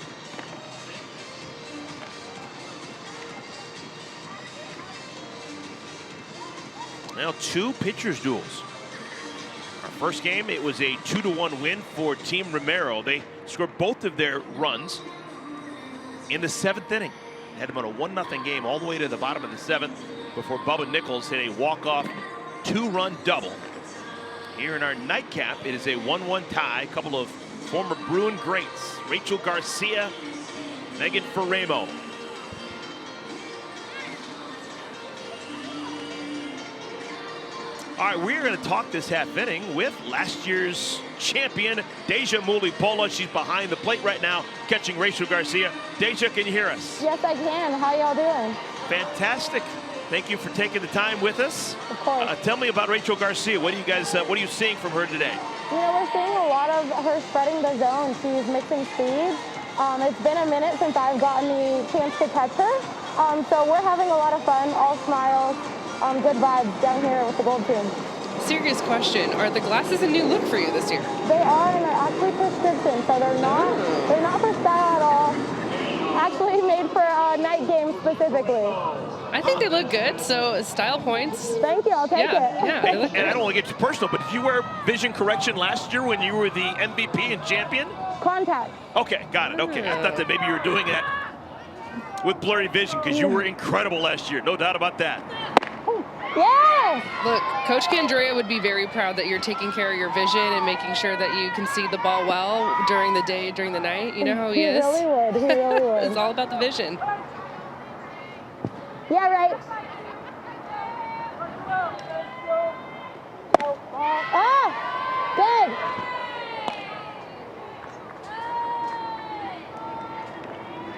Now 2 pitchers duels. Our first game, it was a 2-1 win for Team Romero. They scored both of their runs in the 7th inning. They had them on a 1-0 game all the way to the bottom of the 7th before Bubba Nichols hit a walk-off 2-run double. Here in our nightcap, it is a 1-1 tie. A couple of former Bruin greats, Rachel Garcia, Megan Faraimo. All right, we're going to talk this half inning with last year's champion, Deja Mulipola. She's behind the plate right now, catching Rachel Garcia. Deja, can you hear us? Yes, I can. How y'all doing? Fantastic. Thank you for taking the time with us. Of course. Tell me about Rachel Garcia. What do you guys? What are you seeing from her today? You know, we're seeing a lot of her spreading the zone. She's mixing speeds. It's been a minute since I've gotten the chance to catch her. So we're having a lot of fun, all smiles, good vibes down here with the Gold team. Serious question, are the glasses a new look for you this year? They are, and they're actually prescription, so they're not for style at all. Actually made for night games specifically. I think they look good, so style points. Thank you, I'll take it. Yeah, they look good. And I don't want to get too personal, but did you wear vision correction last year when you were the MVP and champion? Contact. Okay, got it. Okay, I thought that maybe you were doing that with blurry vision because you were incredible last year. No doubt about that. Yes! Look, Coach Candrea would be very proud that you're taking care of your vision and making sure that you can see the ball well during the day, during the night. You know how he is? Really would. He really would. It's all about the vision. Yeah, right. Ah! Good!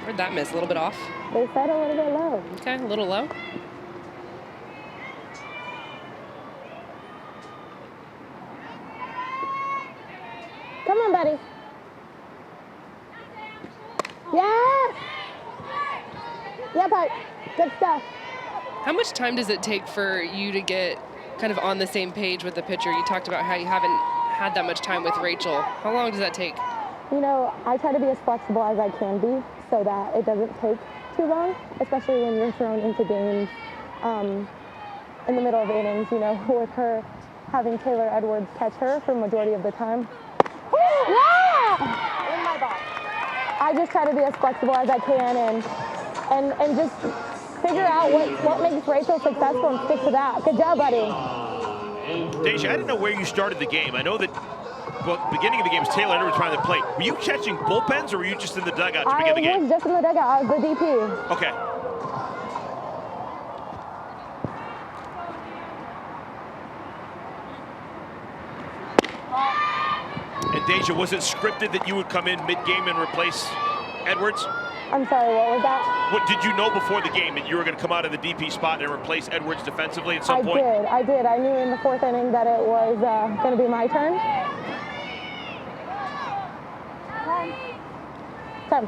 Where'd that miss? A little bit off? They said a little bit low. Okay, a little low. Come on, buddy. Yes! Yeah, Pike. Good stuff. How much time does it take for you to get kind of on the same page with the pitcher? You talked about how you haven't had that much time with Rachel. How long does that take? You know, I try to be as flexible as I can be so that it doesn't take too long, especially when you're thrown into games in the middle of innings, you know, with her having Taylor Edwards catch her for the majority of the time. Yeah! In my box. I just try to be as flexible as I can and just figure out what makes Rachel successful and stick to that. Good job, buddy. Deja, I didn't know where you started the game. I know that beginning of the game was Taylor Edwards trying to play. Were you catching bullpens or were you just in the dugout to begin the game? I was just in the dugout. I was the DP. Okay. Deja, was it scripted that you would come in mid-game and replace Edwards? I'm sorry, what was that? What did you know before the game that you were going to come out of the DP spot and replace Edwards defensively at some point? I did. I knew in the 4th inning that it was going to be my turn. Time.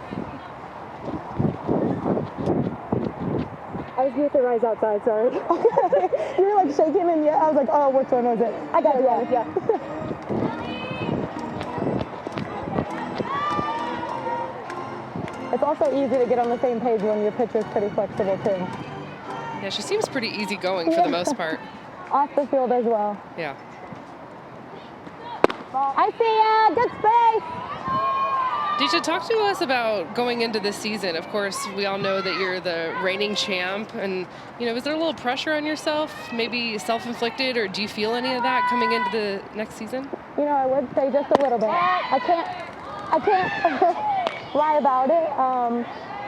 I was with the rise outside, sorry. You were like shaking and yeah, I was like, oh, which one was it? I got it, yeah. It's also easy to get on the same page when your pitcher's pretty flexible too. Yeah, she seems pretty easygoing for the most part. Off the field as well. Yeah. I see ya, good space. Deja, talk to us about going into this season. Of course, we all know that you're the reigning champ, and is there a little pressure on yourself, maybe self-inflicted, or do you feel any of that coming into the next season? I would say just a little bit. I can't lie about it,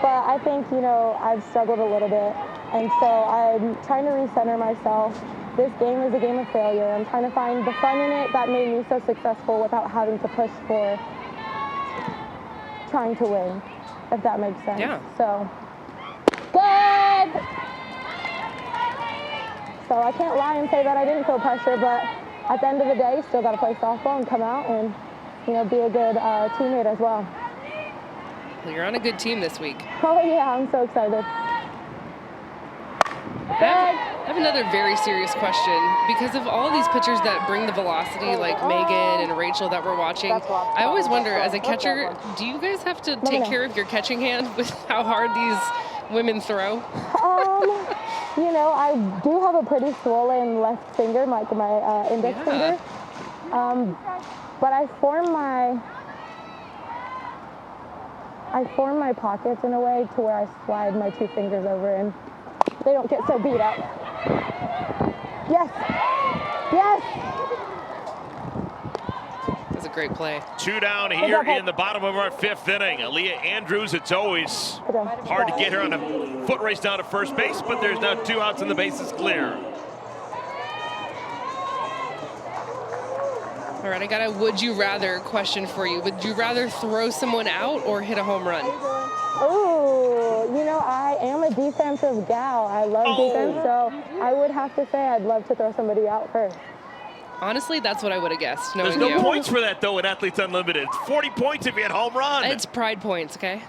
but I think I've struggled a little bit, and so I'm trying to recenter myself. This game is a game of failure. I'm trying to find the fun in it that made me so successful without having to push for trying to win, if that makes sense. Yeah. So, good! So I can't lie and say that I didn't feel pressure, but at the end of the day, still got to play softball and come out and, be a good teammate as well. Well, you're on a good team this week. Oh yeah, I'm so excited. I have another very serious question. Because of all these pitchers that bring the velocity, like Megan and Rachel that we're watching, I always wonder, as a catcher, do you guys have to take care of your catching hand with how hard these women throw? I do have a pretty swollen left finger, like my index finger. But I form my pockets in a way to where I slide my 2 fingers over and they don't get so beat up. Yes. Yes. That's a great play. 2 down here in the bottom of our 5th inning. Aaliyah Andrews, it's always hard to get her on a foot race down to first base, but there's now 2 outs and the base is clear. All right, I got a would you rather question for you. Would you rather throw someone out or hit a home run? Ooh, I am a defensive gal. I love defense, so I would have to say I'd love to throw somebody out first. Honestly, that's what I would have guessed. There's no points for that, though, in Athletes Unlimited. It's 40 points if you hit home run. It's pride points, okay?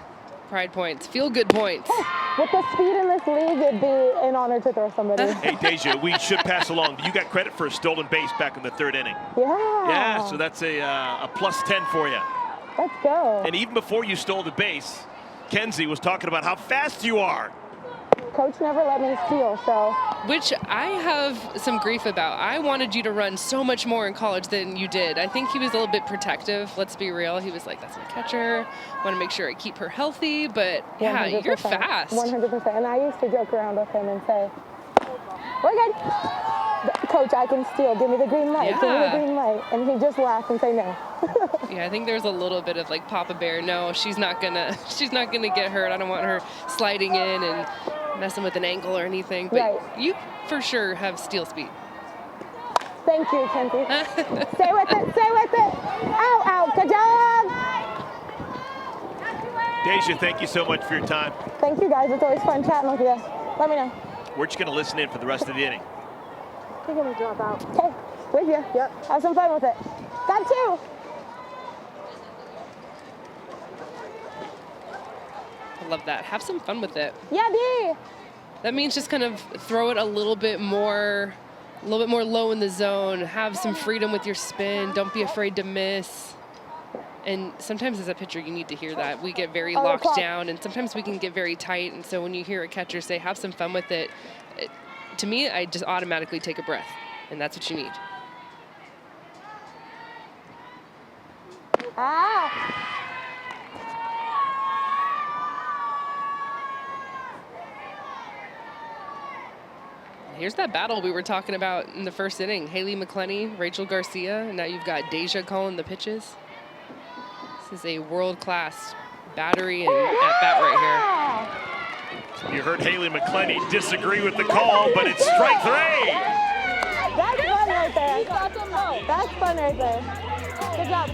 Pride points. Feel good points. With the speed in this league, it'd be an honor to throw somebody. Hey, Deja, we should pass along. You got credit for a stolen base back in the 3rd inning. Yeah. Yeah, so that's a plus 10 for you. Let's go. And even before you stole the base, Kenzie was talking about how fast you are. Coach never let me steal, so. Which I have some grief about. I wanted you to run so much more in college than you did. I think he was a little bit protective, let's be real. He was like, that's my catcher. I want to make sure I keep her healthy, but yeah, 100%. you're fast. 100%, and I used to joke around with him and say, we're good. Coach, I can steal. Give me the green light. Yeah. Give me the green light. And he'd just laugh and say no. Yeah, I think there's a little bit of like Papa Bear. No, she's not gonna get hurt. I don't want her sliding in and messing with an ankle or anything. But right. You for sure have steal speed. Thank you, Kenzie. Stay with it. Stay with it. Ow, ow. Good job. Deja, thank you so much for your time. Thank you, guys. It's always fun chatting with you. Let me know. We're just going to listen in for the rest of the inning. You're going to drop out. Okay. With you. Yep. Have some fun with it. Got 2. I love that. Have some fun with it. Yeah, D. That means just kind of throw it a little bit more low in the zone. Have some freedom with your spin. Don't be afraid to miss. And sometimes as a pitcher, you need to hear that. We get very locked down, and sometimes we can get very tight. And so when you hear a catcher say, have some fun with it, to me, I just automatically take a breath, and that's what you need. Ah. Here's that battle we were talking about in the 1st inning. Haley McClenny, Rachel Garcia, and now you've got Deja calling the pitches. This is a world-class battery and at-bat right here. You heard Haley McClenny disagree with the call, but it's strike 3. That's fun right there. That's fun right there. Good job.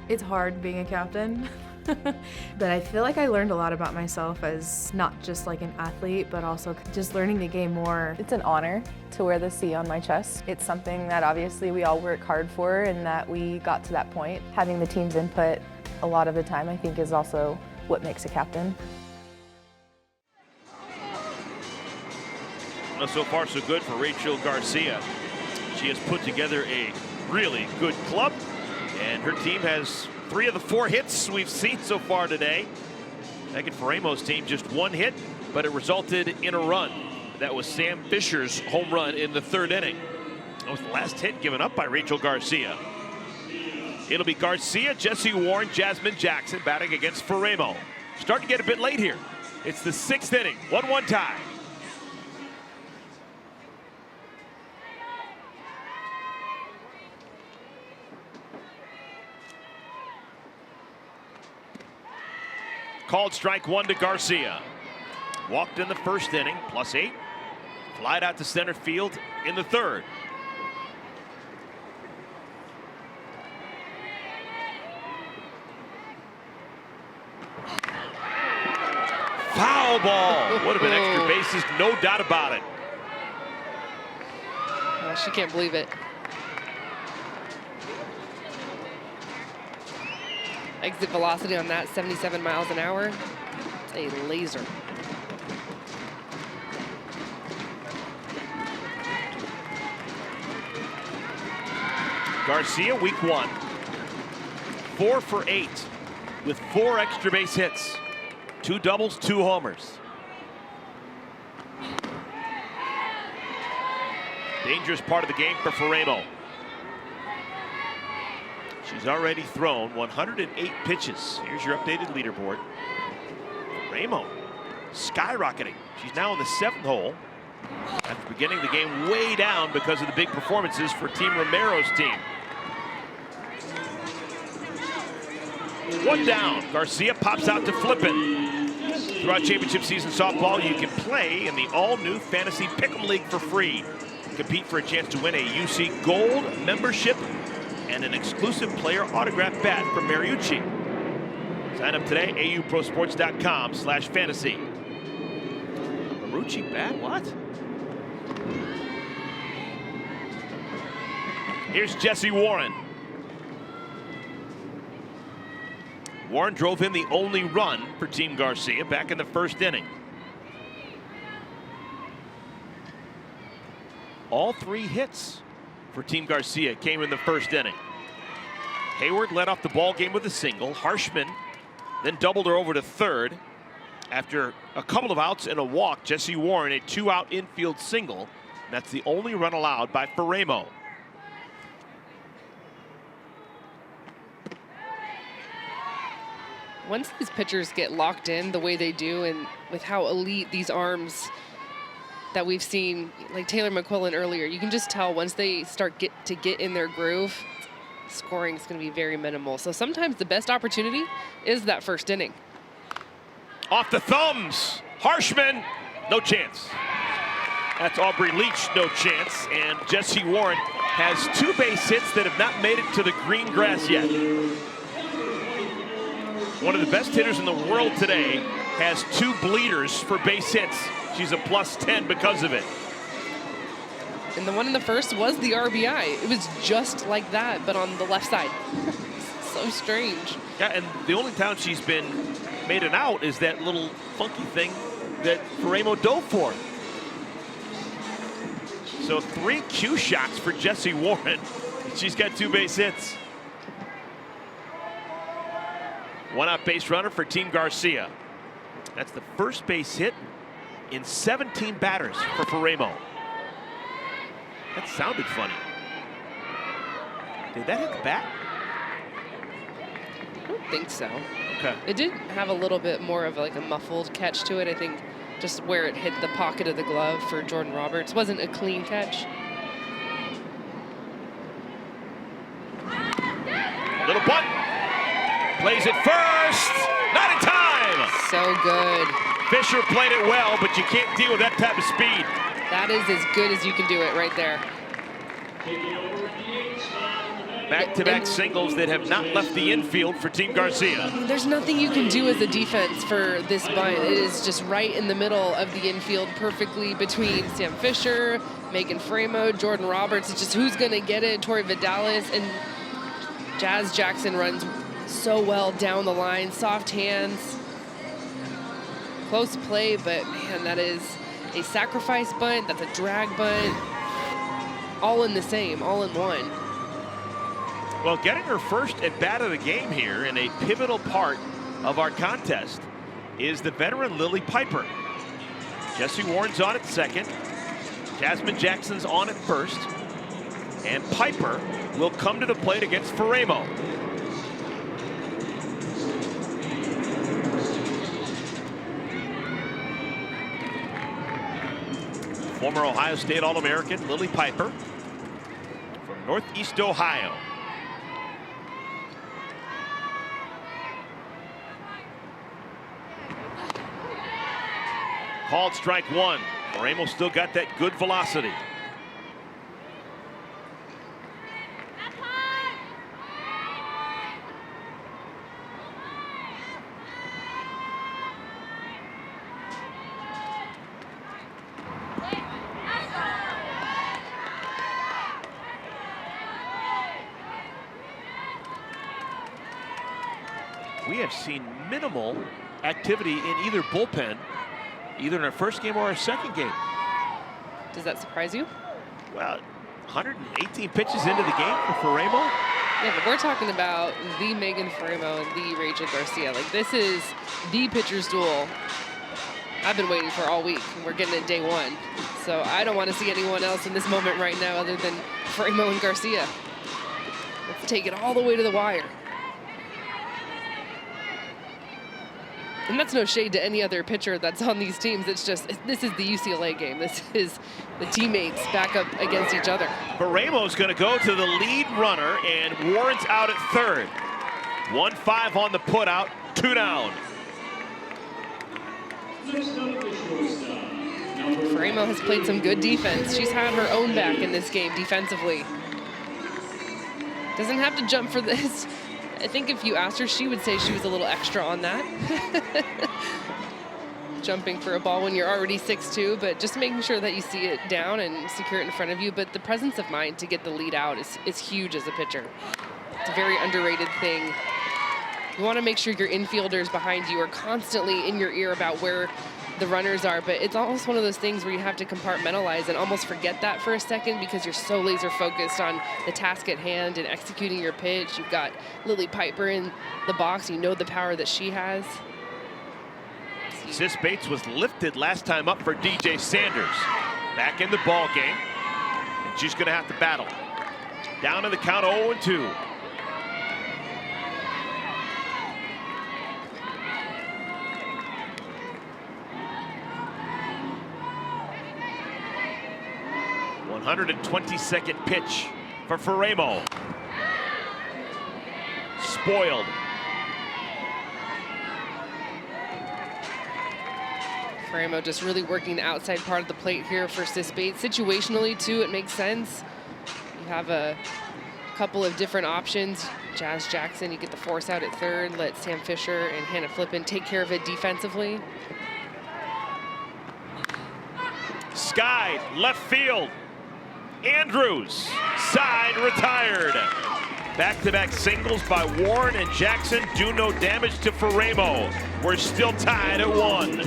It's hard being a captain, but I feel like I learned a lot about myself as not just like an athlete, but also just learning the game more. It's an honor to wear the C on my chest. It's something that obviously we all work hard for and that we got to that point. Having the team's input a lot of the time, I think, is also what makes a captain. Well, so far so good for Rachel Garcia. She has put together a really good club, and her team has 3 of the 4 hits we've seen so far today. Megan Faraimo's team just 1 hit, but it resulted in a run. That was Sam Fisher's home run in the 3rd inning. That was the last hit given up by Rachel Garcia. It'll be Garcia, Jessie Warren, Jasmine Jackson batting against Faraimo. Starting to get a bit late here. It's the 6th inning, 1-1 tie. Called strike 1 to Garcia. Walked in the 1st inning, +8. Flied out to center field in the 3rd. Foul ball. Would have been extra bases, no doubt about it. Oh, she can't believe it. Exit velocity on that, 77 miles an hour. A laser. Garcia, week 1. 4 for 8 with 4 extra base hits. 2 doubles, 2 homers. Dangerous part of the game for Faraimo. She's already thrown 108 pitches. Here's your updated leaderboard. Faraimo skyrocketing. She's now in the 7th hole after beginning the game way down because of the big performances for Team Romero's team. 1 down. Garcia pops out to Flippin. Throughout championship season softball, you can play in the all-new Fantasy Pick'em League for free. Compete for a chance to win a UC Gold membership and an exclusive player autograph bat from Mariucci. Sign up today, auprosports.com/fantasy. Mariucci bat, what? Here's Jessie Warren. Warren drove in the only run for Team Garcia back in the 1st inning. All 3 hits for Team Garcia came in the 1st inning. Hayward led off the ball game with a single. Harshman then doubled her over to 3rd. After a couple of outs and a walk, Jessie Warren a 2-out infield single. And that's the only run allowed by Faraimo. Once these pitchers get locked in the way they do, and with how elite these arms that we've seen, like Taylor McQuillin earlier, you can just tell once they start to get in their groove, scoring is going to be very minimal. So sometimes the best opportunity is that 1st inning. Off the thumbs, Harshman, no chance. That's Aubrey Leach, no chance. And Jessie Warren has 2 base hits that have not made it to the green grass yet. One of the best hitters in the world today has 2 bleeders for base hits. She's a +10 because of it. And the one in the 1st was the RBI. It was just like that, but on the left side. So strange. Yeah, and the only time she's been made an out is that little funky thing that Faraimo dove for. So 3 cue shots for Jessie Warren. She's got 2 base hits. 1-out base runner for Team Garcia. That's the 1st base hit in 17 batters for Faraimo. That sounded funny. Did that hit the bat? I don't think so. Okay. It did have a little bit more of like a muffled catch to it. I think just where it hit the pocket of the glove for Jordan Roberts wasn't a clean catch. Little bunt. Plays it first. Not in time. So good. Fisher played it well, but you can't deal with that type of speed. That is as good as you can do it right there. Back-to-back singles that have not left the infield for Team Garcia. There's nothing you can do as a defense for this bunt. It is just right in the middle of the infield, perfectly between Sam Fisher, Megan Faraimo, Jordan Roberts. It's just who's going to get it. Tori Vidalis and Jazz Jackson runs so well down the line. Soft hands. Close play, but man, that is a sacrifice bunt. That's a drag bunt. All in the same, all in one. Well, getting her first at bat of the game here in a pivotal part of our contest is the veteran Lily Piper. Jessie Warren's on at second. Jasmine Jackson's on at first. And Piper will come to the plate against Faraimo. Former Ohio State All-American Lily Piper from Northeast Ohio. Called strike one. Faraimo still got that good velocity. We have seen minimal activity in either bullpen, either in our first game or our second game. Does that surprise you? Well, 118 pitches into the game for Faraimo. Yeah, but we're talking about the Megan Faraimo and the Rachel Garcia. Like, this is the pitcher's duel I've been waiting for all week, and we're getting it day one. So I don't want to see anyone else in this moment right now other than Faraimo and Garcia. Let's take it all the way to the wire. And that's no shade to any other pitcher that's on these teams. It's just, this is the UCLA game. This is the teammates back up against each other. Faraimo's going to go to the lead runner, and Warren's out at third. 1-5 on the putout, 2 down. Faraimo has played some good defense. She's had her own back in this game defensively. Doesn't have to jump for this. I think if you asked her, she would say she was a little extra on that. Jumping for a ball when you're already 6'2", but just making sure that you see it down and secure it in front of you. But the presence of mind to get the lead out is huge as a pitcher. It's a very underrated thing. You want to make sure your infielders behind you are constantly in your ear about where the runners are, but it's almost one of those things where you have to compartmentalize and almost forget that for a second because you're so laser focused on the task at hand and executing your pitch. You've got Lily Piper in the box. You know the power that she has. Sis Bates was lifted last time up for DJ Sanders. Back in the ball game, and she's going to have to battle. Down in the count, 0-2. .122nd pitch for Faraimo. Spoiled. Faraimo just really working the outside part of the plate here for Sis Bates. Situationally, too, it makes sense. You have a couple of different options. Jazz Jackson, you get the force out at third. Let Sam Fisher and Hannah Flippin take care of it defensively. Skied, left field. Andrews, side retired. Back-to-back singles by Warren and Jackson do no damage to Faraimo. We're still tied at 1.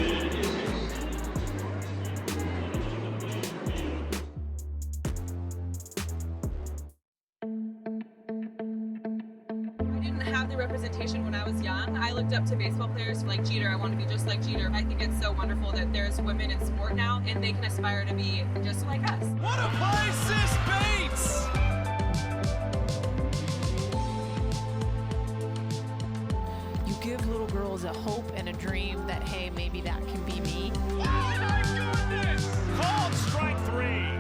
I didn't have the representation when I was young. I looked up to baseball players like Jeter. I want to be just like Jeter. I think it's so wonderful that there's women in sport now and they can aspire to be just like us. What a play, Sis Bates! You give little girls a hope and a dream that, hey, maybe that can be me. Oh my goodness! Called strike 3.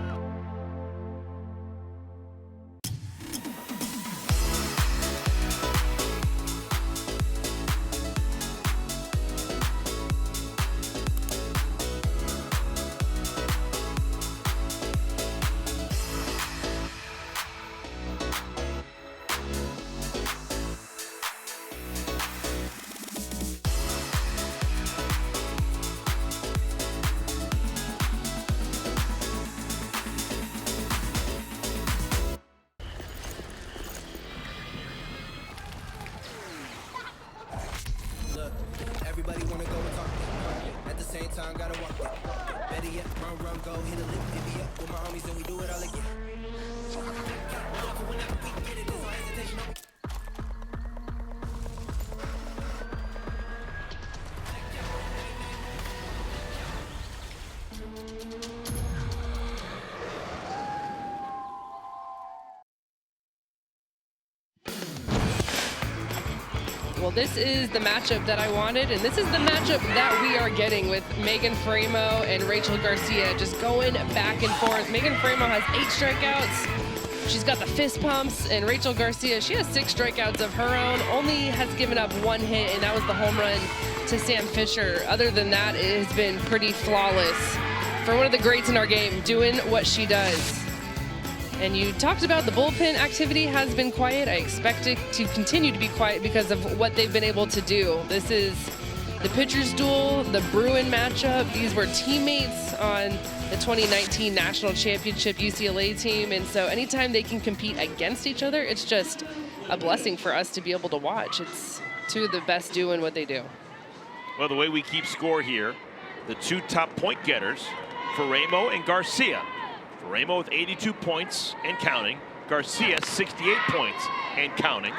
go, hit a lick, divvy up with my homies, and we do it all again. Well, this is the matchup that I wanted, and this is the matchup that we are getting with Megan Faraimo and Rachel Garcia just going back and forth. Megan Faraimo has 8 strikeouts. She's got the fist pumps, and Rachel Garcia, she has 6 strikeouts of her own, only has given up 1 hit, and that was the home run to Sam Fisher. Other than that, it has been pretty flawless for one of the greats in our game, doing what she does. And you talked about the bullpen activity has been quiet. I expect it to continue to be quiet because of what they've been able to do. This is the pitcher's duel, the Bruin matchup. These were teammates on the 2019 National Championship UCLA team. And so anytime they can compete against each other, it's just a blessing for us to be able to watch. It's two of the best doing what they do. Well, the way we keep score here, the 2 top point getters, Faraimo and Garcia. Faraimo with 82 points and counting. Garcia 68 points and counting.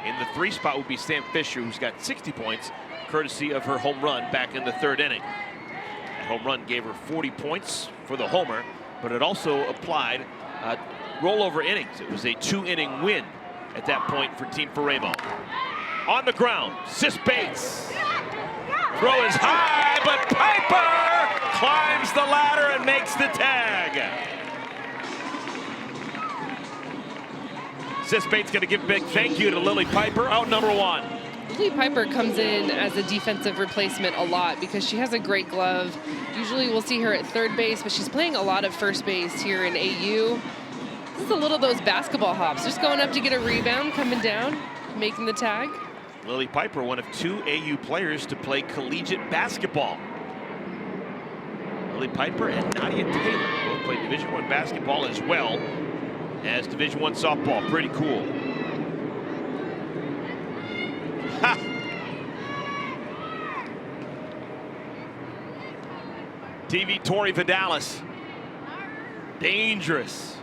In the 3 spot would be Sam Fisher, who's got 60 points, courtesy of her home run back in the 3rd inning. That home run gave her 40 points for the homer, but it also applied rollover innings. It was a 2-inning win at that point for Team Faraimo. On the ground, Sis Bates. Throw is high, but Piper climbs the ladder and makes the tag. Sis Bates going to give a big thank you to Lily Piper, out number 1. Lily Piper comes in as a defensive replacement a lot because she has a great glove. Usually we'll see her at 3rd base, but she's playing a lot of 1st base here in AU. This is a little of those basketball hops, just going up to get a rebound, coming down, making the tag. Lily Piper, one of 2 AU players to play collegiate basketball. Lily Piper and Nadia Taylor both played Division I basketball as well as Division I softball. Pretty cool. Ha! TV Tori Vidalis. Dangerous.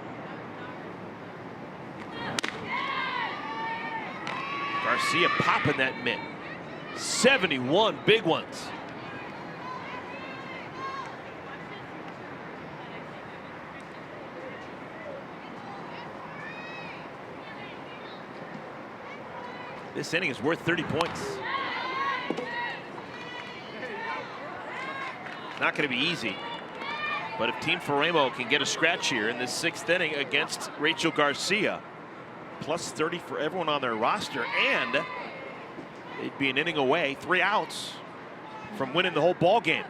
Garcia popping that mitt. 71 big ones. This inning is worth 30 points. Not going to be easy. But if Team Faraimo can get a scratch here in this 6th inning against Rachel Garcia, plus 30 for everyone on their roster, and they'd be an inning away, 3 outs from winning the whole ball game.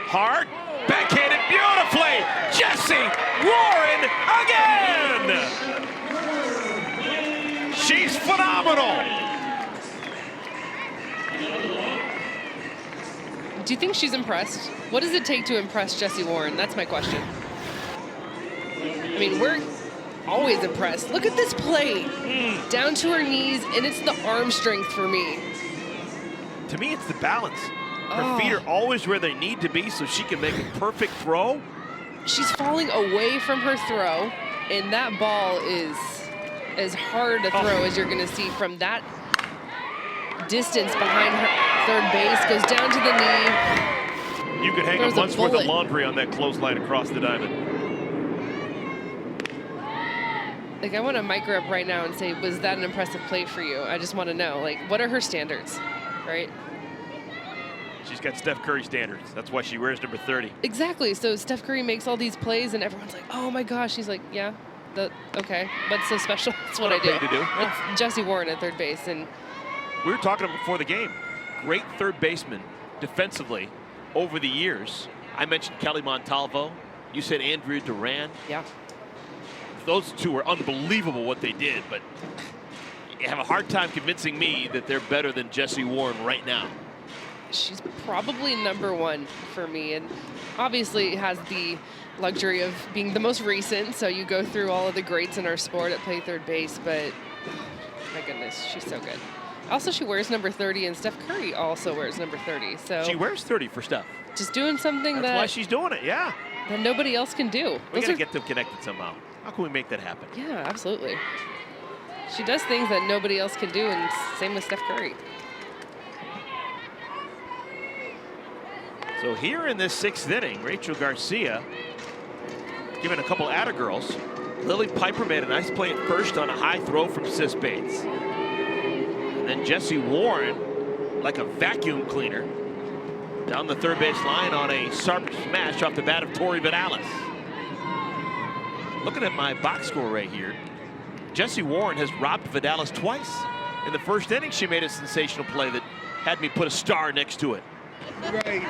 Hard, backhanded beautifully. Jessie Warren again. She's phenomenal. Do you think she's impressed? What does it take to impress Jessie Warren? That's my question. I mean, we're always impressed. Look at this play. Down to her knees, and it's the arm strength for me. To me, it's the balance. Her feet are always where they need to be so she can make a perfect throw. She's falling away from her throw, and that ball is as hard a throw as you're going to see from that distance behind her 3rd base. Goes down to the knee. You could hang a month's worth of laundry on that clothesline across the diamond. Like, I want to mic her up right now and say, was that an impressive play for you? I just want to know, like, what are her standards, right? She's got Steph Curry standards. That's why she wears number 30. Exactly. So Steph Curry makes all these plays, and everyone's like, oh my gosh. She's like, yeah, okay. What's so special? That's what I do. It's Jessie Warren at 3rd base. And we were talking before the game. Great 3rd baseman defensively over the years. I mentioned Kelly Montalvo. You said Andrea Duran. Yeah. Those 2 were unbelievable what they did, but you have a hard time convincing me that they're better than Jessie Warren right now. She's probably number 1 for me, and obviously has the luxury of being the most recent, so you go through all of the greats in our sport that play 3rd base, but my goodness, she's so good. Also, she wears number 30, and Steph Curry also wears number 30. So She wears 30 for Steph. just doing something That's why she's doing it, yeah. that nobody else can do. We got to get them connected somehow. How can we make that happen? Yeah, absolutely. She does things that nobody else can do, and same with Steph Curry. So here in this 6th inning, Rachel Garcia giving a couple atta girls. Lily Piper made a nice play at first on a high throw from Sis Bates. And then Jessie Warren, like a vacuum cleaner, down the third base line on a sharp smash off the bat of Tori Vidalis. Looking at my box score right here, Jessie Warren has robbed Vidalis twice. In the 1st inning, she made a sensational play that had me put a star next to it. Right.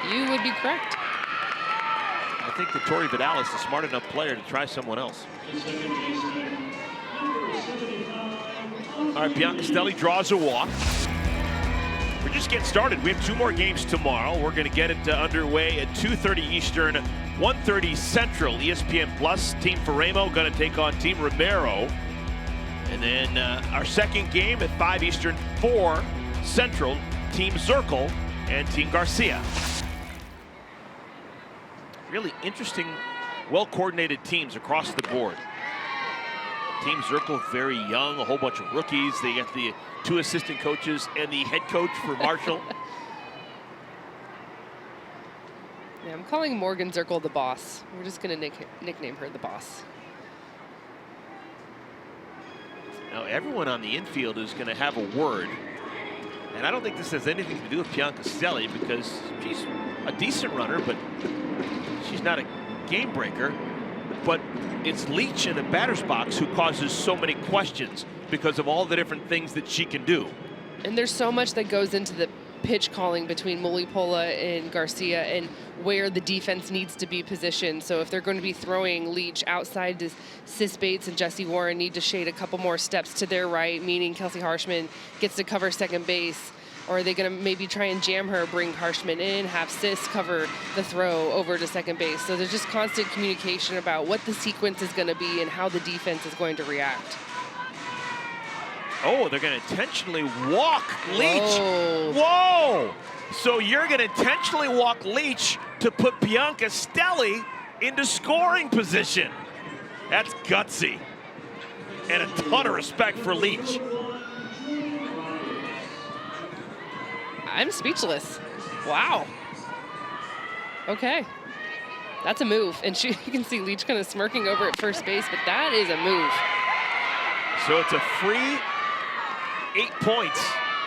You would be correct. I think that Tori Vidalis is a smart enough player to try someone else. All right, Bianca Stelli draws a walk. We're just getting started. We have 2 more games tomorrow. We're going to get it underway at 2:30 Eastern, 1:30 Central. ESPN Plus, Team Faraimo going to take on Team Romero. And then our second game at 5 Eastern, 4 Central, Team Zirkle and Team Garcia. Really interesting, well-coordinated teams across the board. Team Zirkle, very young, a whole bunch of rookies. They got the 2 assistant coaches and the head coach for Marshall. Yeah, I'm calling Morgan Zirkle the boss. We're just going to nickname her the boss. Now, everyone on the infield is going to have a word. And I don't think this has anything to do with Bianca Stelli because she's a decent runner, but she's not a game breaker. But it's Leach in the batter's box who causes so many questions because of all the different things that she can do. And there's so much that goes into the pitch calling between Mulipola and Garcia and where the defense needs to be positioned. So if they're going to be throwing Leach outside, does Sis Bates and Jessie Warren need to shade a couple more steps to their right, meaning Kelsey Harshman gets to cover second base? Or are they going to maybe try and jam her, bring Harshman in, have Sis cover the throw over to second base? So there's just constant communication about what the sequence is going to be and how the defense is going to react. Oh, they're going to intentionally walk Leach. Whoa! So you're going to intentionally walk Leach to put Bianca Stelli into scoring position. That's gutsy. And a ton of respect for Leach. I'm speechless. Wow. Okay. That's a move. And you can see Leach kind of smirking over at first base, but that is a move. So it's a free 8 points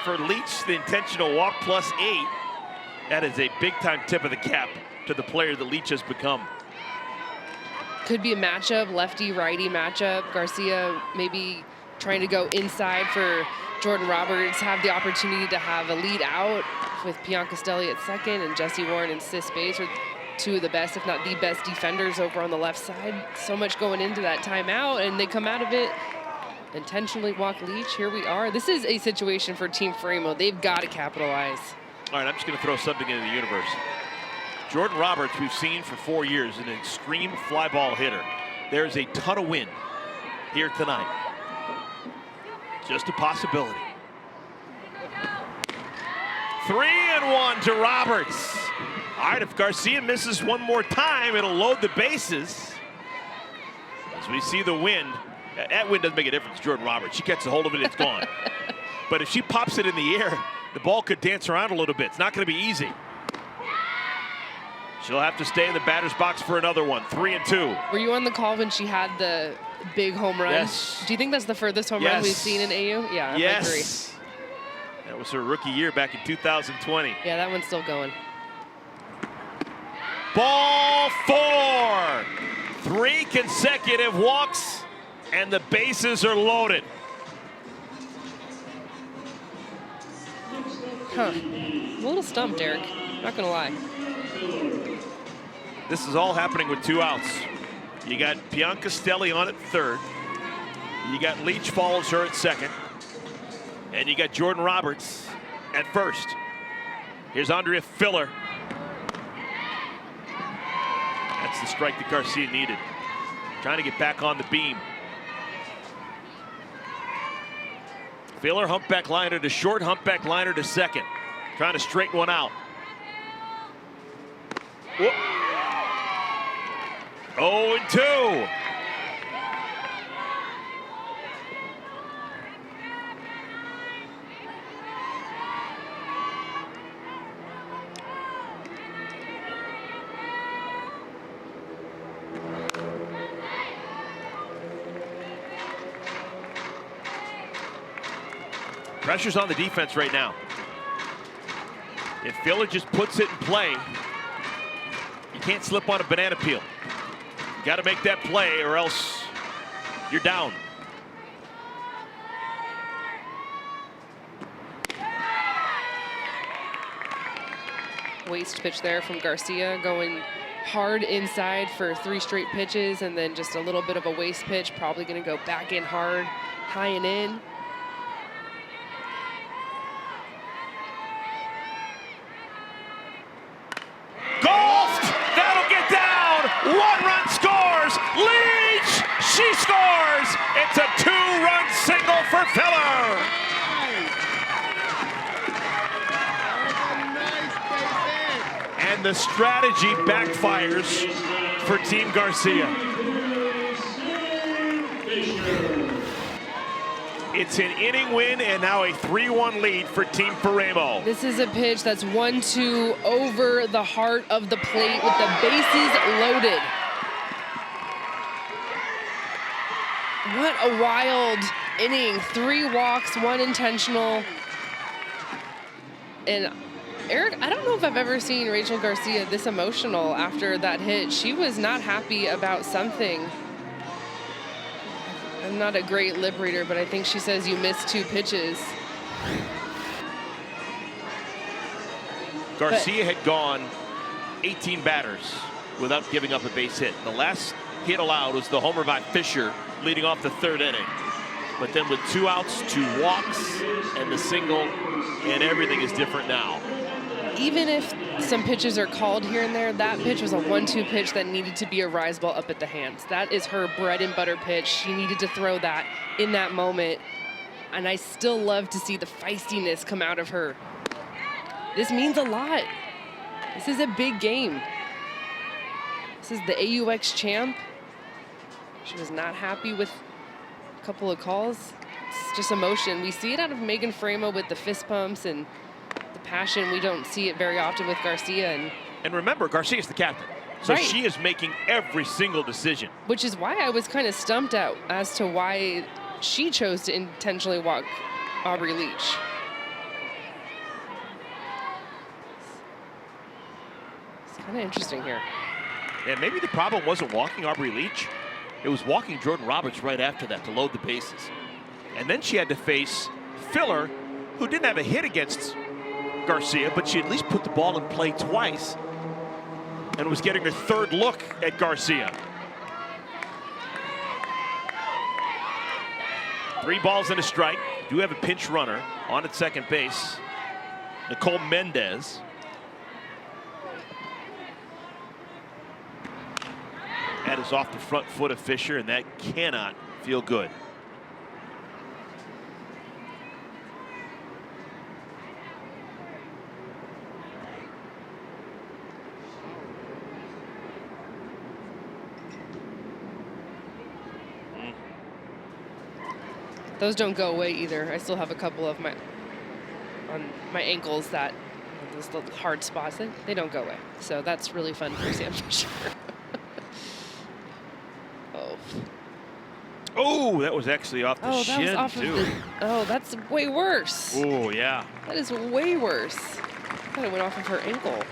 for Leach, the intentional walk plus 8. That is a big-time tip of the cap to the player that Leach has become. Could be a matchup, lefty-righty matchup. Garcia maybe trying to go inside for Jordan Roberts, have the opportunity to have a lead out with Bianca Stelli at second, and Jessie Warren and Sis Bates are 2 of the best, if not the best defenders over on the left side. So much going into that timeout, and they come out of it, intentionally walk Leach. Here we are. This is a situation for Team Faraimo. They've got to capitalize. All right, I'm just going to throw something into the universe. Jordan Roberts, we've seen for 4 years, an extreme fly ball hitter. There's a ton of wind here tonight. Just a possibility. 3-1 to Roberts. All right, if Garcia misses one more time, it'll load the bases. As we see the wind, that wind doesn't make a difference, Jordan Roberts. She gets a hold of it, it's gone. But if she pops it in the air, the ball could dance around a little bit. It's not going to be easy. She'll have to stay in the batter's box for another one. 3-2. Were you on the call when she had the big home run? Yes. Do you think that's the furthest home run we've seen in AU? Yeah, yes. I agree. That was her rookie year back in 2020. Yeah, that one's still going. Ball 4. 3 consecutive walks, and the bases are loaded. Huh. A little stumped, Derek. Not gonna lie. This is all happening with 2 outs. You got Bianca Stelli on at third. You got Leach follows her at second. And you got Jordan Roberts at first. Here's Andrea Filler. That's the strike that Garcia needed. Trying to get back on the beam. Filler, humpback liner to short, humpback liner to second. Trying to straighten one out. Whoop. 0-2. Pressure's on the defense right now. If Filler just puts it in play, you can't slip on a banana peel. You got to make that play or else you're down. Waste pitch there from Garcia, going hard inside for 3 straight pitches, and then just a little bit of a waste pitch, probably going to go back in hard, high and in. One-run scores. Leach, she scores. It's a 2-run single for Filler. And the strategy backfires for Team Garcia. It's an inning win and now a 3-1 lead for Team Faraimo. This is a pitch that's 1-2 over the heart of the plate with the bases loaded. What a wild inning. 3 walks, 1 intentional. And Eric, I don't know if I've ever seen Rachel Garcia this emotional after that hit. She was not happy about something. I'm not a great lip reader, but I think she says you missed 2 pitches. Garcia had gone 18 batters without giving up a base hit. The last hit allowed was the homer by Fisher leading off the 3rd inning. But then with 2 outs, 2 walks, and the single, and everything is different now. Even if some pitches are called here and there, that pitch was a 1-2 pitch that needed to be a rise ball up at the hands. That is her bread and butter pitch. She needed to throw that in that moment. And I still love to see the feistiness come out of her. This means a lot. This is a big game. This is the AUX champ. She was not happy with a couple of calls. It's just emotion. We see it out of Megan Faraimo with the fist pumps and the passion. We don't see it very often with Garcia. And remember, Garcia's the captain. So right. She is making every single decision. Which is why I was kind of stumped out as to why she chose to intentionally walk Aubrey Leach. It's kind of interesting here. Yeah, maybe the problem wasn't walking Aubrey Leach. It was walking Jordan Roberts right after that to load the bases. And then she had to face Filler, who didn't have a hit against Garcia, but she at least put the ball in play twice and was getting her 3rd look at Garcia. 3 balls and a strike. Do have a pinch runner on at second base, Nicole Mendez. That is off the front foot of Fisher, and that cannot feel good. Those don't go away either. I still have a couple of my ankles that those little hard spots. They don't go away. So that's really fun for Sam Fisher. Oh, that was actually off the shin, that was off too. Of the, that's way worse. Oh, yeah. That is way worse. I thought it went off of her ankle.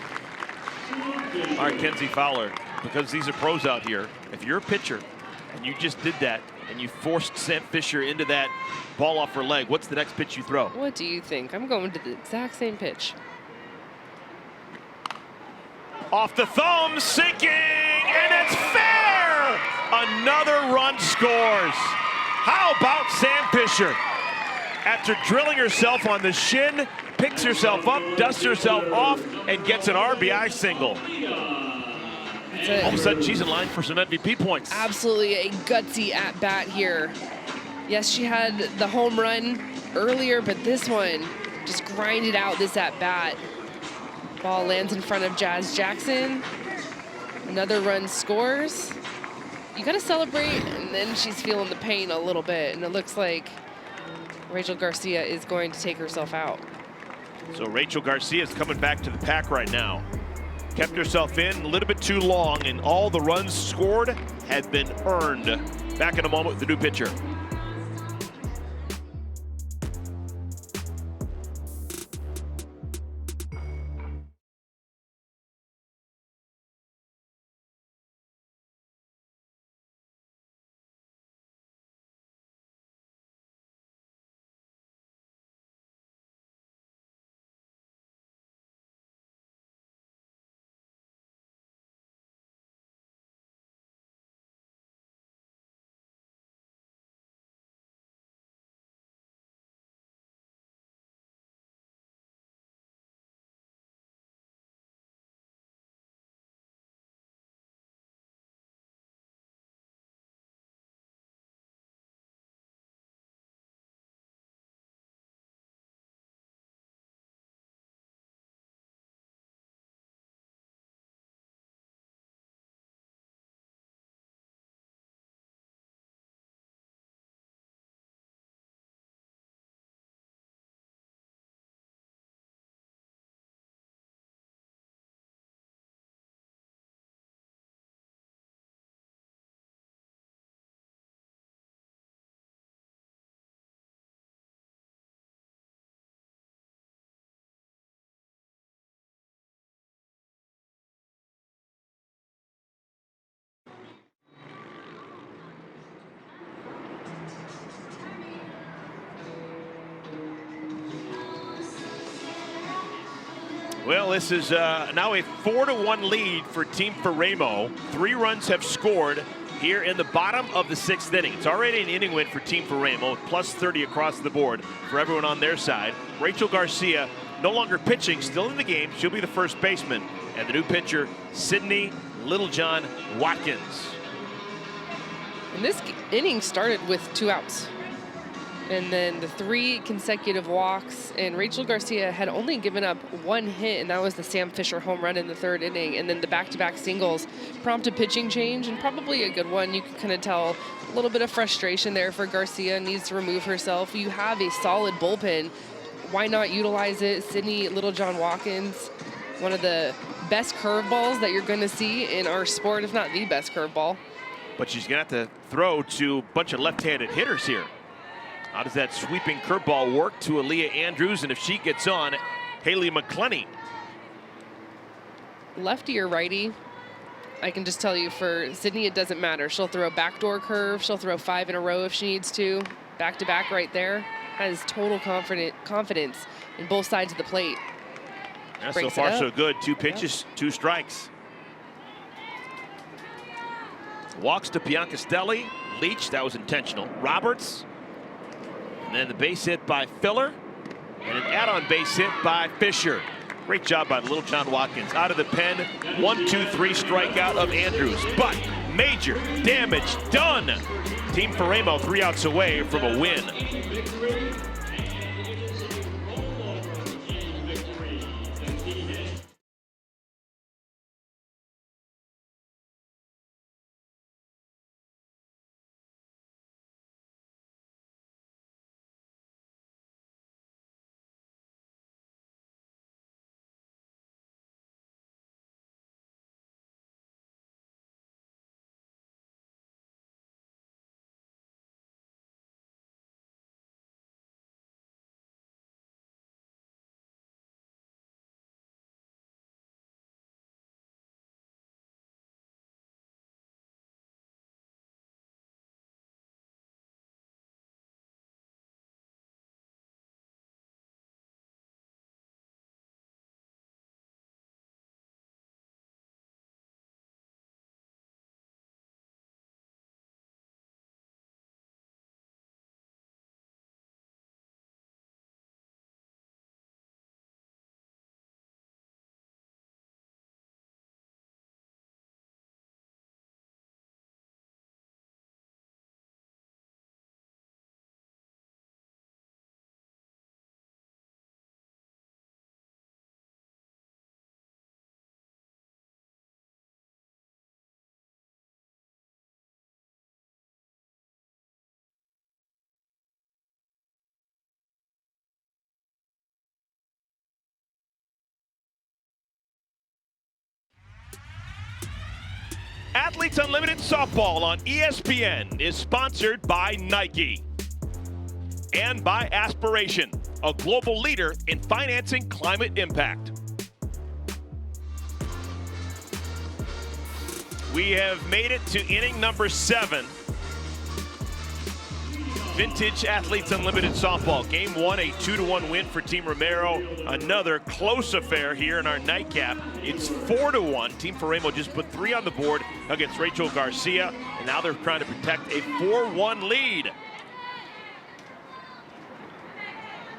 All right, Kenzie Fowler, because these are pros out here, if you're a pitcher and you just did that and you forced Sam Fisher into that ball off her leg, what's the next pitch you throw? What do you think? I'm going to the exact same pitch. Off the thumb, sinking, and it's fair! Another run scores. How about Sam Fisher? After drilling herself on the shin, picks herself up, dusts herself off, and gets an RBI single. All of a sudden, she's in line for some MVP points. Absolutely a gutsy at-bat here. Yes, she had the home run earlier, but this one just grinded out this at bat. Ball lands in front of Jazz Jackson. Another run scores. You gotta celebrate, and then she's feeling the pain a little bit, and it looks like Rachel Garcia is going to take herself out. So Rachel Garcia is coming back to the pack right now. Kept herself in a little bit too long, and all the runs scored had been earned. Back in a moment with the new pitcher. Well, this is now a 4-1 lead for Team Faraimo. 3 runs have scored here in the bottom of the 6th inning. It's already an inning win for Team Faraimo, plus 30 across the board for everyone on their side. Rachel Garcia no longer pitching, still in the game. She'll be the first baseman. And the new pitcher, Sydney Littlejohn Watkins. And this inning started with 2 outs. And then the 3 consecutive walks, and Rachel Garcia had only given up 1 hit, and that was the Sam Fisher home run in the 3rd inning. And then the back-to-back singles prompted pitching change, and probably a good one. You can kind of tell a little bit of frustration there for Garcia, needs to remove herself. You have a solid bullpen. Why not utilize it? Sydney Littlejohn Watkins, one of the best curveballs that you're going to see in our sport, if not the best curveball. But she's going to have to throw to a bunch of left-handed hitters here. How does that sweeping curveball work to Aaliyah Andrews? And if she gets on, Haley McClenny. Lefty or righty, I can just tell you for Sydney, it doesn't matter. She'll throw a backdoor curve. She'll throw 5 in a row if she needs to. Back-to-back right there. Has total confidence in both sides of the plate. Yeah, so far so good. 2 pitches, 2 strikes. Walks to Biancastelli. Leach, that was intentional. Roberts. And then the base hit by Filler. And an add-on base hit by Fisher. Great job by Littlejohn Watkins. Out of the pen, 1-2-3 strikeout of Andrews. But major damage done. Team Faraimo 3 outs away from a win. Athletes Unlimited Softball on ESPN is sponsored by Nike and by Aspiration, a global leader in financing climate impact. We have made it to inning number 7. Vintage Athletes Unlimited Softball. Game 1, a 2-1 win for Team Romero. Another close affair here in our nightcap. It's 4-1. Team Faraimo just put 3 on the board against Rachel Garcia, and now they're trying to protect a 4-1 lead.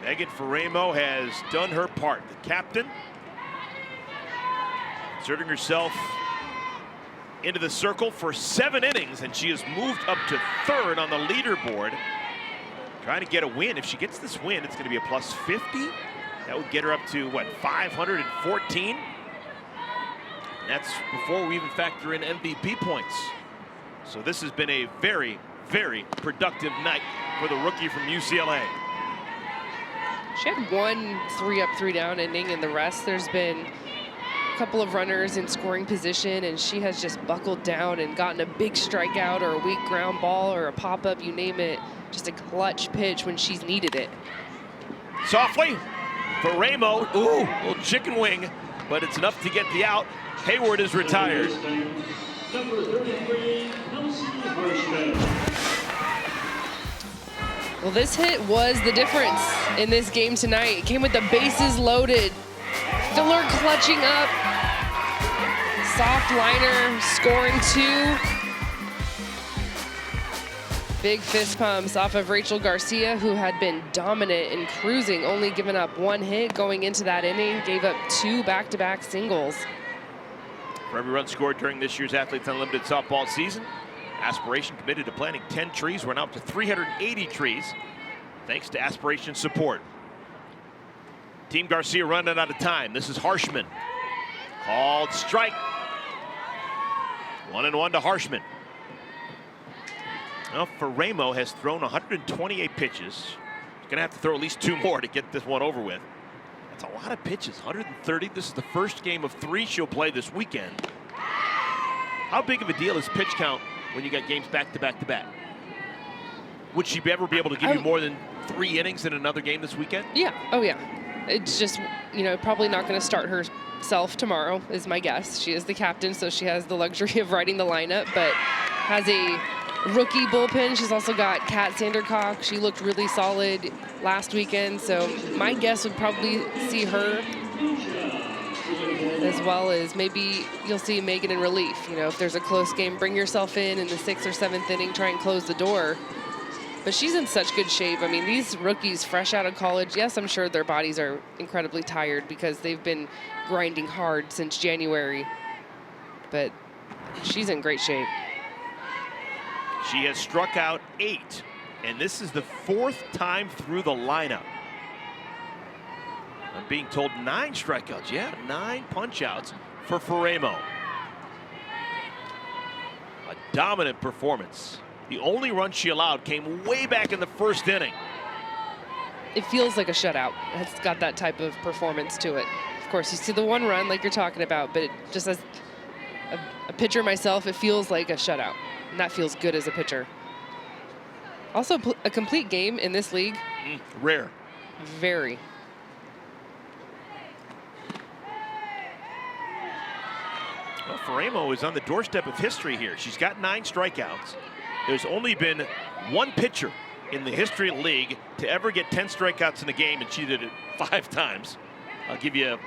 Megan Faraimo has done her part. The captain inserting herself into the circle for 7 innings, and she has moved up to 3rd on the leaderboard. Trying to get a win. If she gets this win, it's going to be a plus 50. That would get her up to, what, 514? And that's before we even factor in MVP points. So this has been a very, very productive night for the rookie from UCLA. She had 1 3 up, 3 down inning, and the rest there's been a couple of runners in scoring position, and she has just buckled down and gotten a big strikeout or a weak ground ball or a pop-up, you name it. Just a clutch pitch when she's needed it. Softly, Faraimo, ooh, little chicken wing, but it's enough to get the out. Hayward is retired. Well, this hit was the difference in this game tonight. It came with the bases loaded. Filler clutching up. Soft liner, scoring 2. Big fist pumps off of Rachel Garcia, who had been dominant and cruising, only giving up 1 hit going into that inning, gave up 2 back-to-back singles. For every run scored during this year's Athletes Unlimited softball season, Aspiration committed to planting 10 trees. We're now up to 380 trees, thanks to Aspiration support. Team Garcia running out of time. This is Harshman. Called strike. 1-1 to Harshman. Now, Faraimo has thrown 128 pitches. He's going to have to throw at least 2 more to get this one over with. That's a lot of pitches, 130. This is the first game of 3 she'll play this weekend. How big of a deal is pitch count when you got games back to back to back? Would she ever be able to give you more than 3 innings in another game this weekend? Yeah, oh yeah. It's just, you know, probably not going to start herself tomorrow is my guess. She is the captain, so she has the luxury of writing the lineup, but has a rookie bullpen. She's also got Kat Sandercock. She looked really solid last weekend, so my guess would probably see her, as well as maybe you'll see Megan in relief. You know, if there's a close game, bring yourself in the 6th or 7th inning, try and close the door. But she's in such good shape. I mean, these rookies fresh out of college, yes, I'm sure their bodies are incredibly tired because they've been grinding hard since January, but she's in great shape. She has struck out 8, and this is the 4th time through the lineup. I'm being told 9 strikeouts. Yeah, 9 punch-outs for Faraimo. A dominant performance. The only run she allowed came way back in the 1st inning. It feels like a shutout. It's got that type of performance to it. Of course, you see the 1 run like you're talking about, but it just as a pitcher myself, it feels like a shutout. And that feels good as a pitcher. Also, a complete game in this league. Rare. Very. Well, Faraimo is on the doorstep of history here. She's got 9 strikeouts. There's only been 1 pitcher in the history of the league to ever get 10 strikeouts in a game, and she did it 5 times. I'll give you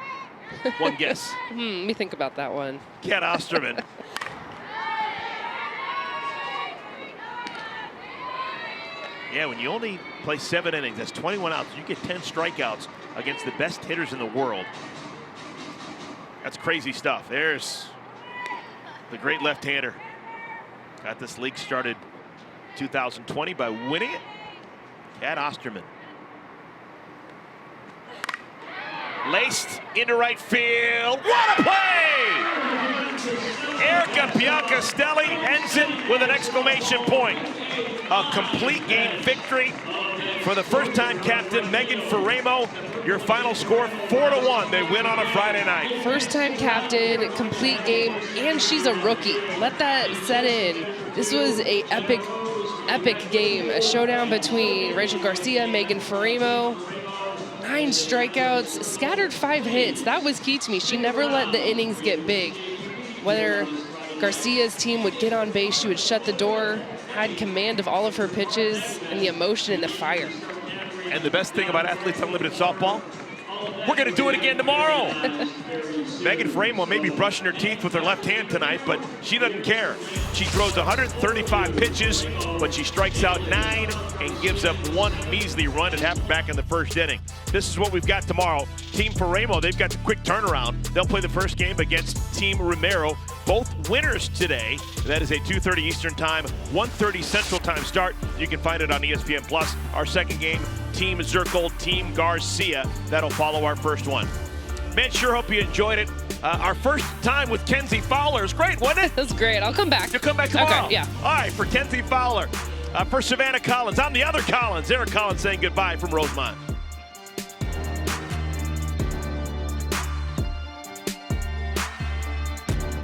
1 guess. Let me think about that one. Kat Osterman. Yeah, when you only play 7 innings, that's 21 outs. You get 10 strikeouts against the best hitters in the world. That's crazy stuff. There's the great left-hander. Got this league started 2020 by winning it. Kat Osterman. Laced into right field. What a play! Erica Biancastelli ends it with an exclamation point. A complete game victory. For the first-time captain, Megan Faraimo, your final score 4-1. They win on a Friday night. First-time captain, complete game, and she's a rookie. Let that set in. This was a epic game. A showdown between Rachel Garcia, Megan Faraimo. 9 strikeouts, scattered 5 hits. That was key to me. She never let the innings get big. Whether Garcia's team would get on base, she would shut the door, had command of all of her pitches, and the emotion and the fire. And the best thing about Athletes Unlimited Softball, we're going to do it again tomorrow. Megan Faraimo may be brushing her teeth with her left hand tonight, but she doesn't care. She throws 135 pitches, but she strikes out 9 and gives up 1 measly run. It happened back in the first inning. This is what we've got tomorrow. Team Faraimo, they've got the quick turnaround. They'll play the first game against Team Romero. Both winners today. That is a 2:30 Eastern Time, 1:30 Central Time start. You can find it on ESPN Plus. Our second game, Team Zirkle, Team Garcia. That'll follow our first one. Man, sure hope you enjoyed it. Our first time with Kenzie Fowler is great, wasn't it? That was great. I'll come back. You'll come back tomorrow? Okay, yeah. All right, for Kenzie Fowler. For Savannah Collins, I'm the other Collins. Eric Collins saying goodbye from Rosemont.